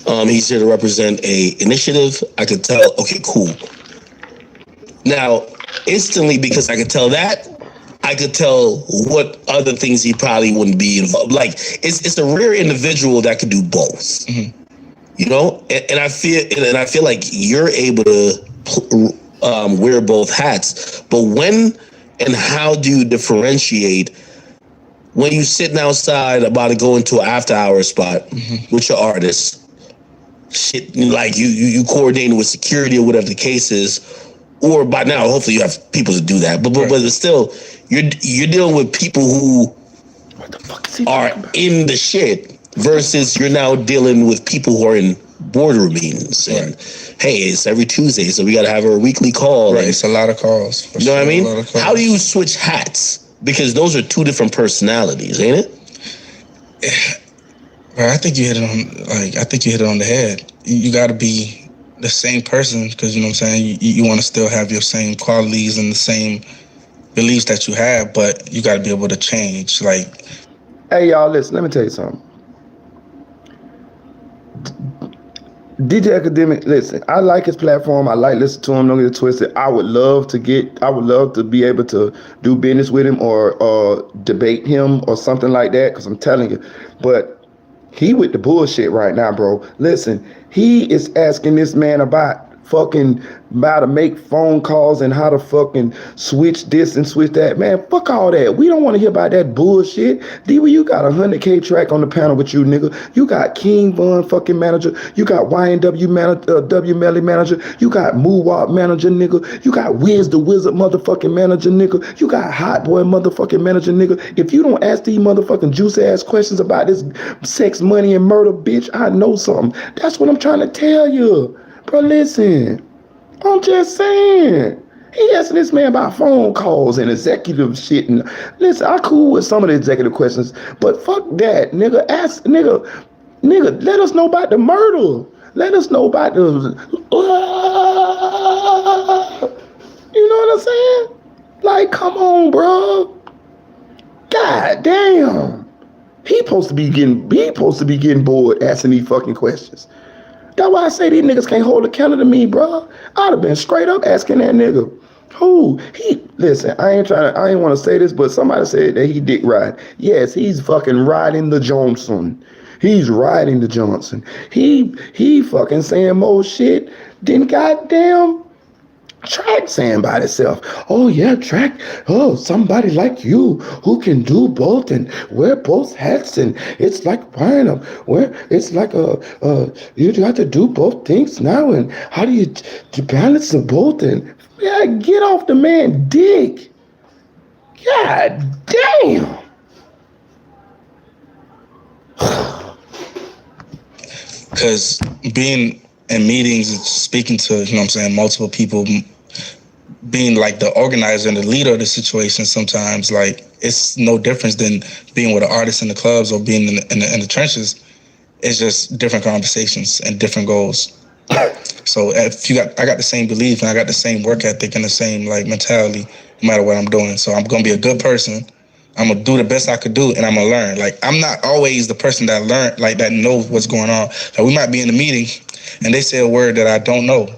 He's here to represent a initiative. I could tell, okay, cool. Now, instantly, because I could tell that, I could tell what other things he probably wouldn't be involved. Like, it's a rare individual that could do both. Mm-hmm. You know, and I feel like you're able to wear both hats. But when and how do you differentiate when you sitting outside about to go into an after hour spot with your artist? Shit, like you coordinating with security or whatever the case is. Or by now, hopefully you have people to do that. But it's still, you're dealing with people who what the fuck is he are in the shit versus you're now dealing with people who are in boardroom meetings, and hey, it's every Tuesday, so we got to have our weekly call. Right, and, it's a lot of calls. You know what I mean? How do you switch hats? Because those are two different personalities, ain't it? Well, I think you hit it on the head. You got to be the same person because you know what I'm saying. You want to still have your same qualities and the same beliefs that you have, but you got to be able to change. Like, hey y'all, listen. Let me tell you something. DJ Academic, listen, I like his platform. I like listening to him. Don't get it twisted. I would love to be able to do business with him or debate him or something like that. Because I'm telling you, but he with the bullshit right now, bro. Listen, he is asking this man about to make phone calls and how to fucking switch this and switch that. Man, fuck all that. We don't want to hear about that bullshit. D-Way, you got a 100K track on the panel with you, nigga. You got King Von fucking manager. You got YNW manager, W Melly manager. You got Moowop manager, nigga. You got Wiz the Wizard motherfucking manager, nigga. You got Hot Boy motherfucking manager, nigga. If you don't ask these motherfucking juicy ass questions about this sex, money, and murder, bitch, I know something. That's what I'm trying to tell you. Bro, listen, I'm just saying. He asking this man about phone calls and executive shit. And listen, I cool with some of the executive questions, but fuck that, nigga. Nigga, let us know about the murder. Let us know about the. You know what I'm saying? Like, come on, bro. God damn. He supposed to be getting bored asking these fucking questions. That's why I say these niggas can't hold a candle to me, bro. I'd have been straight up asking that nigga. Listen, I ain't want to say this, but somebody said that he dick ride. Yes, he's fucking riding the Johnson. He's riding the Johnson. He fucking saying more shit than goddamn Track saying by itself. Oh yeah, Track. Oh, somebody like you who can do both and wear both hats, and it's like wearing it's like you got to do both things now. And how do you balance the both? And yeah, get off the man dick. God damn. because being in meetings and speaking to, you know what I'm saying, multiple people, being like the organizer and the leader of the situation sometimes, like, it's no difference than being with an artist in the clubs or being in the trenches. It's just different conversations and different goals. So if I got the same belief and I got the same work ethic and the same like mentality, no matter what I'm doing. So I'm gonna be a good person. I'm gonna do the best I could do, and I'm gonna learn. Like, I'm not always the person that learn, like, that knows what's going on. Like, we might be in a meeting and they say a word that I don't know.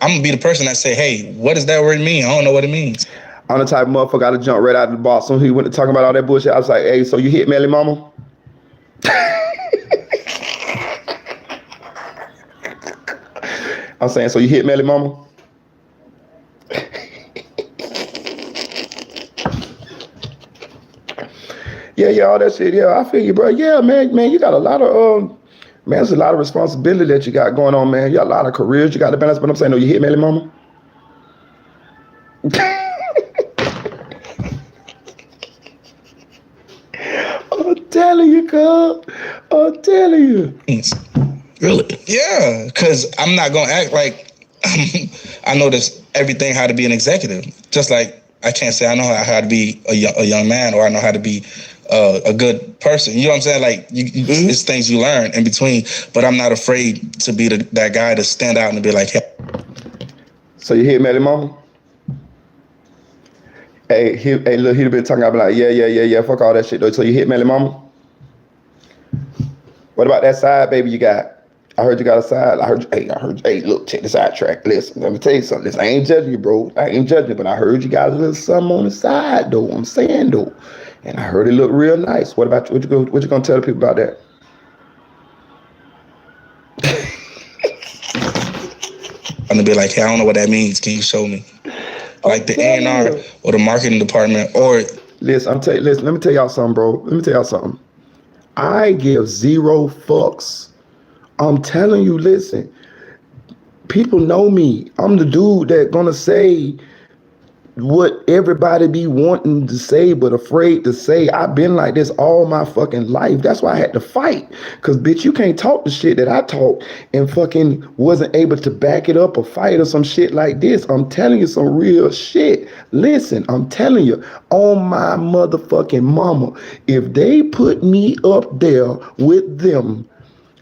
I'm gonna be the person that say, "Hey, what does that word mean? I don't know what it means." I'm the type of motherfucker I jump right out of the box. So he went to talking about all that bullshit. I was like, "Hey, so you hit Melly Mama?" I'm saying, "So you hit Melly Mama?" Yeah, all that shit. Yeah, I feel you, bro. Yeah, man, you got a lot of man, there's a lot of responsibility that you got going on, man. You got a lot of careers you got to balance. But I'm saying, no, you hit Melly Mama? I'm telling you, cuz. I'm telling you. Really? Yeah, because I'm not gonna act like I know this everything how to be an executive. Just like I can't say I know how to be a young man, or I know how to be a good person. You know what I'm saying? Like, it's things you learn in between. But I'm not afraid to be that guy to stand out and be like, "Hey." So you hit Melly Mama? Hey, look, he'd been talking. I'd be like, yeah. Fuck all that shit though. So you hit Melly Mama? What about that side baby you got? I heard you got a side. Hey, look, check this out, Track. Listen, let me tell you something. Listen, I ain't judging you, bro. I ain't judging you, but I heard you got a little something on the side, though. I'm saying, though. And I heard it look real nice. What about you? What you gonna tell the people about that? I'm gonna be like, "Hey, I don't know what that means. Can you show me?" Like the A&R or the marketing department, or listen, let me tell y'all something, bro. Let me tell y'all something. I give zero fucks. I'm telling you, listen. People know me. I'm the dude that gonna say what everybody be wanting to say but afraid to say. I've been like this all my fucking life. That's why I had to fight. Cause bitch, you can't talk the shit that I talk and fucking wasn't able to back it up or fight or some shit like this. I'm telling you some real shit. Listen, I'm telling you, on my motherfucking mama, if they put me up there with them,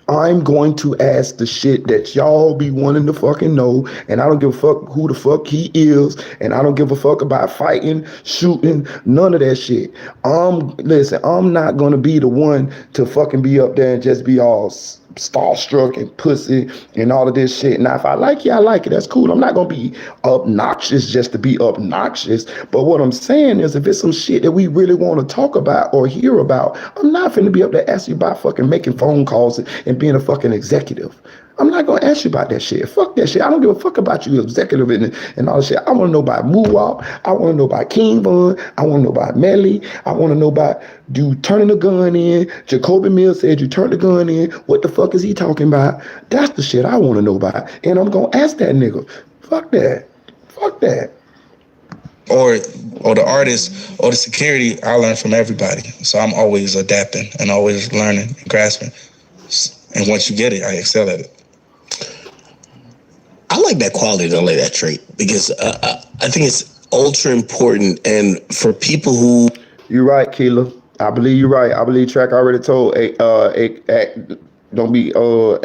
I'm going to ask the shit that y'all be wanting to fucking know, and I don't give a fuck who the fuck he is, and I don't give a fuck about fighting, shooting, none of that shit. Listen, I'm not gonna be the one to fucking be up there and just be all starstruck and pussy and all of this shit. Now, if I like you, I like it. That's cool. I'm not gonna be obnoxious just to be obnoxious. But what I'm saying is, if it's some shit that we really want to talk about or hear about, I'm not finna be up there asking you about fucking making phone calls and being a fucking executive. I'm not gonna ask you about that shit. Fuck that shit. I don't give a fuck about you, executive and all that shit. I want to know about Moowop. I want to know about King Von. I want to know about Melly. I want to know about you turning the gun in. Jacoby Mills said you turned the gun in. What the fuck is he talking about? That's the shit I want to know about. And I'm gonna ask that nigga. Fuck that. Fuck that. Or the artist or the security, I learn from everybody. So I'm always adapting and always learning and grasping. And once you get it, I excel at it. I like that quality. I like that trait because I think it's ultra important. And for people who, you're right, Keela. I believe you're right. I believe Track already told don't be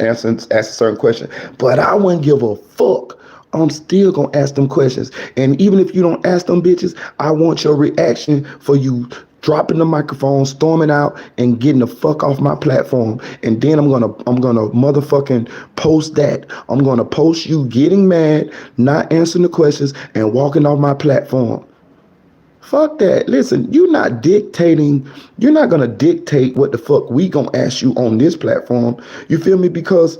asking certain questions. But I wouldn't give a fuck. I'm still gonna ask them questions. And even if you don't ask them bitches, I want your reaction for you dropping the microphone, storming out, and getting the fuck off my platform. And then I'm gonna motherfucking post that. I'm gonna post you getting mad, not answering the questions, and walking off my platform. Fuck that. Listen, you're not gonna dictate what the fuck we gonna ask you on this platform. You feel me? Because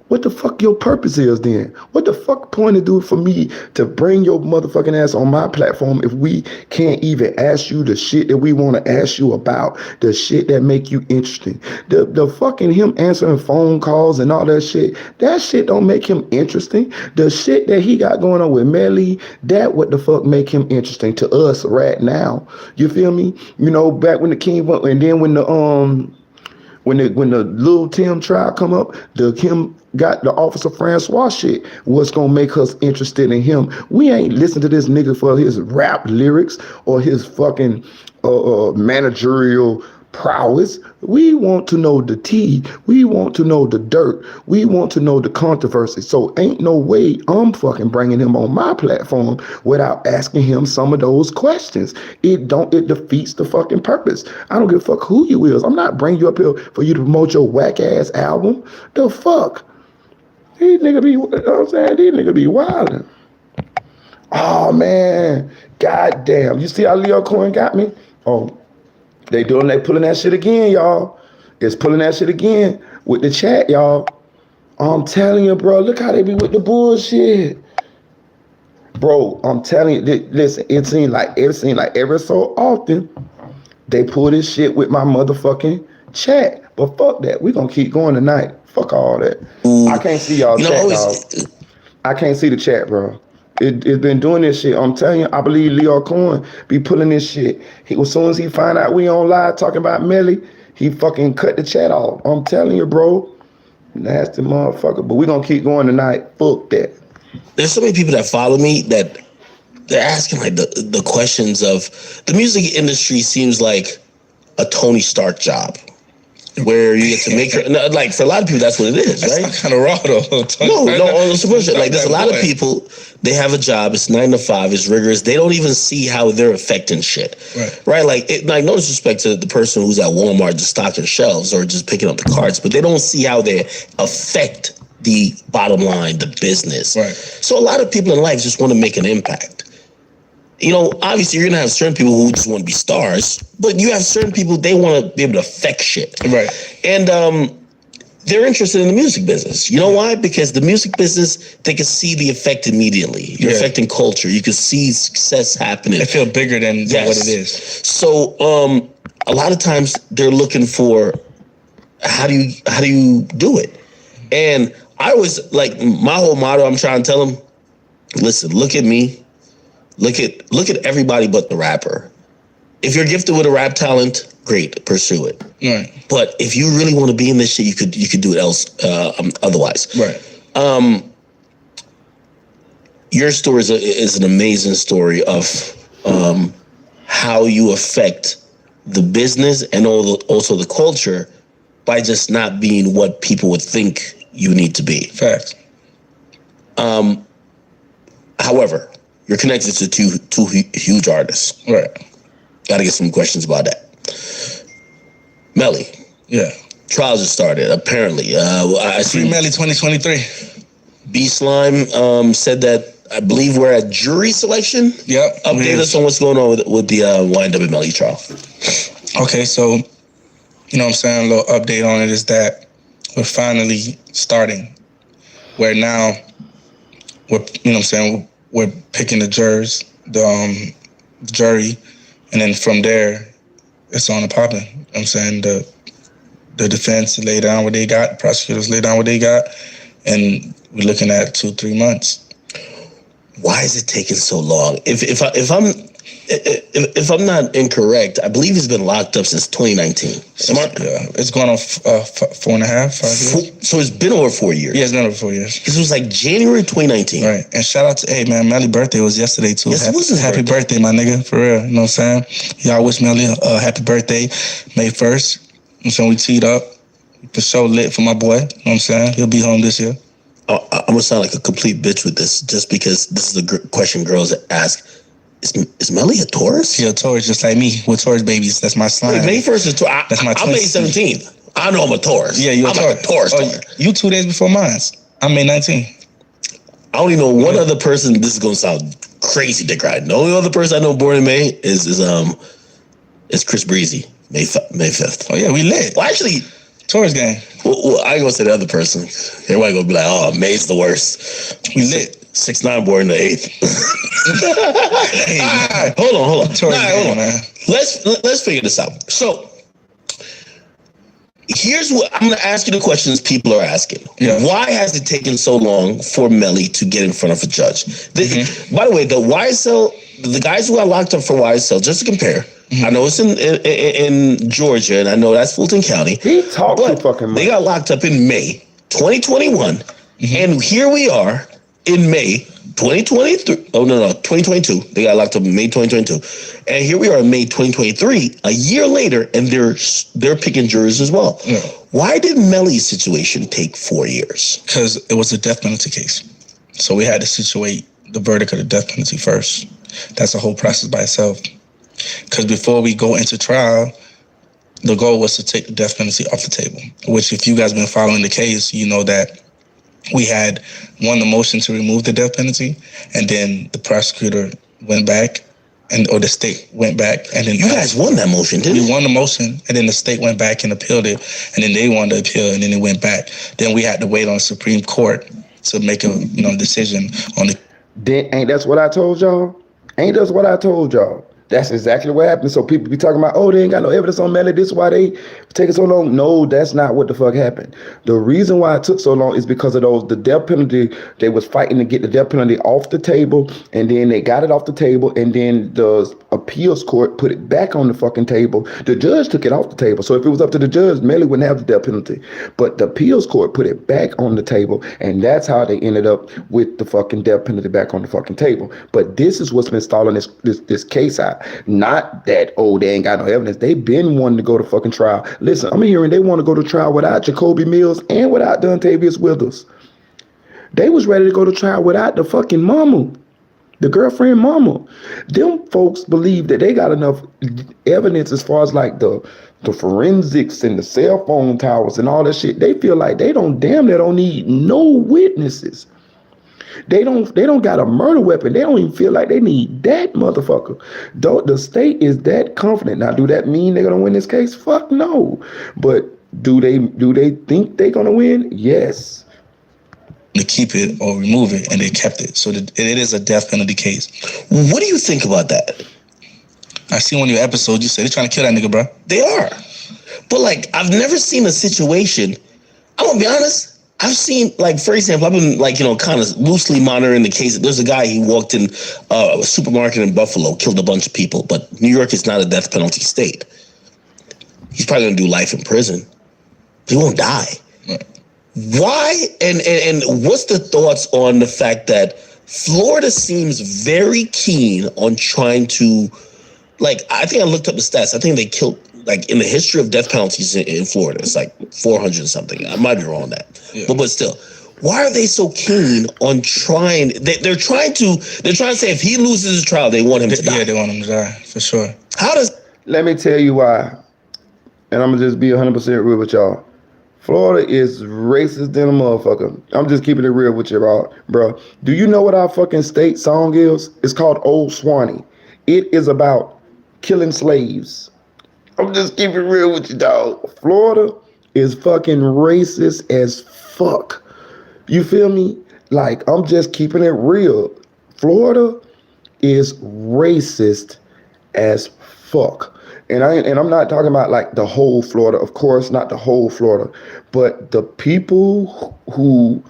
what the fuck your purpose is then? What the fuck point to do for me to bring your motherfucking ass on my platform if we can't even ask you the shit that we want to ask you about, the shit that make you interesting? The fucking him answering phone calls and all that shit don't make him interesting. The shit that he got going on with Melly, that what the fuck make him interesting to us right now. You feel me? You know, back when the King went, and then when the Lil Tim trial come up, him got the Officer Francois shit. What's gonna make us interested in him? We ain't listen to this nigga for his rap lyrics or his fucking managerial prowess. We want to know the tea. We want to know the dirt. We want to know the controversy. So ain't no way I'm fucking bringing him on my platform without asking him some of those questions. It defeats the fucking purpose. I don't give a fuck who you is. I'm not bringing you up here for you to promote your whack ass album. The fuck? These niggas be, you know what I'm saying? These niggas be wildin'. Oh man, goddamn. You see how Leo Cohen got me? Oh, they pulling that shit again, y'all. It's pulling that shit again with the chat, y'all. I'm telling you, bro, look how they be with the bullshit. Bro, I'm telling you, listen, it seems like every so often they pull this shit with my motherfucking chat. But fuck that. We gonna keep going tonight. Fuck all that. I can't see y'all chat, dog. I can't see the chat, bro. It's been doing this shit. I'm telling you, I believe Leo Cohen be pulling this shit. As soon as he find out we on live talking about Melly, he fucking cut the chat off. I'm telling you, bro. Nasty motherfucker. But we gonna keep going tonight. Fuck that. There's so many people that follow me that they're asking like the questions of the music industry seems like a Tony Stark job. Where you get to make your, like for a lot of people, that's what it is, right? That's kind of raw though. No, it's bullshit. Like there's a lot of people, they have a job, it's 9 to 5, it's rigorous. They don't even see how they're affecting shit, right? Like no disrespect to the person who's at Walmart just stocking shelves or just picking up the carts, but they don't see how they affect the bottom line, the business. Right. So a lot of people in life just want to make an impact. You know, obviously you're gonna have certain people who just want to be stars, but you have certain people, they want to be able to affect shit. Right. And they're interested in the music business. You know why? Because the music business, they can see the effect immediately. You're affecting culture. You can see success happening. They feel bigger than what it is. So a lot of times they're looking for how do you do it? And I always, like, my whole motto, I'm trying to tell them, listen, look at me. Look at everybody but the rapper. If you're gifted with a rap talent, great, pursue it. Right. But if you really want to be in this shit, you could do it else otherwise. Right. Your story is an amazing story of how you affect the business and also the culture by just not being what people would think you need to be. Facts. However, you're connected to two huge artists. Right. Got to get some questions about that. Melly. Yeah. Trials just started, apparently. I see Free Melly 2023. B-Slime said that, I believe we're at jury selection. Yep. Update us on what's going on with the YNW Melly trial. Okay, so, you know what I'm saying, a little update on it is that we're finally starting. Where now, we're, you know what I'm saying, we're picking the jurors, the jury, and then from there, it's on the popping. You know what I'm saying, the defense lay down what they got, the prosecutors lay down what they got, and we're looking at 2-3 months. Why is it taking so long? If I'm not incorrect, I believe he's been locked up since 2019. Yeah, it's going on 4.5, 5 years. So it's been over 4 years. Yeah, it's been over 4 years. Because it was like January 2019. Right, and shout out to, hey man, Melly's birthday was yesterday too. Yes, it was his happy birthday, my nigga, for real. You know what I'm saying? Y'all wish Melly a happy birthday, May 1st. And so we teed up. For sure lit for my boy. You know what I'm saying? He'll be home this year. I'm gonna sound like a complete bitch with this, just because this is the question girls ask. Is Melly a Taurus? She a Taurus, just like me. We're Taurus babies. That's my sign. Wait, May 1st is Taurus. That's my I'm May 17th. I know I'm a Taurus. Yeah, you're a Taurus. Like a Taurus. You 2 days before mine. I'm May 19th. I only know one other person. This is gonna sound crazy, Dick Ride. The only other person I know born in May is Chris Breezy, May 5th. Oh yeah, we lit. Well, actually, Taurus gang. Well, I ain't gonna say the other person. Everybody gonna be like, "Oh, May's the worst." We lit. 6ix9ine born the 8th. Hey, man. Hold on. Taurus gang, Hold on. man. Let's figure this out. So here's what I'm gonna ask you the questions people are asking. Yeah. Why has it taken so long for Melly to get in front of a judge? By the way, the YSL, the guys who got locked up for YSL, just to compare. I know it's in Georgia, and I know that's Fulton County. He talked too fucking much. They got locked up in May 2021, and here we are in May 2023. Oh, no, 2022. They got locked up in May 2022. And here we are in May 2023, a year later, and they're picking jurors as well. Yeah. Why did Melly's situation take 4 years? Because it was a death penalty case. So we had to situate the verdict of the death penalty first. That's a whole process by itself. Because before we go into trial, the goal was to take the death penalty off the table, which if you guys been following the case, you know that we had won the motion to remove the death penalty, and then the prosecutor went back, or the state went back, and then you guys won that motion, didn't you? We won the motion, and then the state went back and appealed it, and then they wanted to appeal, and then it went back. Then we had to wait on the Supreme Court to make a decision on the. Ain't that's what I told y'all? Ain't that's what I told y'all? That's exactly what happened. So people be talking about, oh, they ain't got no evidence on Melly. This is why they taking so long. No, that's not what the fuck happened. The reason why it took so long is because of the death penalty. They was fighting to get the death penalty off the table, and then they got it off the table, and then the appeals court put it back on the fucking table. The judge took it off the table. So if it was up to the judge, Melly wouldn't have the death penalty. But the appeals court put it back on the table, and that's how they ended up with the fucking death penalty back on the fucking table. But this is what's been stalling this case out. Not that, oh, they ain't got no evidence. They've been wanting to go to fucking trial. Listen, I'm hearing they want to go to trial without Jacoby Mills and without Dontavius Withers. They was ready to go to trial without the fucking mama, the girlfriend mama. Them folks believe that they got enough evidence as far as like the forensics and the cell phone towers and all that shit. They feel like they don't need no witnesses. They don't got a murder weapon. They don't even feel like they need that motherfucker. The state is that confident. Now, do that mean they're gonna win this case? Fuck no. But do they think they're gonna win? Yes. To keep it or remove it, and they kept it. So it is a death penalty case. What do you think about that? I see one of your episodes. You said they're trying to kill that nigga, bro. They are. But like, I've never seen a situation. I'm gonna be honest. I've seen, like, for example, I've been, like, kind of loosely monitoring the case. There's a guy, he walked in a supermarket in Buffalo, killed a bunch of people, but New York is not a death penalty state. He's probably going to do life in prison. He won't die. Right. Why? And what's the thoughts on the fact that Florida seems very keen on trying to, like, I think I looked up the stats. I think they killed, like, in the history of death penalties in Florida, it's like 400 something. I might be wrong on that. Yeah. But still, why are they so keen on trying? They're trying to say if he loses his trial, they want him to die. Yeah, they want him to die, for sure. How does... Let me tell you why. And I'm going to just be 100% real with y'all. Florida is racist than a motherfucker. I'm just keeping it real with you, bro. Do you know what our fucking state song is? It's called Old Swanee. It is about killing slaves. I'm just keeping it real with you, dog. Florida is fucking racist as fuck. You feel me? Like, I'm just keeping it real. Florida is racist as fuck. And I'm not talking about like the whole Florida, of course, not the whole Florida, but the people who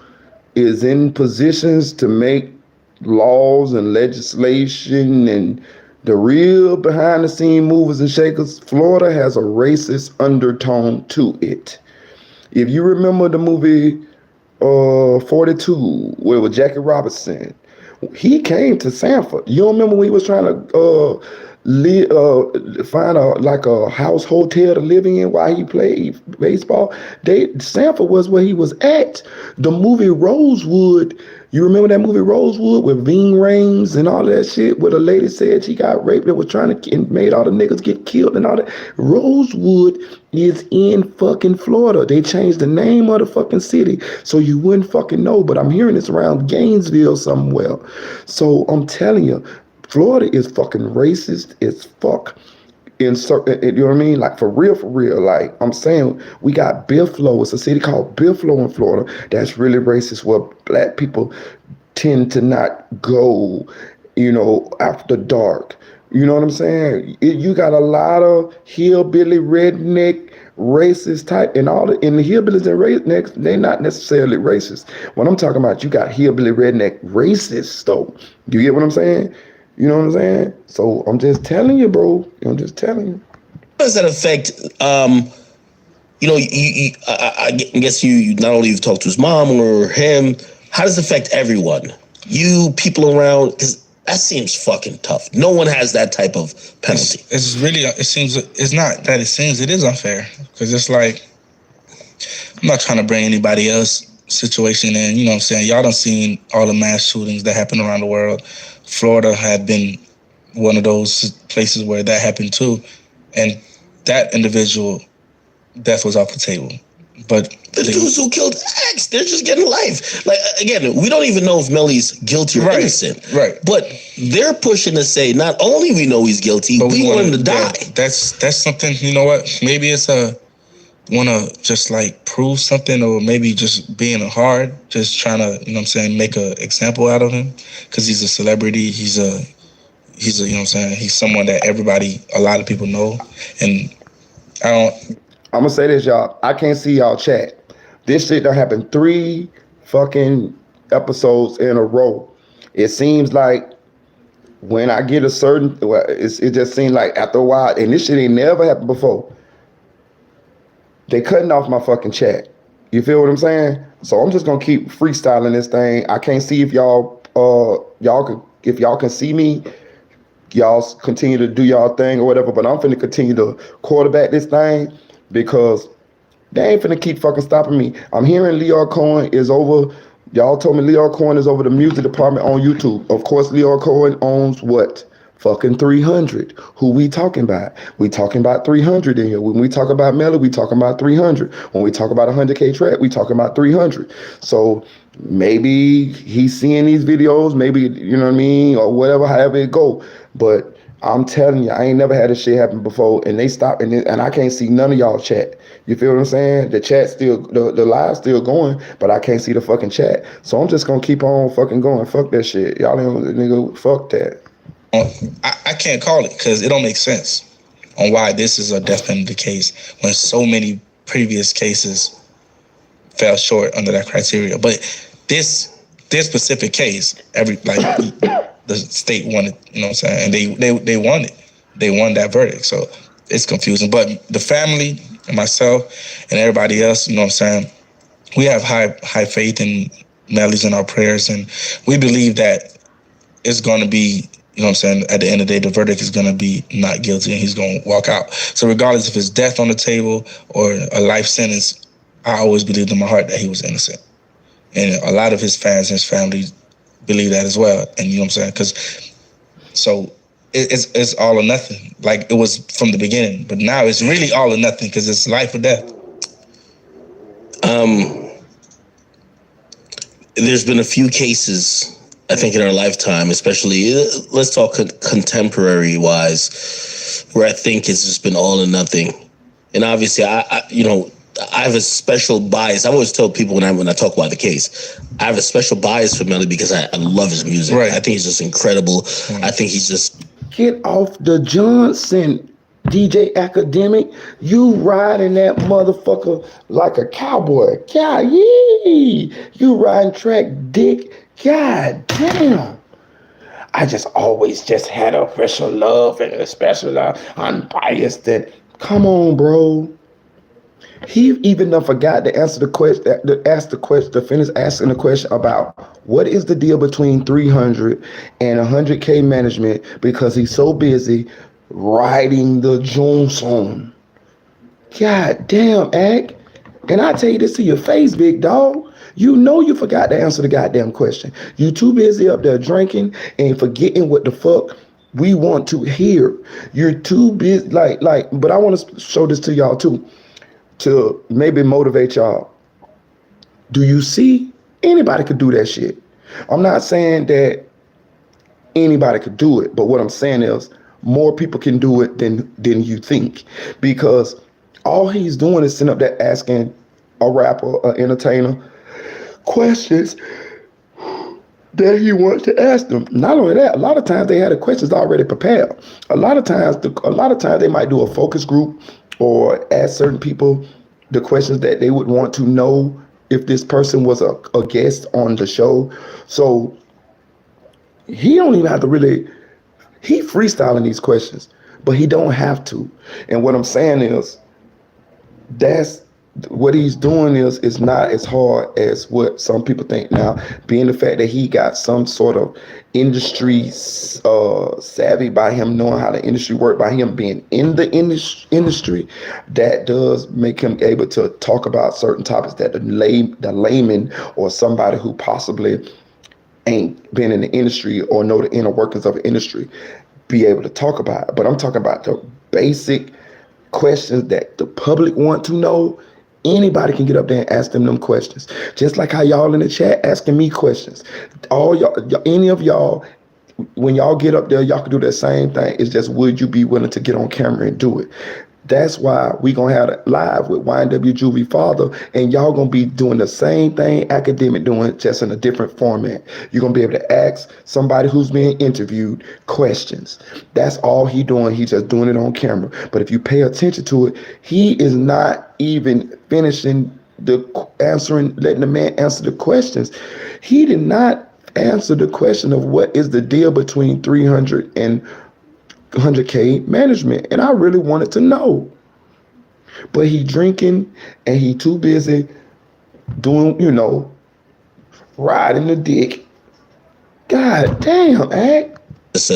is in positions to make laws and legislation and the real behind the scene movers and shakers. Florida has a racist undertone to it. If you remember the movie 42 with Jackie Robinson, he came to Sanford. You don't remember when he was trying to find a house hotel to live in while he played baseball? Sanford was where he was at. The movie Rosewood, you remember that movie Rosewood with Ving Rhames and all that shit, where the lady said she got raped and was trying to and made all the niggas get killed and all that? Rosewood is in fucking Florida. They changed the name of the fucking city so you wouldn't fucking know, but I'm hearing it's around Gainesville somewhere. So I'm telling you, Florida is fucking racist as fuck. You know what I mean? Like, for real. Like, I'm saying, we got Buffalo. It's a city called Buffalo in Florida that's really racist, where black people tend to not go, after dark. You know what I'm saying? You got a lot of hillbilly, redneck, racist type, and the hillbillies and rednecks, they're not necessarily racist. What I'm talking about, you got hillbilly, redneck, racists, though. You get what I'm saying? You know what I'm saying? So I'm just telling you, bro. I'm just telling you. How does that affect, I guess you not only you've talked to his mom or him, how does it affect everyone? You, people around, because that seems fucking tough. No one has that type of penalty. It is unfair. Because it's like, I'm not trying to bring anybody else situation in, you know what I'm saying? Y'all done seen all the mass shootings that happen around the world. Florida had been one of those places where that happened too. And that individual, death was off the table. But the dudes who killed X, they're just getting life. Like, again, we don't even know if Melly's guilty or innocent. Right. But they're pushing to say, not only we know he's guilty, but we want him to die. That's something, you know what? Maybe it's want to just like prove something, or maybe just being hard, just trying to, you know what I'm saying, make an example out of him, because he's a celebrity. He's a, you know what I'm saying, he's someone that a lot of people know. And I'm gonna say this, y'all. I can't see y'all chat. This shit done happened 3 fucking episodes in a row. It seems like when I get a certain, it just seems like after a while, and this shit ain't never happened before, they cutting off my fucking chat. You feel what I'm saying? So I'm just gonna keep freestyling this thing. I can't see if y'all can see me. Y'all continue to do y'all thing or whatever, but I'm finna continue to quarterback this thing, because they ain't finna keep fucking stopping me. I'm hearing Lyor Cohen is over. Y'all told me Lyor Cohen is over the music department on YouTube. Of course, Lyor Cohen owns what? Fucking 300. Who we talking about? We talking about 300 in here. When we talk about Melly, we talking about 300. When we talk about 100K track, we talking about 300. So maybe he's seeing these videos, maybe, you know what I mean, or whatever, however it go. But I'm telling you, I ain't never had this shit happen before, and they stopped, and I can't see none of y'all chat. You feel what I'm saying? The chat still, the live still going, but I can't see the fucking chat. So I'm just gonna keep on fucking going. Fuck that shit. Y'all ain't, nigga, fuck that. I can't call it, because it don't make sense on why this is a death penalty case when so many previous cases fell short under that criteria. But this specific case, the state wanted, you know what I'm saying, and they won it. They won that verdict. So it's confusing. But the family and myself and everybody else, you know what I'm saying, we have high faith in Melly's in our prayers, and we believe that it's going to be, you know what I'm saying, at the end of the day, the verdict is going to be not guilty and he's going to walk out. So regardless if it's death on the table or a life sentence, I always believed in my heart that he was innocent. And a lot of his fans and his family believe that as well. And you know what I'm saying? So it's all or nothing. Like it was from the beginning. But now it's really all or nothing because it's life or death. There's been a few cases, I think, in our lifetime, especially, let's talk contemporary wise, where I think it's just been all or nothing. And obviously, I have a special bias. I always tell people when I talk about the case, I have a special bias for Melly because I love his music. Right. I think he's just incredible. I think he's just... Get off the Johnson, DJ Academic. You riding that motherfucker like a cowboy. God, yee. You riding track dick. God damn. I just always just had a special love and a special unbiased. And come on, bro. He even forgot to answer the question, to finish asking the question about what is the deal between 300 and 100K management because he's so busy riding the Johnson. God damn, Ack. And I tell you this to your face, big dog. You know you forgot to answer the goddamn question. You too busy up there drinking and forgetting what the fuck we want to hear. You're too busy, but I want to show this to y'all too, to maybe motivate y'all. Do you see? Anybody could do that shit. I'm not saying that anybody could do it, but what I'm saying is more people can do it than you think, because all he's doing is sitting up there asking a rapper, an entertainer, questions that he wants to ask them. Not only that, a lot of times they had the questions already prepared. A lot of times they might do a focus group or ask certain people the questions that they would want to know if this person was a guest on the show. So he don't even have to really, he freestyling these questions, but he don't have to. And what I'm saying is, that's what he's doing is not as hard as what some people think. Now, being the fact that he got some sort of industry savvy by him knowing how the industry works, by him being in the industry, that does make him able to talk about certain topics that the layman or somebody who possibly ain't been in the industry or know the inner workings of the industry be able to talk about. But I'm talking about the basic questions that the public want to know. Anybody can get up there and ask them questions. Just like how y'all in the chat asking me questions. All y'all, any of y'all, when y'all get up there, y'all can do that same thing. It's just, would you be willing to get on camera and do it? That's why we gonna have it live with YNW Juvie Father, and y'all gonna be doing the same thing Academic doing, just in a different format. You're gonna be able to ask somebody who's being interviewed questions. That's all he doing. He's just doing it on camera. But if you pay attention to it, he is not even finishing letting the man answer the questions. He did not answer the question of what is the deal between 300 and 100K management, and I really wanted to know, but he drinking and he too busy doing, riding the dick. God damn, Ack. It's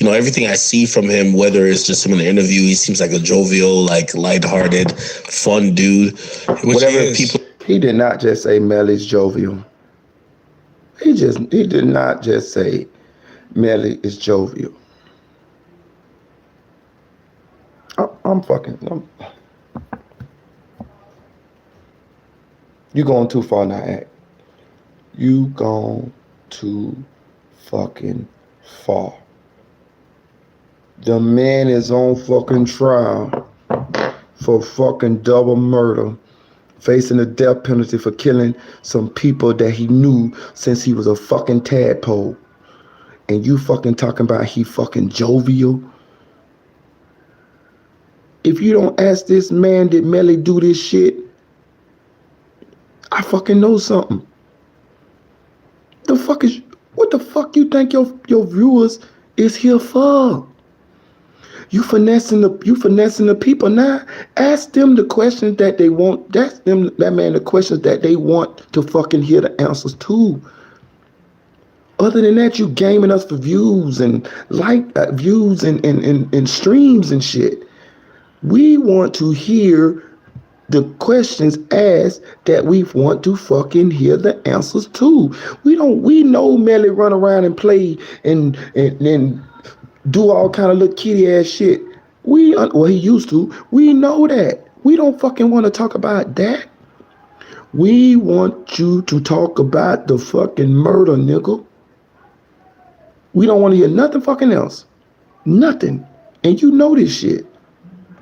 everything I see from him, whether it's just him in the interview, he seems like a jovial, like lighthearted, fun dude. He did not just say Melly's jovial. He did not just say Melly is jovial. You going too far now, Ack. You gone too fucking far. The man is on fucking trial for fucking double murder, facing the death penalty for killing some people that he knew since he was a fucking tadpole. And you fucking talking about he fucking jovial? If you don't ask this man, did Melly do this shit? I fucking know something. What the fuck you think your viewers is here for? You finessing the people now. Ask them the questions that they want. Ask them that man the questions that they want to fucking hear the answers to. Other than that, you gaming us for views and views and streams and shit. We want to hear the questions asked that we want to fucking hear the answers to. We know Melly run around and play and do all kind of little kitty ass shit. He used to. We know that. We don't fucking want to talk about that. We want you to talk about the fucking murder, nigga. We don't want to hear nothing fucking else. Nothing. And you know this shit.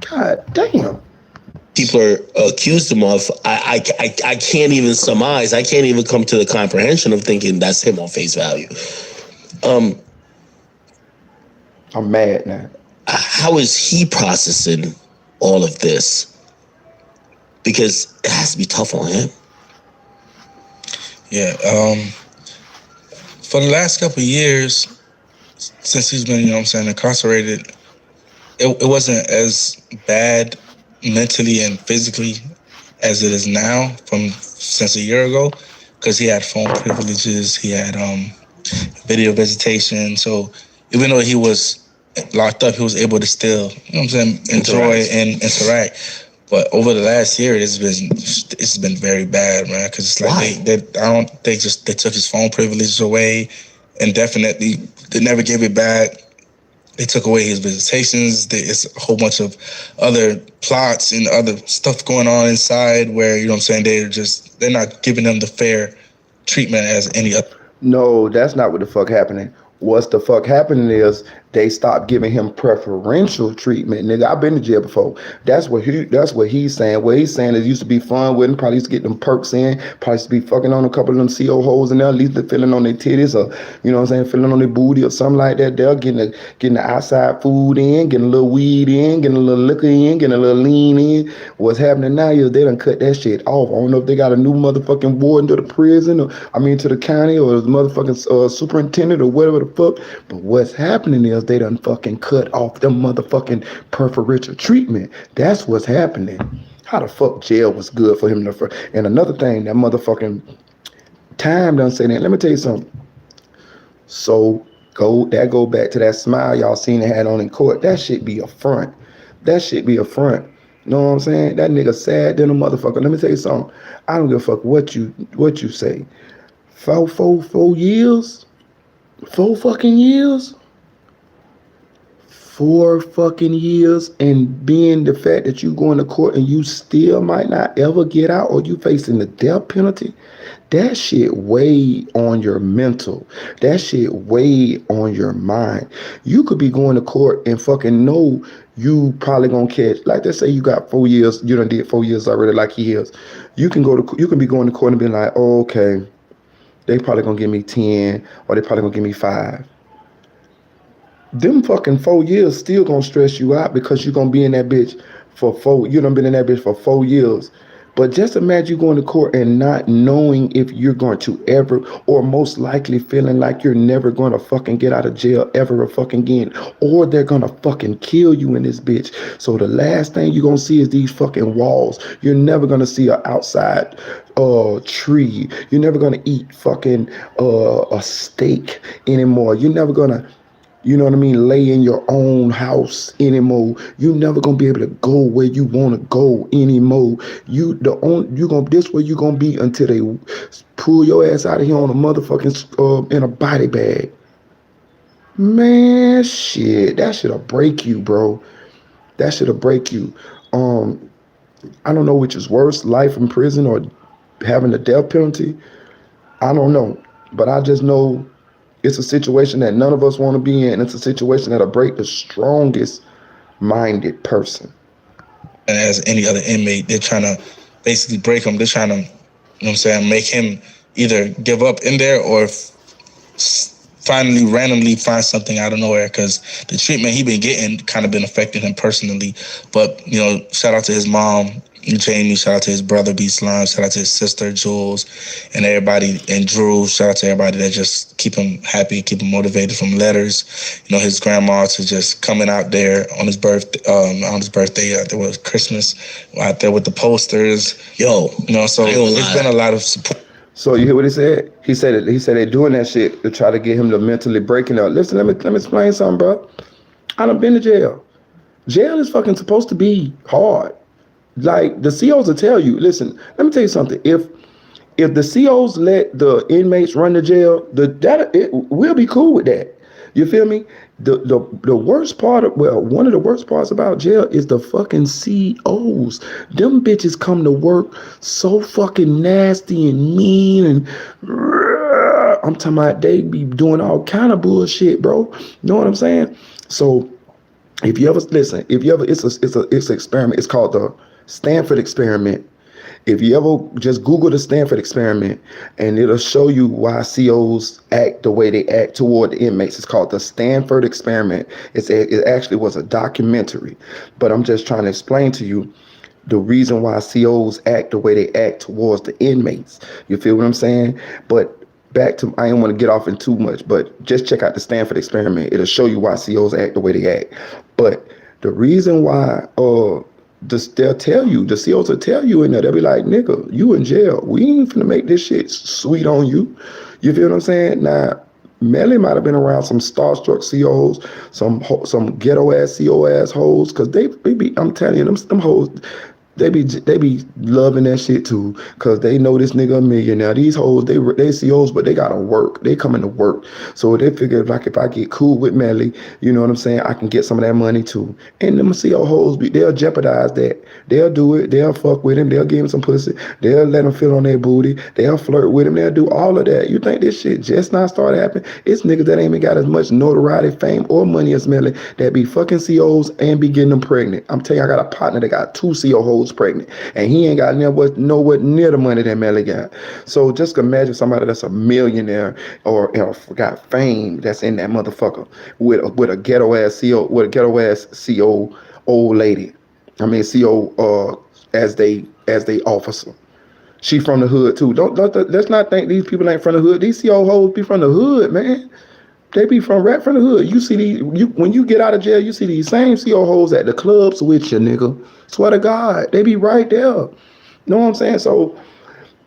God damn. People are accused him of, I can't even surmise. I can't even come to the comprehension of thinking that's him on face value. I'm mad now. How is he processing all of this? Because it has to be tough on him. Yeah. For the last couple of years, since he's been, incarcerated, it wasn't as bad mentally and physically as it is now since a year ago, because he had phone privileges, he had video visitation. So even though he was locked up, he was able to still, enjoy and interact. But over the last year, it's been very bad, man. Because it's like they took his phone privileges away, and definitely they never gave it back. They took away his visitations. It's a whole bunch of other plots and other stuff going on inside where, they're not giving him the fair treatment as any other. No, that's not what the fuck happening. What's the fuck happening is they stopped giving him preferential treatment, nigga. I've been to jail before. That's what he's saying. What he's saying is it used to be fun with him. Probably used to get them perks in. Probably used to be fucking on a couple of them CO holes in there. At least they're feeling on their titties or, feeling on their booty or something like that. They're getting the outside food in, getting a little weed in, getting a little liquor in, getting a little lean in. What's happening now is they done cut that shit off. I don't know if they got a new motherfucking warden to the prison to the county or the motherfucking superintendent or whatever the fuck. But what's happening is they done fucking cut off them motherfucking preferential treatment. That's what's happening. How the fuck jail was good for him and another thing, that motherfucking time done say that. Let me tell you something. So go back to that smile y'all seen it had on in court. That shit be a front. That shit be a front. You know what I'm saying? That nigga sad than a motherfucker. Let me tell you something. I don't give a fuck what you say. 4 years? 4 fucking years? 4 fucking years, and being the fact that you going to court and you still might not ever get out, or you facing the death penalty, that shit weigh on your mental. That shit weigh on your mind. You could be going to court and fucking know you probably gonna catch, like they say you got 4 years, you done did 4 years already like he is. You can be going to court and be like, oh, okay, they probably gonna give me 10 or they probably gonna give me 5. Them fucking 4 years still gonna stress you out because you're gonna be in that bitch for 4. You done been in that bitch for 4 years. But just imagine you going to court and not knowing if you're going to ever, or most likely feeling like you're never going to fucking get out of jail ever fucking again, or they're gonna fucking kill you in this bitch. So the last thing you're gonna see is these fucking walls. You're never gonna see an outside tree. You're never gonna eat fucking a steak anymore. You're never gonna, you know what I mean, lay in your own house anymore. You never gonna be able to go where you wanna go anymore. This where you gonna be until they pull your ass out of here on a motherfucking in a body bag. Man, shit, that shit'll break you, bro. That shit'll break you. I don't know which is worse, life in prison or having the death penalty. I don't know, but I just know it's a situation that none of us want to be in. It's a situation that'll break the strongest minded person. And as any other inmate, they're trying to basically break him. They're trying to, make him either give up in there or finally randomly find something out of nowhere, because the treatment he been getting kind of been affecting him personally. But, shout out to his mom Jamie, shout out to his brother B Slime, shout out to his sister Jules, and everybody, and Drew, shout out to everybody that just keep him happy, keep him motivated, from letters, his grandma, to just coming out there on his birthday, there was Christmas, out there with the posters, so it's been a lot of support. So you hear what he said? He said they're doing that shit to try to get him to mentally breaking up. Listen, let me explain something, bro. I done been to jail. Jail is fucking supposed to be hard. Like, the COs will tell you, listen, let me tell you something. If the COs let the inmates run the jail, we'll be cool with that. You feel me? The worst part one of the worst parts about jail is the fucking COs. Them bitches come to work so fucking nasty and mean, and I'm talking about they be doing all kind of bullshit, bro. You know what I'm saying? So if you ever it's an experiment. It's called the Stanford experiment. If you ever just Google the Stanford experiment, and it'll show you why COs act the way they act toward the inmates. It's called the Stanford experiment. It actually was a documentary, but I'm just trying to explain to you the reason why COs act the way they act towards the inmates. You feel what I'm saying? But back to, I don't want to get off in too much, but just check out the Stanford experiment. It'll show you why COs act the way they act. But the reason why they'll tell you, the COs will tell you in there, they'll be like, nigga, you in jail. We ain't finna make this shit sweet on you. You feel what I'm saying? Now, Melly might have been around some starstruck COs, some ghetto ass CO ass hoes, cause they be, I'm telling you, them hoes, they be loving that shit too, cause they know this nigga a millionaire. These hoes, they COs, but they gotta work. They coming to work, so they figure like if I get cool with Melly, you know what I'm saying, I can get some of that money too. And them CO hoes, they'll jeopardize that. They'll do it. They'll fuck with him. They'll give him some pussy. They'll let him feel on their booty. They'll flirt with him. They'll do all of that. You think this shit just not started happening? It's niggas that ain't even got as much notoriety, fame, or money as Melly that be fucking COs and be getting them pregnant. I'm telling you, I got a partner that got 2 CO hoes pregnant, and he ain't got nowhere near the money that Melly got. So just imagine somebody that's a millionaire or got fame that's in that motherfucker with a ghetto ass CO old lady. I mean CO as they officer. She from the hood too. Let's not think these people ain't from the hood. These CO hoes be from the hood, man. They be from the hood. You see when you get out of jail, you see these same CO hoes at the clubs with you, nigga. Swear to God, they be right there. You know what I'm saying? So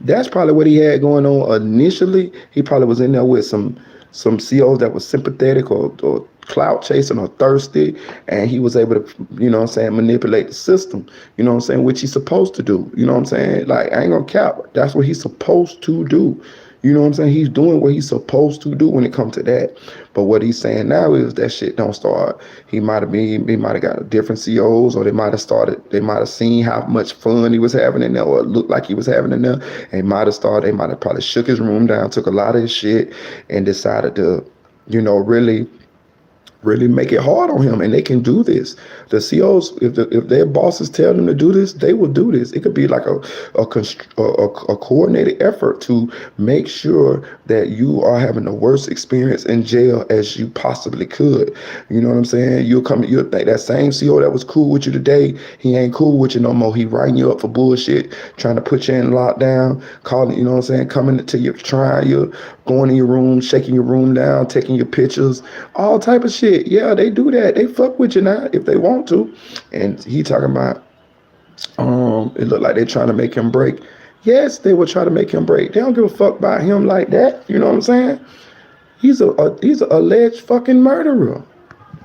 that's probably what he had going on initially. He probably was in there with some COs that was sympathetic or clout chasing or thirsty, and he was able to, you know what I'm saying, manipulate the system, you know what I'm saying, which he's supposed to do. You know what I'm saying? Like, I ain't gonna cap. That's what he's supposed to do. You know what I'm saying? He's doing what he's supposed to do when it comes to that. But what he's saying now is that shit don't start. He might have got different COs, or they might have seen how much fun he was having in there, or it looked like he was having in there. And they might have probably shook his room down, took a lot of his shit, and decided to, really make it hard on him. And they can do this. The COs, if their bosses tell them to do this, they will do this. It could be like a coordinated effort to make sure that you are having the worst experience in jail as you possibly could. You know what I'm saying? You'll think that same CO that was cool with you today, he ain't cool with you no more. He writing you up for bullshit, trying to put you in lockdown, calling, you know what I'm saying, coming to you, trying you, going in your room, shaking your room down, taking your pictures, all type of shit. Yeah, they do that. They fuck with you now if they want to. And he talking about, it looked like they trying to make him break. Yes, they will try to make him break. They don't give a fuck about him like that. You know what I'm saying? He's a alleged fucking murderer.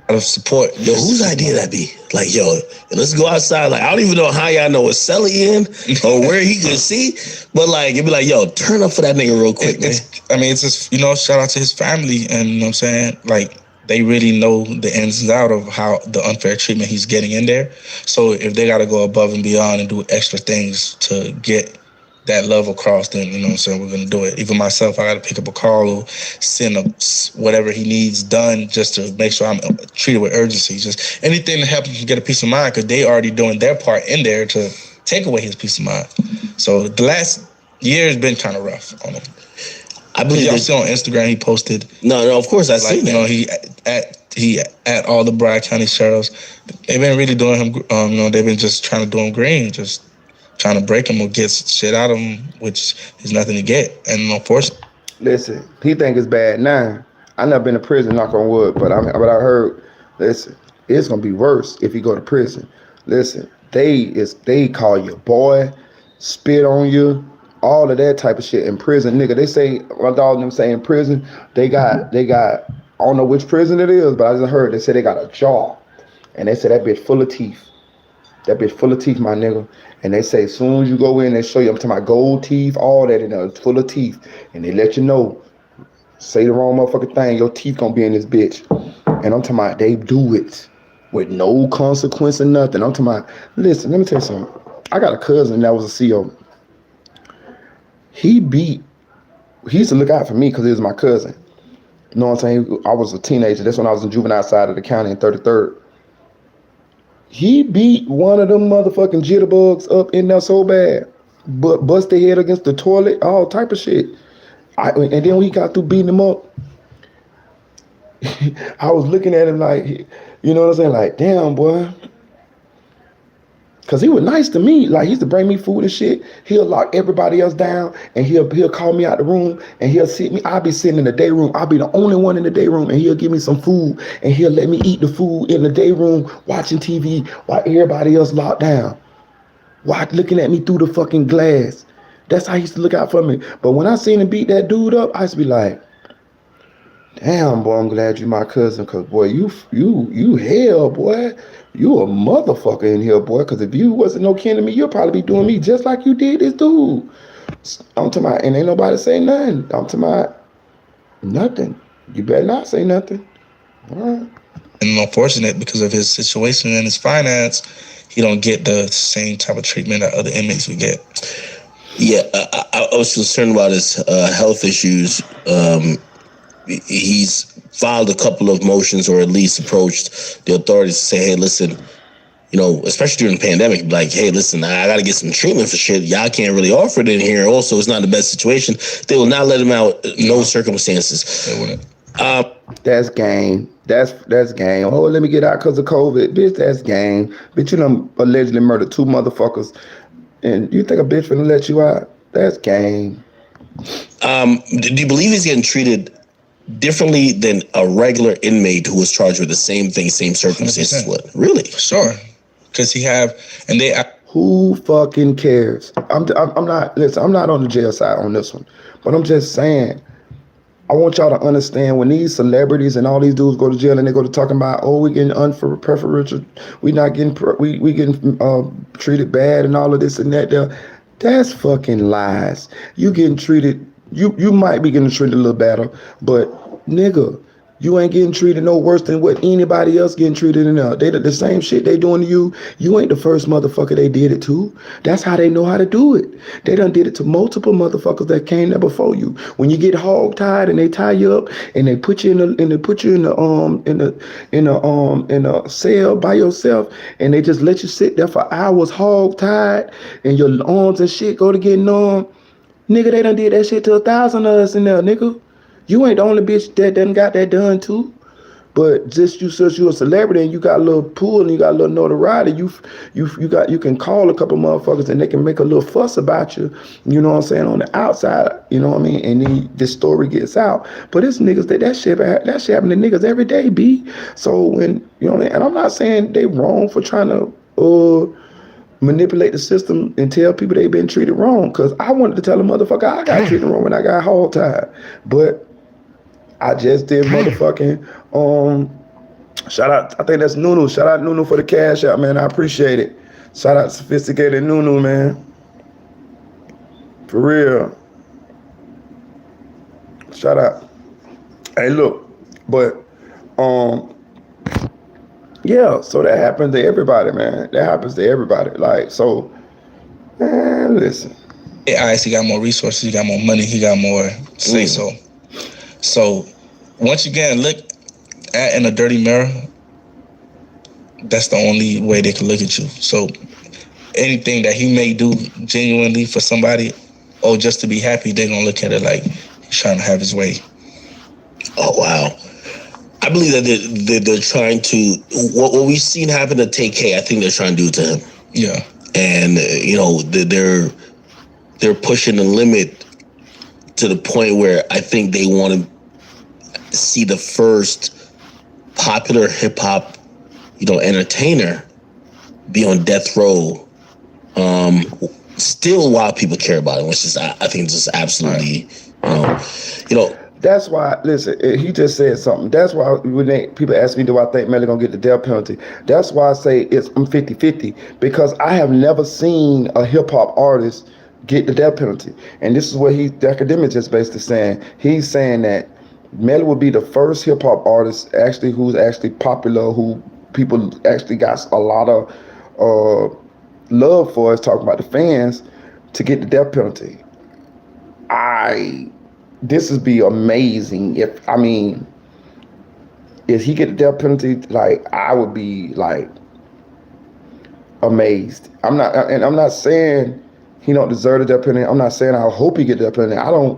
Of support. Yo, whose idea that be? Like, yo, let's go outside. Like, I don't even know how y'all know what cell he in or where he can see, but like, it'd be like, yo, turn up for that nigga real quick, man. It's just, shout out to his family, and you know what I'm saying, like, they really know the ins and outs of how the unfair treatment he's getting in there. So if they got to go above and beyond and do extra things to get that love across, then, you know what I'm saying, we're going to do it. Even myself, I got to pick up a call or send whatever he needs done just to make sure I'm treated with urgency. Just anything to help him get a peace of mind, because they already doing their part in there to take away his peace of mind. So the last year has been kind of rough on him. I believe y'all see on Instagram he posted. No, of course I seen that. He at all the Broward County sheriffs. They've been really doing him. They've been just trying to do him green, just trying to break him or get shit out of him, which is nothing to get. And unfortunately, Listen, he think it's bad now. I never been to prison, knock on wood, but I heard. Listen, it's gonna be worse if he go to prison. Listen, they call you boy, spit on you, all of that type of shit in prison, nigga. They say my dog and them say in prison they got. I don't know which prison it is, but I just heard they say they got a jaw, and they say that bitch full of teeth. That bitch full of teeth, my nigga. And they say as soon as you go in, they show you, I'm talking about gold teeth, all that in there, it's full of teeth. And they let you know, say the wrong motherfucking thing, your teeth gonna be in this bitch. And I'm talking about they do it with no consequence or nothing. I'm talking about, listen, let me tell you something. I got a cousin that was a CO. He used to look out for me because he was my cousin. You know what I'm saying? I was a teenager. That's when I was in juvenile side of the county in 33rd. He beat one of them motherfucking jitterbugs up in there so bad, but bust their head against the toilet, all type of shit. And then when he got through beating him up, I was looking at him like, you know what I'm saying? Like, damn, boy. Cause he was nice to me. Like he used to bring me food and shit. He'll lock everybody else down and he'll call me out the room and he'll sit me. I'll be sitting in the day room. I'll be the only one in the day room and he'll give me some food and he'll let me eat the food in the day room watching TV while everybody else locked down. Looking at me through the fucking glass. That's how he used to look out for me. But when I seen him beat that dude up, I used to be like, damn, boy, I'm glad you my cousin, cause boy, you hell, boy. You a motherfucker in here, boy. Cause if you wasn't no kin to me, you'll probably be doing me just like you did this dude. I'm talking about, and ain't nobody say nothing. I'm talking about nothing. You better not say nothing. All right. And unfortunate because of his situation and his finance, he don't get the same type of treatment that other inmates would get. Yeah, I was concerned about his health issues. He's filed a couple of motions or at least approached the authorities to say, hey, listen, you know, especially during the pandemic, like, hey, listen, I got to get some treatment for shit. Y'all can't really offer it in here. Also, it's not the best situation. They will not let him out, no circumstances. They wouldn't. That's game. That's game. Oh, let me get out because of COVID. Bitch, that's game. Bitch, you done allegedly murdered 2 motherfuckers. And you think a bitch finna let you out? That's game. Do you believe he's getting treated differently than a regular inmate who was charged with the same thing, same circumstances? 100%. What? Really? Sure. Because Who fucking cares? I'm not, listen, I'm not on the jail side on this one. But I'm just saying, I want y'all to understand when these celebrities and all these dudes go to jail and they go to talking about, oh, we getting preferential, we not getting, we getting treated bad and all of this and that. That's fucking lies. You getting treated, you might be getting treated a little better, but nigga, you ain't getting treated no worse than what anybody else getting treated in there. They the same shit they doing to you. You ain't the first motherfucker they did it to. That's how they know how to do it. They done did it to multiple motherfuckers that came there before you. When you get hog tied and they tie you up and they put you in a cell by yourself and they just let you sit there for hours hog tied and your arms and shit go to get numb. Nigga, they done did that shit to 1,000 of us in there, nigga. You ain't the only bitch that done got that done too. But just since you a celebrity and you got a little pull and you got a little notoriety, you can call a couple motherfuckers and they can make a little fuss about you. You know what I'm saying, on the outside. You know what I mean? And then this story gets out. But it's niggas that shit happen to niggas every day, B. So when you know what I mean, and I'm not saying they wrong for trying to manipulate the system and tell people they been treated wrong. Cause I wanted to tell a motherfucker I got treated wrong when I got hog tied. But I just did motherfucking shout out, I think that's Nunu. Shout out Nunu for the cash out, man. I appreciate it. Shout out Sophisticated Nunu, man. For real. Shout out. Hey, look, but yeah, so that happens to everybody, man. That happens to everybody. Like, so, man, listen. He got more resources, he got more money, he got more say so. So once you get look at in a dirty mirror, that's the only way they can look at you. So anything that he may do genuinely for somebody or just to be happy, they're gonna look at it like he's trying to have his way. Oh wow. I believe that they're trying to what we've seen happen to TK, I think they're trying to do to him. Yeah. and they're pushing the limit to the point where I think they want to see the first popular hip hop, entertainer be on death row. Still, while people care about it, which is I think just absolutely, That's why, listen, he just said something. That's why when people ask me, do I think Melly gonna get the death penalty? That's why I say I'm 50-50, because I have never seen a hip hop artist get the death penalty. And this is what the academic just basically saying. He's saying that Melly will be the first hip hop artist who's actually popular, who people actually got a lot of love for, is talking about the fans, to get the death penalty. This would be amazing if he get the death penalty. Like, I would be like amazed. I'm not saying he don't deserve the death penalty. I'm not saying I hope he get the death penalty. I'm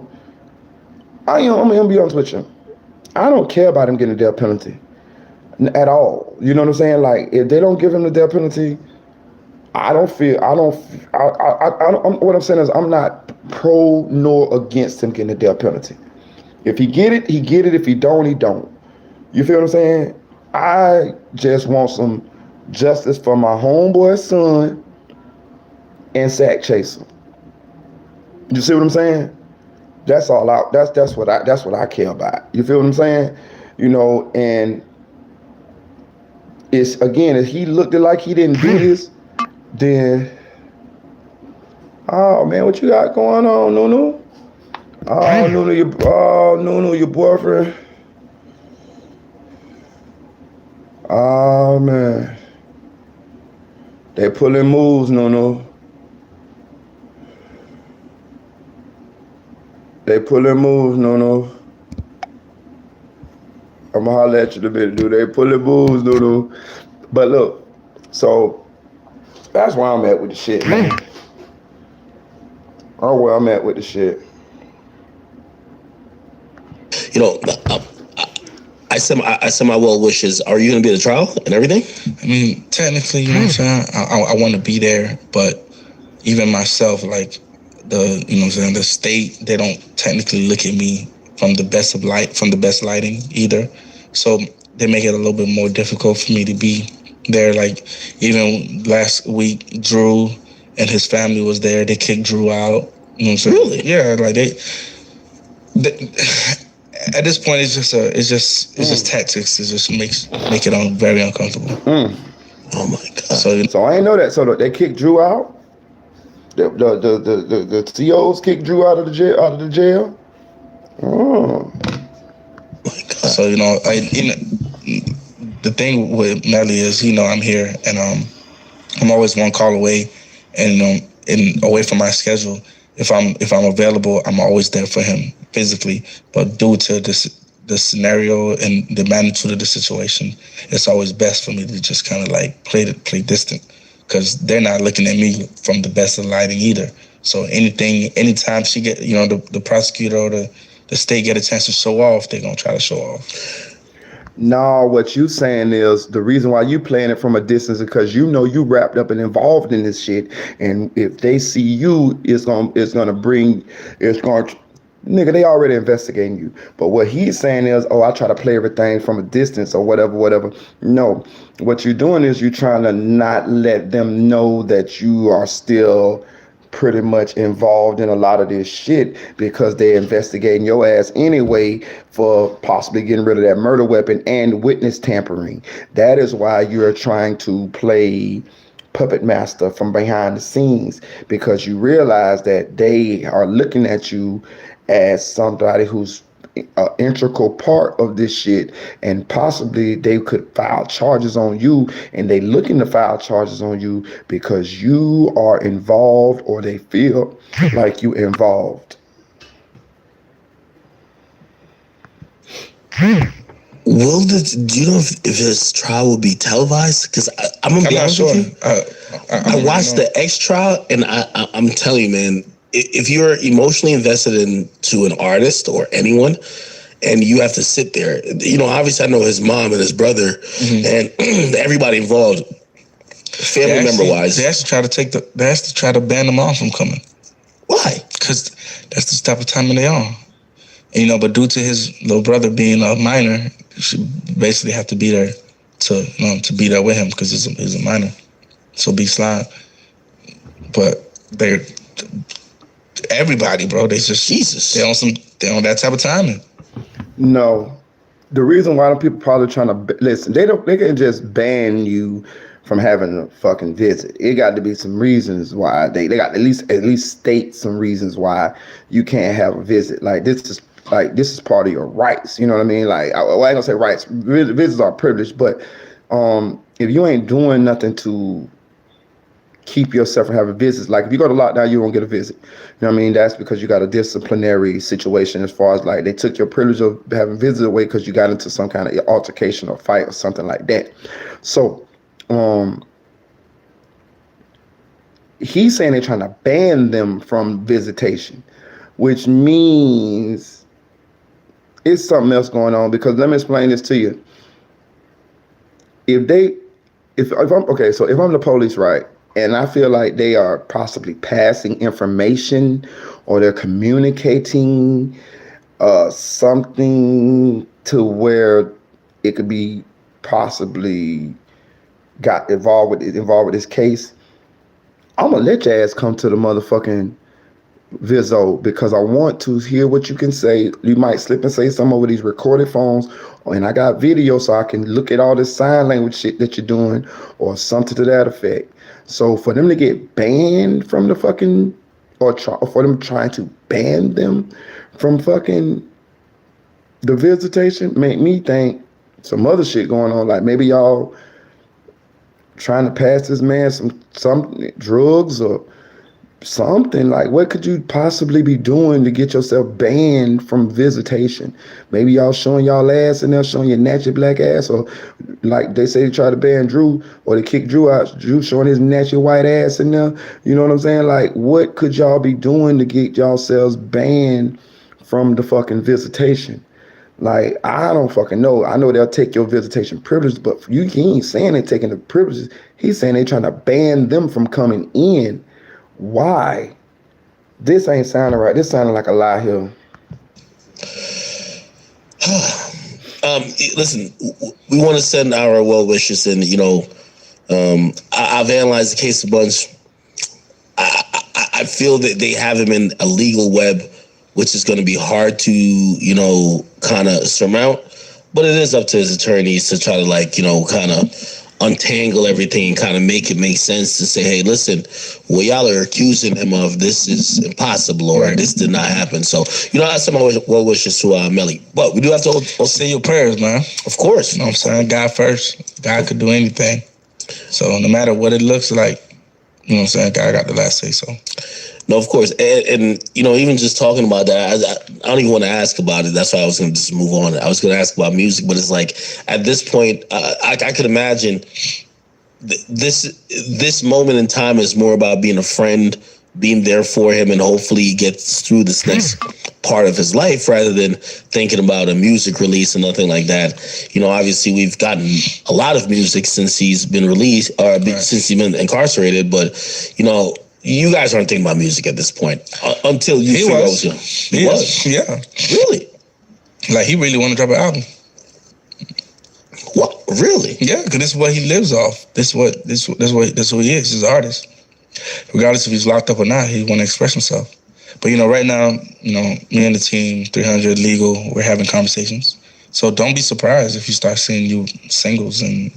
gonna be honest with you. I don't care about him getting the death penalty at all. You know what I'm saying? Like, if they don't give him the death penalty, what I'm saying is, I'm not pro nor against him getting the death penalty. If he get it, he get it. If he don't, he don't. You feel what I'm saying? I just want some justice for my homeboy's son and Sack Chaser. You see what I'm saying? That's all out. That's what I care about. You feel what I'm saying? And it's, again, if he looked like he didn't do this, then, oh man, what you got going on, Nunu? Oh, Nunu, your boyfriend. Oh man, they pulling moves, Nunu. They pulling moves, Nunu. I'ma holler at you in a minute, dude. They pulling moves, Nunu. But look, so that's where I'm at with the shit, man. Oh, where I'm at with the shit. I send my well wishes. Are you gonna be at the trial and everything? I mean, technically, you know what I'm saying? I want to be there, but even myself, like, the state, they don't technically look at me from the best lighting either. So they make it a little bit more difficult for me to be there. Like, even last week, Drew and his family was there. They kicked Drew out. You know what I'm saying? Really? Yeah, like they at this point, it's just tactics. It just make it very uncomfortable. Oh my God! So I ain't know that. So they kicked Drew out. The COs kicked Drew out of the jail. Oh my God! So the thing with Melly is, I'm here, and I'm always one call away, and away from my schedule. If I'm available, I'm always there for him physically. But due to the scenario and the magnitude of the situation, it's always best for me to just kind of like play distant, because they're not looking at me from the best of lighting either. So anytime she get, the prosecutor or the state get a chance to show off, they're gonna try to show off. No, what you saying is the reason why you playing it from a distance is because you wrapped up and involved in this shit, and if they see you, nigga, they already investigating you. But what he's saying is, I try to play everything from a distance or whatever. No, what you're doing is you're trying to not let them know that you are still pretty much involved in a lot of this shit, because they're investigating your ass anyway for possibly getting rid of that murder weapon and witness tampering. That is why you're trying to play puppet master from behind the scenes, because you realize that they are looking at you as somebody who's an integral part of this shit, and possibly they could file charges on you, and they looking to file charges on you because you are involved, or they feel like you involved. Do you know if his trial will be televised? Because I'm gonna be honest with you. I watched the X trial, and I'm telling you, man, if you're emotionally invested into an artist or anyone, and you have to sit there, obviously I know his mom and his brother and everybody involved. family member wise. They actually try to ban them off from coming. Why? Because that's the type of timing they on. And, but due to his little brother being a minor, you should basically have to be there to be there with him because he's a minor. So be slime. But they're everybody, bro. They just Jesus. They on that type of timing. No, the reason why people probably trying to listen, they can just ban you from having a fucking visit. It got to be some reasons why they got at least state some reasons why you can't have a visit. Like this is part of your rights. You know what I mean? Like I ain't gonna say rights. Visits are privileged, but if you ain't doing nothing to keep yourself from having visits, like if you go to lockdown, you won't get a visit. You know what I mean? That's because you got a disciplinary situation as far as like they took your privilege of having visits away because you got into some kind of altercation or fight or something like that. So he's saying they're trying to ban them from visitation, which means it's something else going on. Because let me explain this to you. If I'm the police, right, and I feel like they are possibly passing information or they're communicating something to where it could be possibly got involved with this case, I'm gonna let your ass come to the motherfucking Vizzo because I want to hear what you can say. You might slip and say some over these recorded phones, and I got video so I can look at all this sign language shit that you're doing or something to that effect. So for them to get banned from the fucking, or for them trying to ban them from fucking the visitation, make me think some other shit going on. Like maybe y'all trying to pass this man some drugs or something. Like what could you possibly be doing to get yourself banned from visitation? Maybe y'all showing y'all ass and they're showing your natchy black ass, or like they say they try to ban Drew or they kick Drew out, Drew showing his natchy white ass in there. You know what I'm saying? Like what could y'all be doing to get yourselves banned from the fucking visitation? Like, I don't fucking know. I know they'll take your visitation privilege, but he ain't saying they're taking the privileges. He's saying they're trying to ban them from coming in. Why? This ain't sounding right. This sounding like a lie here. Listen, we want to send our well wishes, and I've analyzed the case a bunch. I feel that they have him in a legal web, which is going to be hard to kind of surmount. But it is up to his attorneys to try to kind of untangle everything and kind of make it make sense to say, hey, listen, what y'all are accusing him of, this is impossible, or right, this did not happen. So, I send my well wishes to Melly. But we do have to say your prayers, man. Of course. You know what I'm saying? God first. God could do anything. So no matter what it looks like, you know what I'm saying, God got the last say so. No, of course. And even just talking about that, I don't even want to ask about it. That's why I was going to just move on. I was going to ask about music, but it's like, at this point, I could imagine this moment in time is more about being a friend, being there for him, and hopefully he gets through this next part of his life rather than thinking about a music release and nothing like that. Obviously we've gotten a lot of music since he's been released, or right, since he's been incarcerated, but, you guys aren't thinking about music at this point until you figure out what's going on. He was. Yeah. Really? Like, he really want to drop an album. What? Really? Yeah, because this is what he lives off. This is what he is. He's an artist. Regardless if he's locked up or not, he want to express himself. But, right now, me and the team, 300 Legal, we're having conversations. So don't be surprised if you start seeing new singles and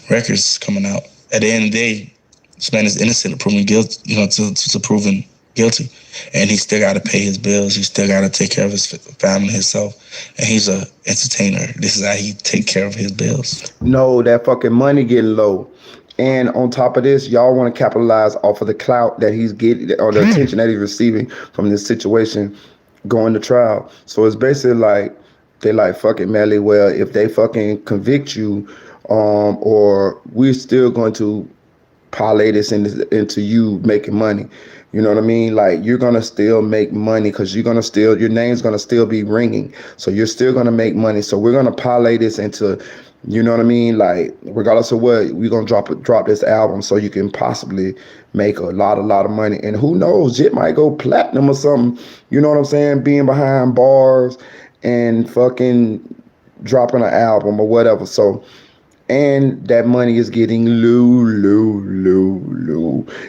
records coming out. At the end of the day, this man is innocent of proven guilty, to proven guilty. And he still got to pay his bills. He still got to take care of his family, himself. And he's a entertainer. This is how he take care of his bills. No, that fucking money getting low. And on top of this, y'all want to capitalize off of the clout that he's getting, or the attention that he's receiving from this situation going to trial. So it's basically like, they like, fuck it, Melly. Well, if they fucking convict you, or we're still going to parlay this into you making money. You know what I mean? Like, you're going to still make money because your name's going to still be ringing. So you're still going to make money. So we're going to parlay this into You know what I mean? Like, regardless of what, we're gonna drop this album so you can possibly make a lot of money. And who knows, it might go platinum or something. You know what I'm saying? Being behind bars and fucking dropping an album or whatever. So, and that money is getting low.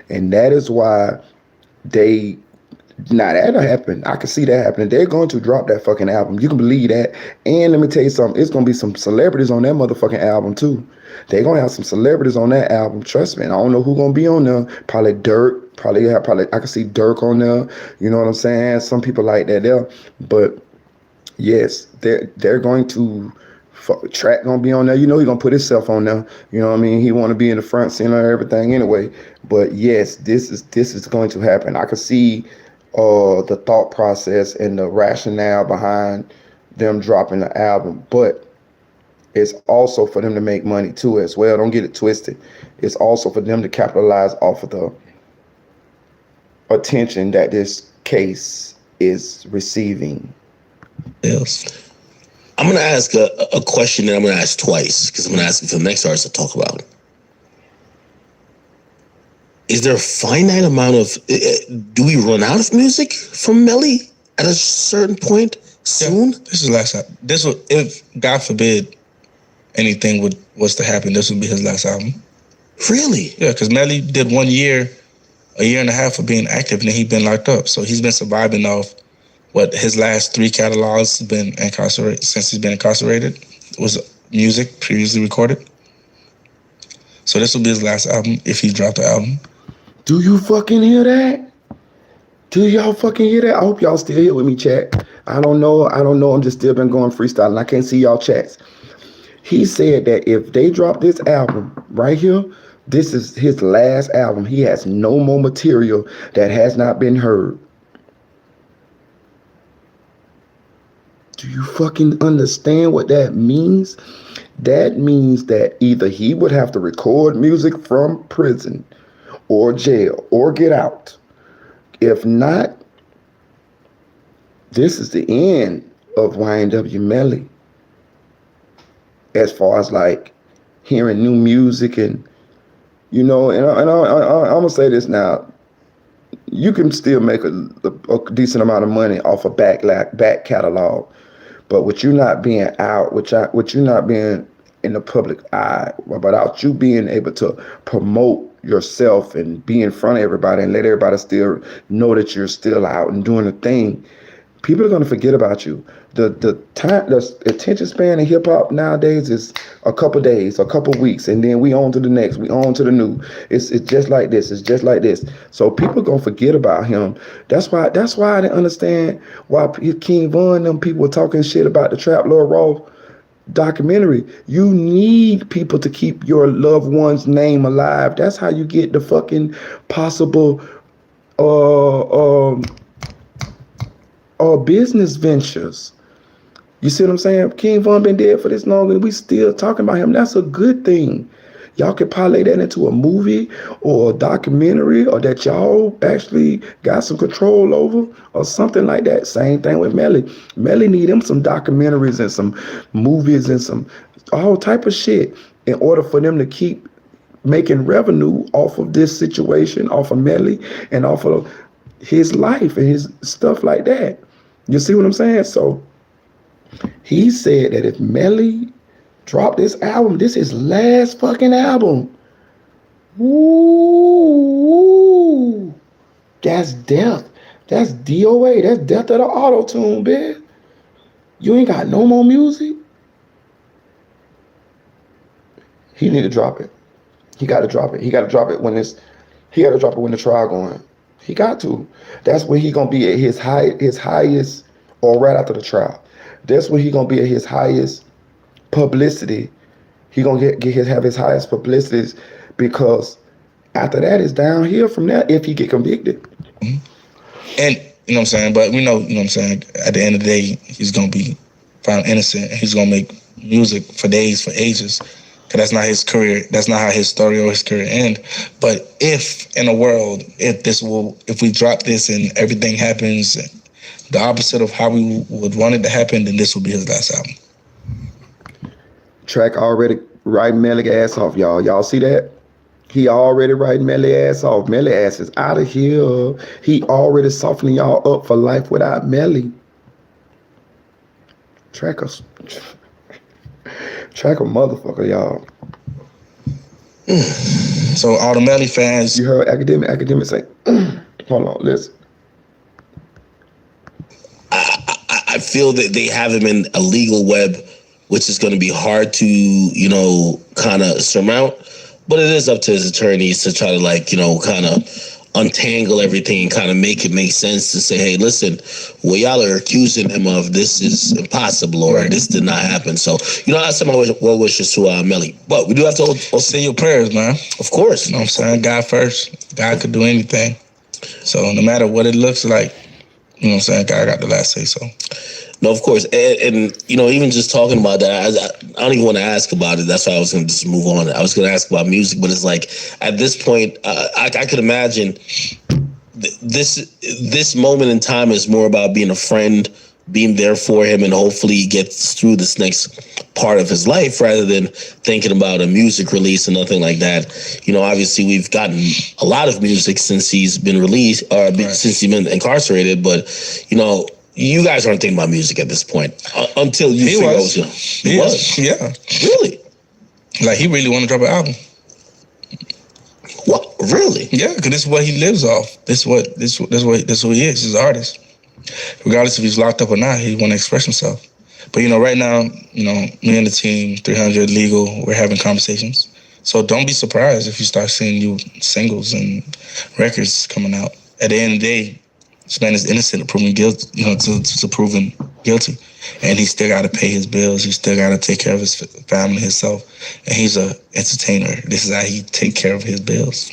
And that is why they now that'll happen. I can see that happening. They're going to drop that fucking album. You can believe that. And let me tell you something. It's gonna be some celebrities on that motherfucking album too. They're gonna have some celebrities on that album. Trust me. I don't know who's gonna be on there. Probably Dirk. Probably I can see Dirk on there. You know what I'm saying? Some people like that there. But yes, they're going to. Track gonna be on there. You know he gonna put himself on there. You know what I mean? He want to be in the front center of everything anyway. But yes, this is going to happen. I can see the thought process and the rationale behind them dropping the album, but it's also for them to make money too as well. Don't get it twisted. It's also for them to capitalize off of the attention that this case is receiving. Yes. I'm going to ask a question that I'm going to ask twice because I'm going to ask it for the next artist to talk about. Is there a finite amount of, do we run out of music from Melly at a certain point soon? Yeah, this is last time. This will, if God forbid anything was to happen, this would be his last album. Really? Yeah, because Melly did 1 year, a year and a half of being active, and then he'd been locked up. So he's been surviving off what his last 3 catalogs been incarcerated since he's been incarcerated. It was music previously recorded. So this will be his last album if he dropped the album. Do you fucking hear that? Do y'all fucking hear that? I hope y'all still here with me, chat. I don't know. I'm just still been going freestyling. I can't see y'all chats. He said that if they drop this album right here, this is his last album. He has no more material that has not been heard. Do you fucking understand what that means? That means that either he would have to record music from prison or jail or get out. If not, this is the end of YNW Melly. As far as like hearing new music and, you know, and I'm going to say this now. You can still make a decent amount of money off a back catalog. But with you not being out, with you not being in the public eye, without you being able to promote yourself and be in front of everybody and let everybody still know that you're still out and doing the thing, people are going to forget about you. The attention span in hip hop nowadays is a couple days, a couple weeks, and then we on to the next, we on to the new. It's just like this. It's just like this. So people are gonna forget about him. That's why I didn't understand why King Von and them people were talking shit about the Trap Lord Raw documentary. You need people to keep your loved one's name alive. That's how you get the fucking possible business ventures. You see what I'm saying? King Von been dead for this long and we still talking about him. That's a good thing. Y'all could parlay that into a movie or a documentary, or that y'all actually got some control over or something like that. Same thing with Melly. Melly need him some documentaries and some movies and some all type of shit in order for them to keep making revenue off of this situation, off of Melly and off of his life and his stuff like that. You see what I'm saying? So he said that if Melly dropped this album, this is his last fucking album. Ooh, that's death. That's DOA. That's death of the auto-tune, bitch. You ain't got no more music? He need to drop it. He got to drop it. He got to drop it when the trial going. He got to. That's when he gonna be at his highest, or right after the trial. That's when he gonna be at his highest publicity. He gonna have his highest publicity, because after that is downhill from there if he get convicted. Mm-hmm. And you know what I'm saying, but we know, you know what I'm saying, at the end of the day, he's gonna be found innocent and he's gonna make music for days, for ages. Cause that's not his career. That's not how his story or his career end. But if in a world, if we drop this and everything happens the opposite of how we would want it to happen, then this will be his last album. Track already writing Melly ass off, y'all. Y'all see that? He already writing Melly ass off. Melly ass is out of here. He already softening y'all up for life without Melly. Trackers. Tracker motherfucker, y'all. So all the Melly fans, You heard academic say, hold on, listen. I feel that they have him in a legal web, which is going to be hard to, kind of surmount. But it is up to his attorneys to try to, kind of untangle everything and kind of make it make sense to say, hey, listen, what y'all are accusing him of, this is impossible, or Right. this did not happen. So, I send my well wishes to Melly. But we do have to say your prayers, man. Of course. You know what I'm saying? God first. God could do anything. So no matter what it looks like, you know what I'm saying? God got the last say so. No, of course. And even just talking about that, I don't even want to ask about it. That's why I was going to just move on. I was going to ask about music, but it's like, at this point, I could imagine this moment in time is more about being a friend, being there for him, and hopefully he gets through this next part of his life rather than thinking about a music release and nothing like that. Obviously we've gotten a lot of music since he's been released, or since he's been incarcerated, but you guys aren't thinking about music at this point until you figure out what's going on. He was. Yeah. Really? Like, he really want to drop an album. What? Really? Yeah, because this is what he lives off. This is who he is. He's an artist. Regardless if he's locked up or not, he want to express himself. But, right now, me and the team, 300 Legal, we're having conversations. So don't be surprised if you start seeing new singles and records coming out. At the end of the day, this man is innocent of proving guilty, to proven guilty. And he still got to pay his bills. He still got to take care of his family, himself. And he's an entertainer. This is how he take care of his bills.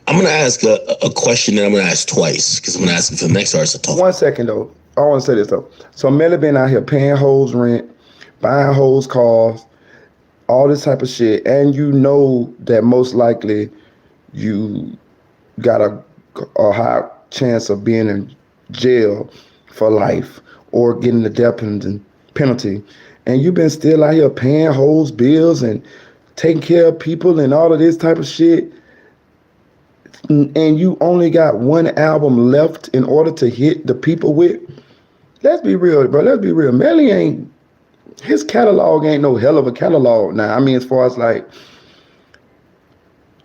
I'm going to ask a question that I'm going to ask twice, because I'm going to ask it for the next artist to talk. 1 second, though. I want to say this, though. So Melly been out here paying hoes rent, buying hoes cars, all this type of shit. And you know that most likely you got a high chance of being in jail for life or getting the death penalty. And you've been still out here paying hoes bills and taking care of people and all of this type of shit. And you only got one album left in order to hit the people with. Let's be real, bro. Let's be real. Melly his catalog ain't no hell of a catalog now. I mean, as far as like,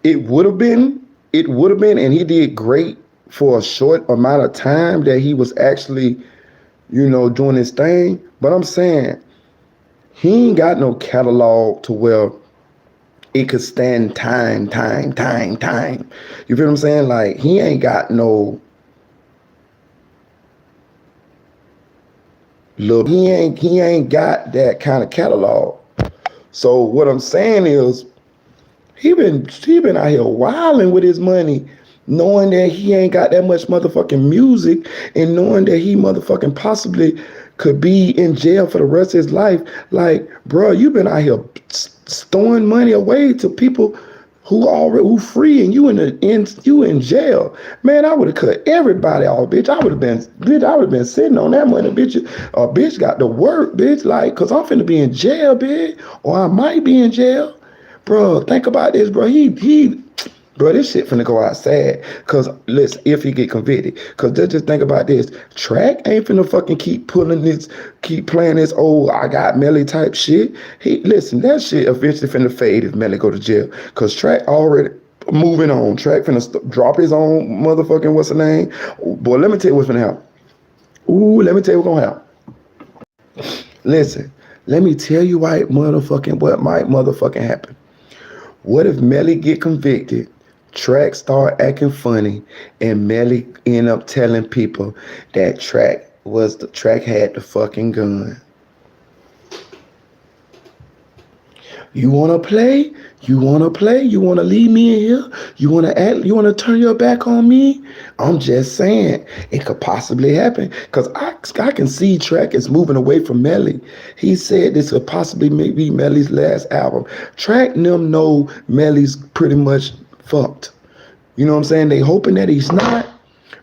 it would have been, and he did great for a short amount of time that he was actually, doing his thing. But I'm saying, he ain't got no catalog to where it could stand time. You feel what I'm saying? Like, he ain't got no look. He ain't got that kind of catalog. So what I'm saying is, he been out here wilding with his money, knowing that he ain't got that much motherfucking music, and knowing that he motherfucking possibly could be in jail for the rest of his life. Like, bro, you been out here throwing money away to people who free, and you in jail. Man, I would have cut everybody off, bitch. I would have been sitting on that money, bitch. A bitch got to work, bitch. Like, cause I'm finna be in jail, bitch, or I might be in jail. Bro, think about this, bro. Bro, this shit finna go out sad. Cause listen, if he get convicted. Cause just think about this. Track ain't finna fucking keep playing this old I got Melly type shit. Listen, that shit eventually finna fade if Melly go to jail. Cause Track already moving on. Track finna drop his own motherfucking what's the name? Boy, let me tell you what's finna happen. Let me tell you what's gonna happen. Listen, let me tell you what might motherfucking happen. What if Melly get convicted, Track start acting funny, and Melly end up telling people that Track had the fucking gun? You wanna play? You wanna leave me in here? You wanna turn your back on me? I'm just saying, it could possibly happen. Cause I can see Track is moving away from Melly. He said this could possibly be Melly's last album. Track and them know Melly's pretty much fucked. You know what I'm saying? They hoping that he's not,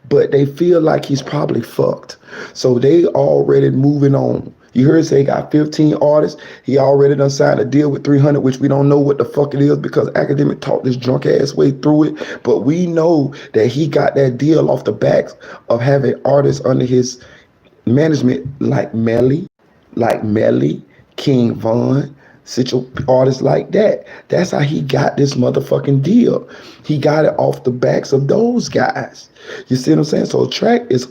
but they feel like he's probably fucked. So they already moving on. You heard say he got 15 artists. He already done signed a deal with 300, which we don't know what the fuck it is because Academic talked this drunk ass way through it. But we know that he got that deal off the backs of having artists under his management like Melly, King Von, artists like that. That's how he got this motherfucking deal. He got it off the backs of those guys. You see what I'm saying? So track is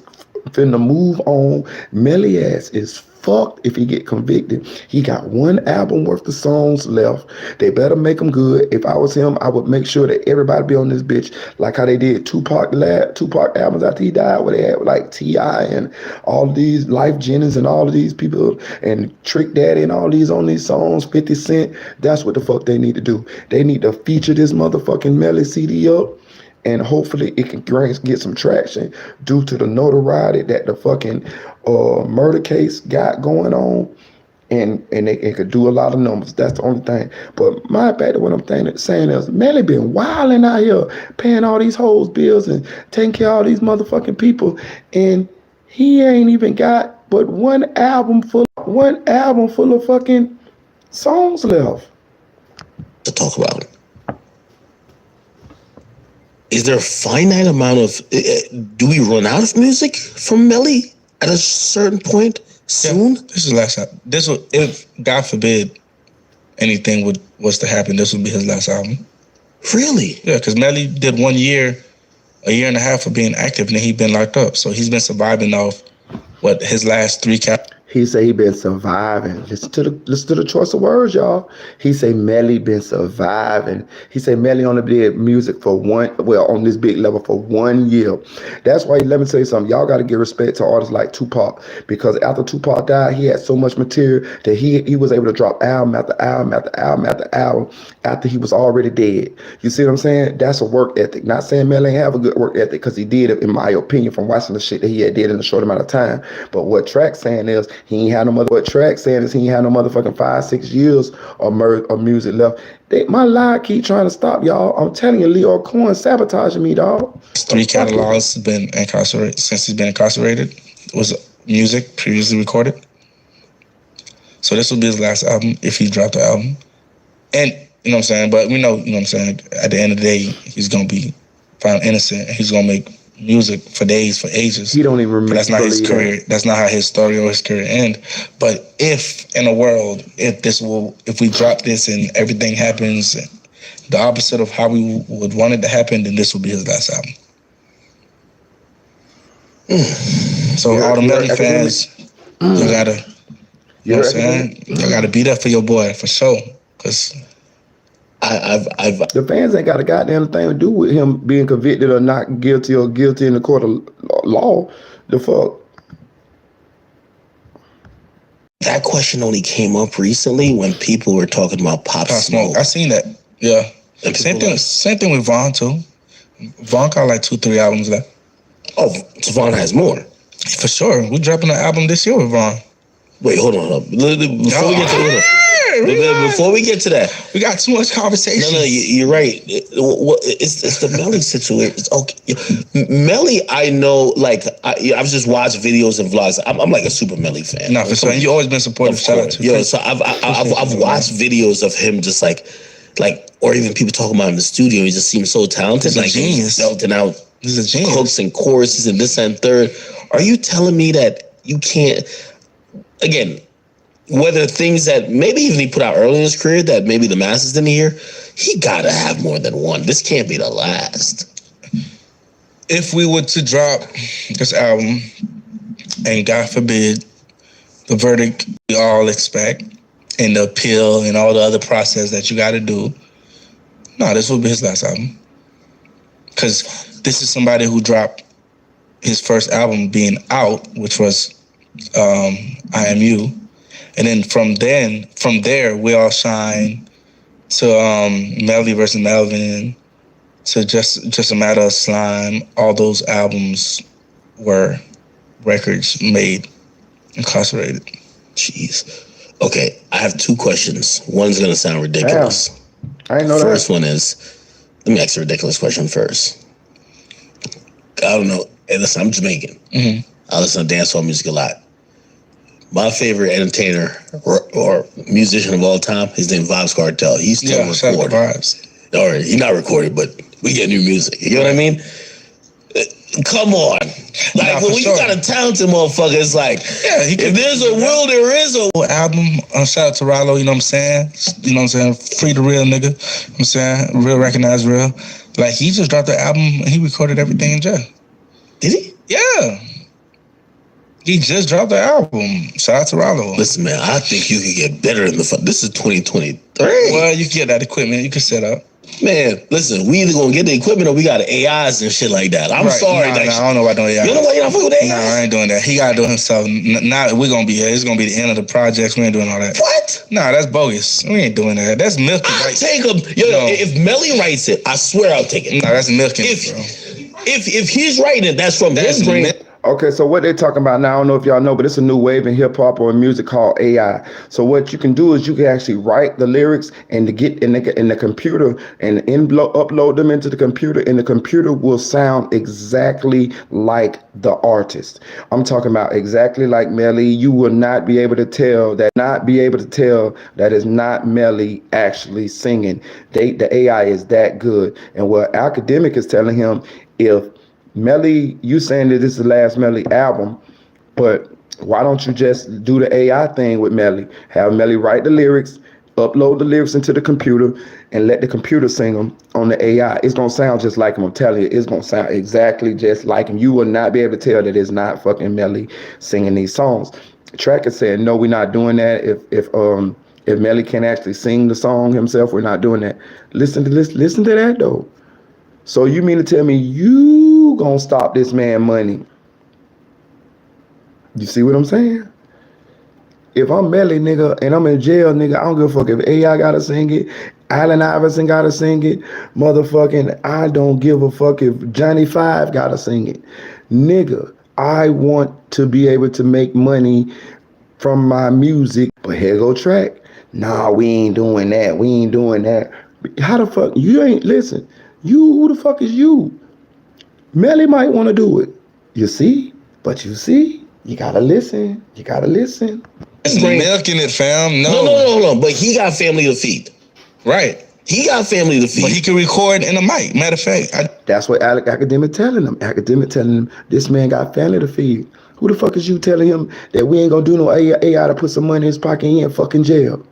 finna move on. Melly ass is fucked if he get convicted. He got one album worth of songs left. They better make them good. If I was him, I would make sure that everybody be on this bitch like how they did Tupac albums after he died, where they had like T.I. and all these Life Jennings and all of these people and Trick Daddy and all these on these songs, 50 Cent. That's what the fuck they need to do. They need to feature this motherfucking Melly CD up, and hopefully it can get some traction due to the notoriety that the fucking murder case got going on, and it could do a lot of numbers. That's the only thing. But my back to what I'm saying is, Melly been wilding out here, paying all these hoes bills and taking care of all these motherfucking people, and he ain't even got but one album full of fucking songs left to talk about. Is there a finite amount of? Do we run out of music from Melly at a certain point soon? Yeah, this is last album. This will, if God forbid anything was to happen, this would be his last album. Really? Yeah, because Melly did 1 year, a year and a half of being active, and then he'd been locked up. So he's been surviving off his last 3 cap. He say he been surviving. Listen to the choice of words, y'all. He say Melly been surviving. He say Melly only did music on this big level for 1 year. That's why, let me tell you something. Y'all got to give respect to artists like Tupac, because after Tupac died, he had so much material that he was able to drop album after album after album after album after he was already dead. You see what I'm saying? That's a work ethic. Not saying Melly ain't have a good work ethic, because he did it, in my opinion, from watching the shit that he had did in a short amount of time. But what Track's saying is, he ain't had no motherfucking 5-6 years of music left. My lie keep trying to stop, y'all. I'm telling you, Leo Cohen sabotaging me, dog. 3 catalogs have been incarcerated since he's been incarcerated. It was music previously recorded. So this will be his last album if he dropped the album. And you know what I'm saying? But we know, you know what I'm saying, at the end of the day, he's gonna be found innocent, and he's gonna make music for days, for ages. He don't even remember. That's not his career. That's not how his story or his career end. But if in a world, if we drop this and everything happens the opposite of how we would want it to happen, then this will be his last album. So all the Melly fans, you gotta, you know what I'm saying? You gotta be there for your boy for sure, because the fans ain't got a goddamn thing to do with him being convicted or not guilty or guilty in the court of law. The fuck. That question only came up recently when people were talking about Pop Smoke. I seen that. Yeah. Same thing with Von too. Von got like 2-3 albums left. Oh, so Von has more. For sure. We're dropping an album this year with Von. Wait, hold on. Before we get to that, we got too much conversation. No, you're right. It's the Melly situation. It's okay. Melly, I know. Like I've just watched videos and vlogs. I'm like a super Melly fan. No, for sure. And you always been supportive. Shout out to you. So I've watched videos of him just like, or even people talking about him in the studio. He just seems so talented. He's a genius. He's belting out He's a genius. hooks and choruses and this and third. Are you telling me that you can't? Again, whether things that maybe even he put out early in his career that maybe the masses didn't hear, he gotta have more than one. This can't be the last. If we were to drop this album, and God forbid, the verdict we all expect, and the appeal and all the other process that you gotta do, no, this will be his last album. Because this is somebody who dropped his first album being out, which was IMU. And then from there, we all shine to Melly versus Melvin, to just a matter of slime. All those albums were records made incarcerated. Jeez. Okay, I have 2 questions. One's gonna sound ridiculous. Damn. I didn't know First one is, let me ask a ridiculous question first. I don't know. Hey, listen, I'm Jamaican. Mm-hmm. I listen to dancehall music a lot. My favorite entertainer or musician of all time, his name Vibes Cartel. He's still recorded. All right, he's not recorded, but we get new music. You know what I mean? Come on. Like, when you got a talented motherfucker, it's like, if there's a will, there is a album. Shout out to Rollo, you know what I'm saying? You know what I'm saying? Free the real nigga. You know what I'm saying? Real recognize real. Like, he just dropped the album and he recorded everything in jail. Did he? Yeah. He just dropped the album. Shout out to Rollo. Listen, man, I think you could get better in the This is 2023. Well, you can get that equipment. You can set up. Man, listen, we either gonna get the equipment or we got AIs and shit like that. I'm sorry. I don't know about no AI. You know what? You're not fucking with AIs? No, I ain't doing that. He gotta do it himself. Now we're gonna be here. It's gonna be the end of the projects. We ain't doing all that. What? Nah, that's bogus. We ain't doing that. That's milking. I'll take him. If Melly writes it, I swear I'll take it. Nah, that's milking. If he's writing it, that's from his brain. Okay, so what they're talking about now, I don't know if y'all know, but it's a new wave in hip hop or in music called AI. So what you can do is you can actually write the lyrics and to get in the computer and upload them into the computer, and the computer will sound exactly like the artist. I'm talking about exactly like Melly. You will not be able to tell that is not Melly actually singing. The AI is that good. And what Academic is telling him, if Melly, you saying that this is the last Melly album, but why don't you just do the AI thing with Melly? Have Melly write the lyrics, upload the lyrics into the computer, and let the computer sing them on the AI. It's going to sound just like him. I'm telling you, it's going to sound exactly just like him. You will not be able to tell that it's not fucking Melly singing these songs. Tracker said, no, we're not doing that. If Melly can actually sing the song himself, we're not doing that. Listen to that, though. So you mean to tell me you gonna stop this man money? You see what I'm saying? If I'm Melly, nigga, and I'm in jail, nigga, I don't give a fuck if AI gotta sing it, Allen Iverson gotta sing it, motherfucking, I don't give a fuck if Johnny Five gotta sing it. Nigga, I want to be able to make money from my music, but here go Track. Nah, we ain't doing that. How the fuck, you ain't, listen. Who the fuck is you? Melly might want to do it. You see? But you see? You gotta listen. It's milking it, fam. No. But he got family to feed. Right. He got family to feed. But he can record in a mic. Matter of fact. That's what Academic telling him. This man got family to feed. Who the fuck is you telling him that we ain't gonna do no AI to put some money in his pocket and he in fucking jail?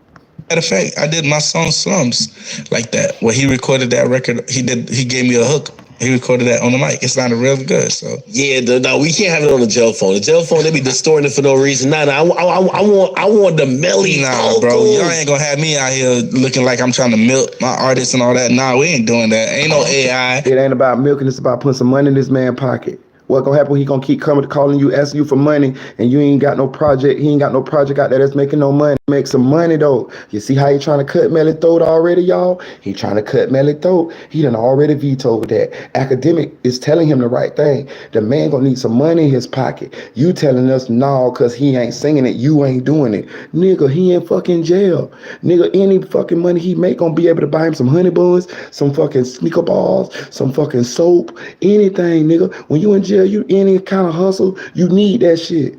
Matter of fact, I did my song Slums like that. Where he recorded that record, he gave me a hook. He recorded that on the mic. It sounded real good. So yeah, no, we can't have it on the jail phone. The jail phone, they be distorting it for no reason. Nah, I want the Melly. Nah, bro, y'all ain't gonna have me out here looking like I'm trying to milk my artists and all that. Nah, we ain't doing that. Ain't no AI. It ain't about milking. It's about putting some money in this man's pocket. What gonna happen? He gonna keep calling you, asking you for money, and you ain't got no project. He ain't got no project out there that's making no money. Make some money though. You see how he trying to cut Melly throat already, y'all? He trying to cut Melly throat. He done already vetoed that. Academic is telling him the right thing. The man gonna need some money in his pocket. You telling us no, cause he ain't singing it. You ain't doing it, nigga. He in fucking jail, nigga. Any fucking money he make gonna be able to buy him some honey buns, some fucking sneaker balls, some fucking soap, anything, nigga. When you in jail, you any kind of hustle, you need that shit.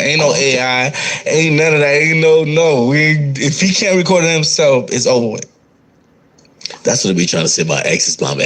Ain't no AI, ain't none of that, ain't no. If he can't record it himself, it's over with. That's what they be trying to say about ex's mom.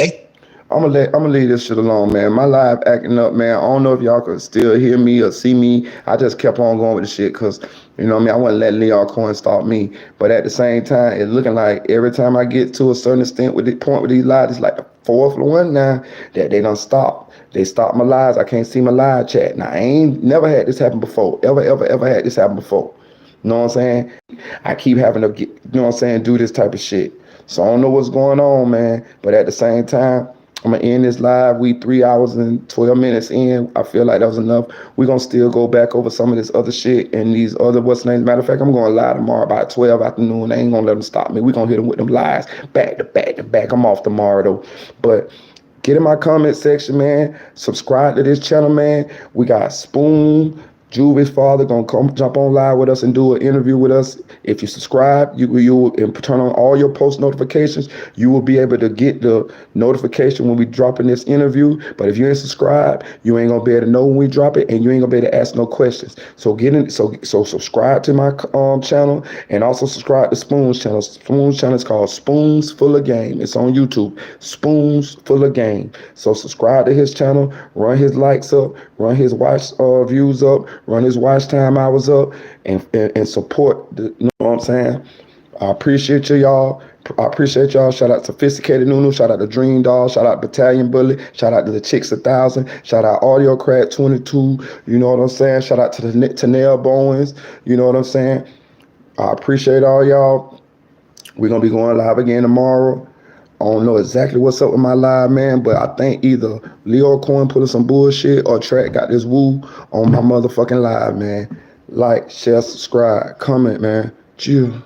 I'm gonna leave this shit alone, man. My live acting up, man. I don't know if y'all could still hear me or see me. I just kept on going with the shit because, you know what I mean, I wasn't letting y'all Cohen stop me. But at the same time, it's looking like every time I get to a certain extent with the point with these lives, it's like the fourth one now that they done stop. They stopped my lives. I can't see my live chat. Now, I ain't never had this happen before. Ever had this happen before. You know what I'm saying? I keep having to get, you know what I'm saying, do this type of shit. So I don't know what's going on, man. But at the same time, I'm going to end this live. We 3 hours and 12 minutes in. I feel like that was enough. We're going to still go back over some of this other shit and these other what's names. Matter of fact, I'm going live tomorrow about 12 afternoon. I ain't going to let them stop me. We're going to hit them with them lives back to back to back. I'm off tomorrow, though. But get in my comment section, man. Subscribe to this channel, man. We got Spoon, Juvie's father gonna come jump on live with us and do an interview with us. If you subscribe, you will and turn on all your post notifications. You will be able to get the notification when we drop in this interview. But if you ain't subscribed, you ain't gonna be able to know when we drop it, and you ain't gonna be able to ask no questions. So get in. So subscribe to my channel, and also subscribe to Spoon's channel. Spoon's channel is called Spoons Full of Game. It's on YouTube. Spoons Full of Game. So subscribe to his channel. Run his likes up. Run his watch views up. Run his watch time hours up, and support. You know what I'm saying? I appreciate you, y'all. I appreciate y'all. Shout out to Sophisticated Nunu. Shout out to Dream Doll. Shout out Battalion Bully. Shout out to the Chicks 1000. Shout out Audio Crack 22. You know what I'm saying? Shout out to the Tanel Bowens. You know what I'm saying? I appreciate all y'all. We're gonna be going live again tomorrow. I don't know exactly what's up with my live, man, but I think either Leo Coin put some bullshit or Track got this woo on my motherfucking live, man. Like, share, subscribe, comment, man. Chill.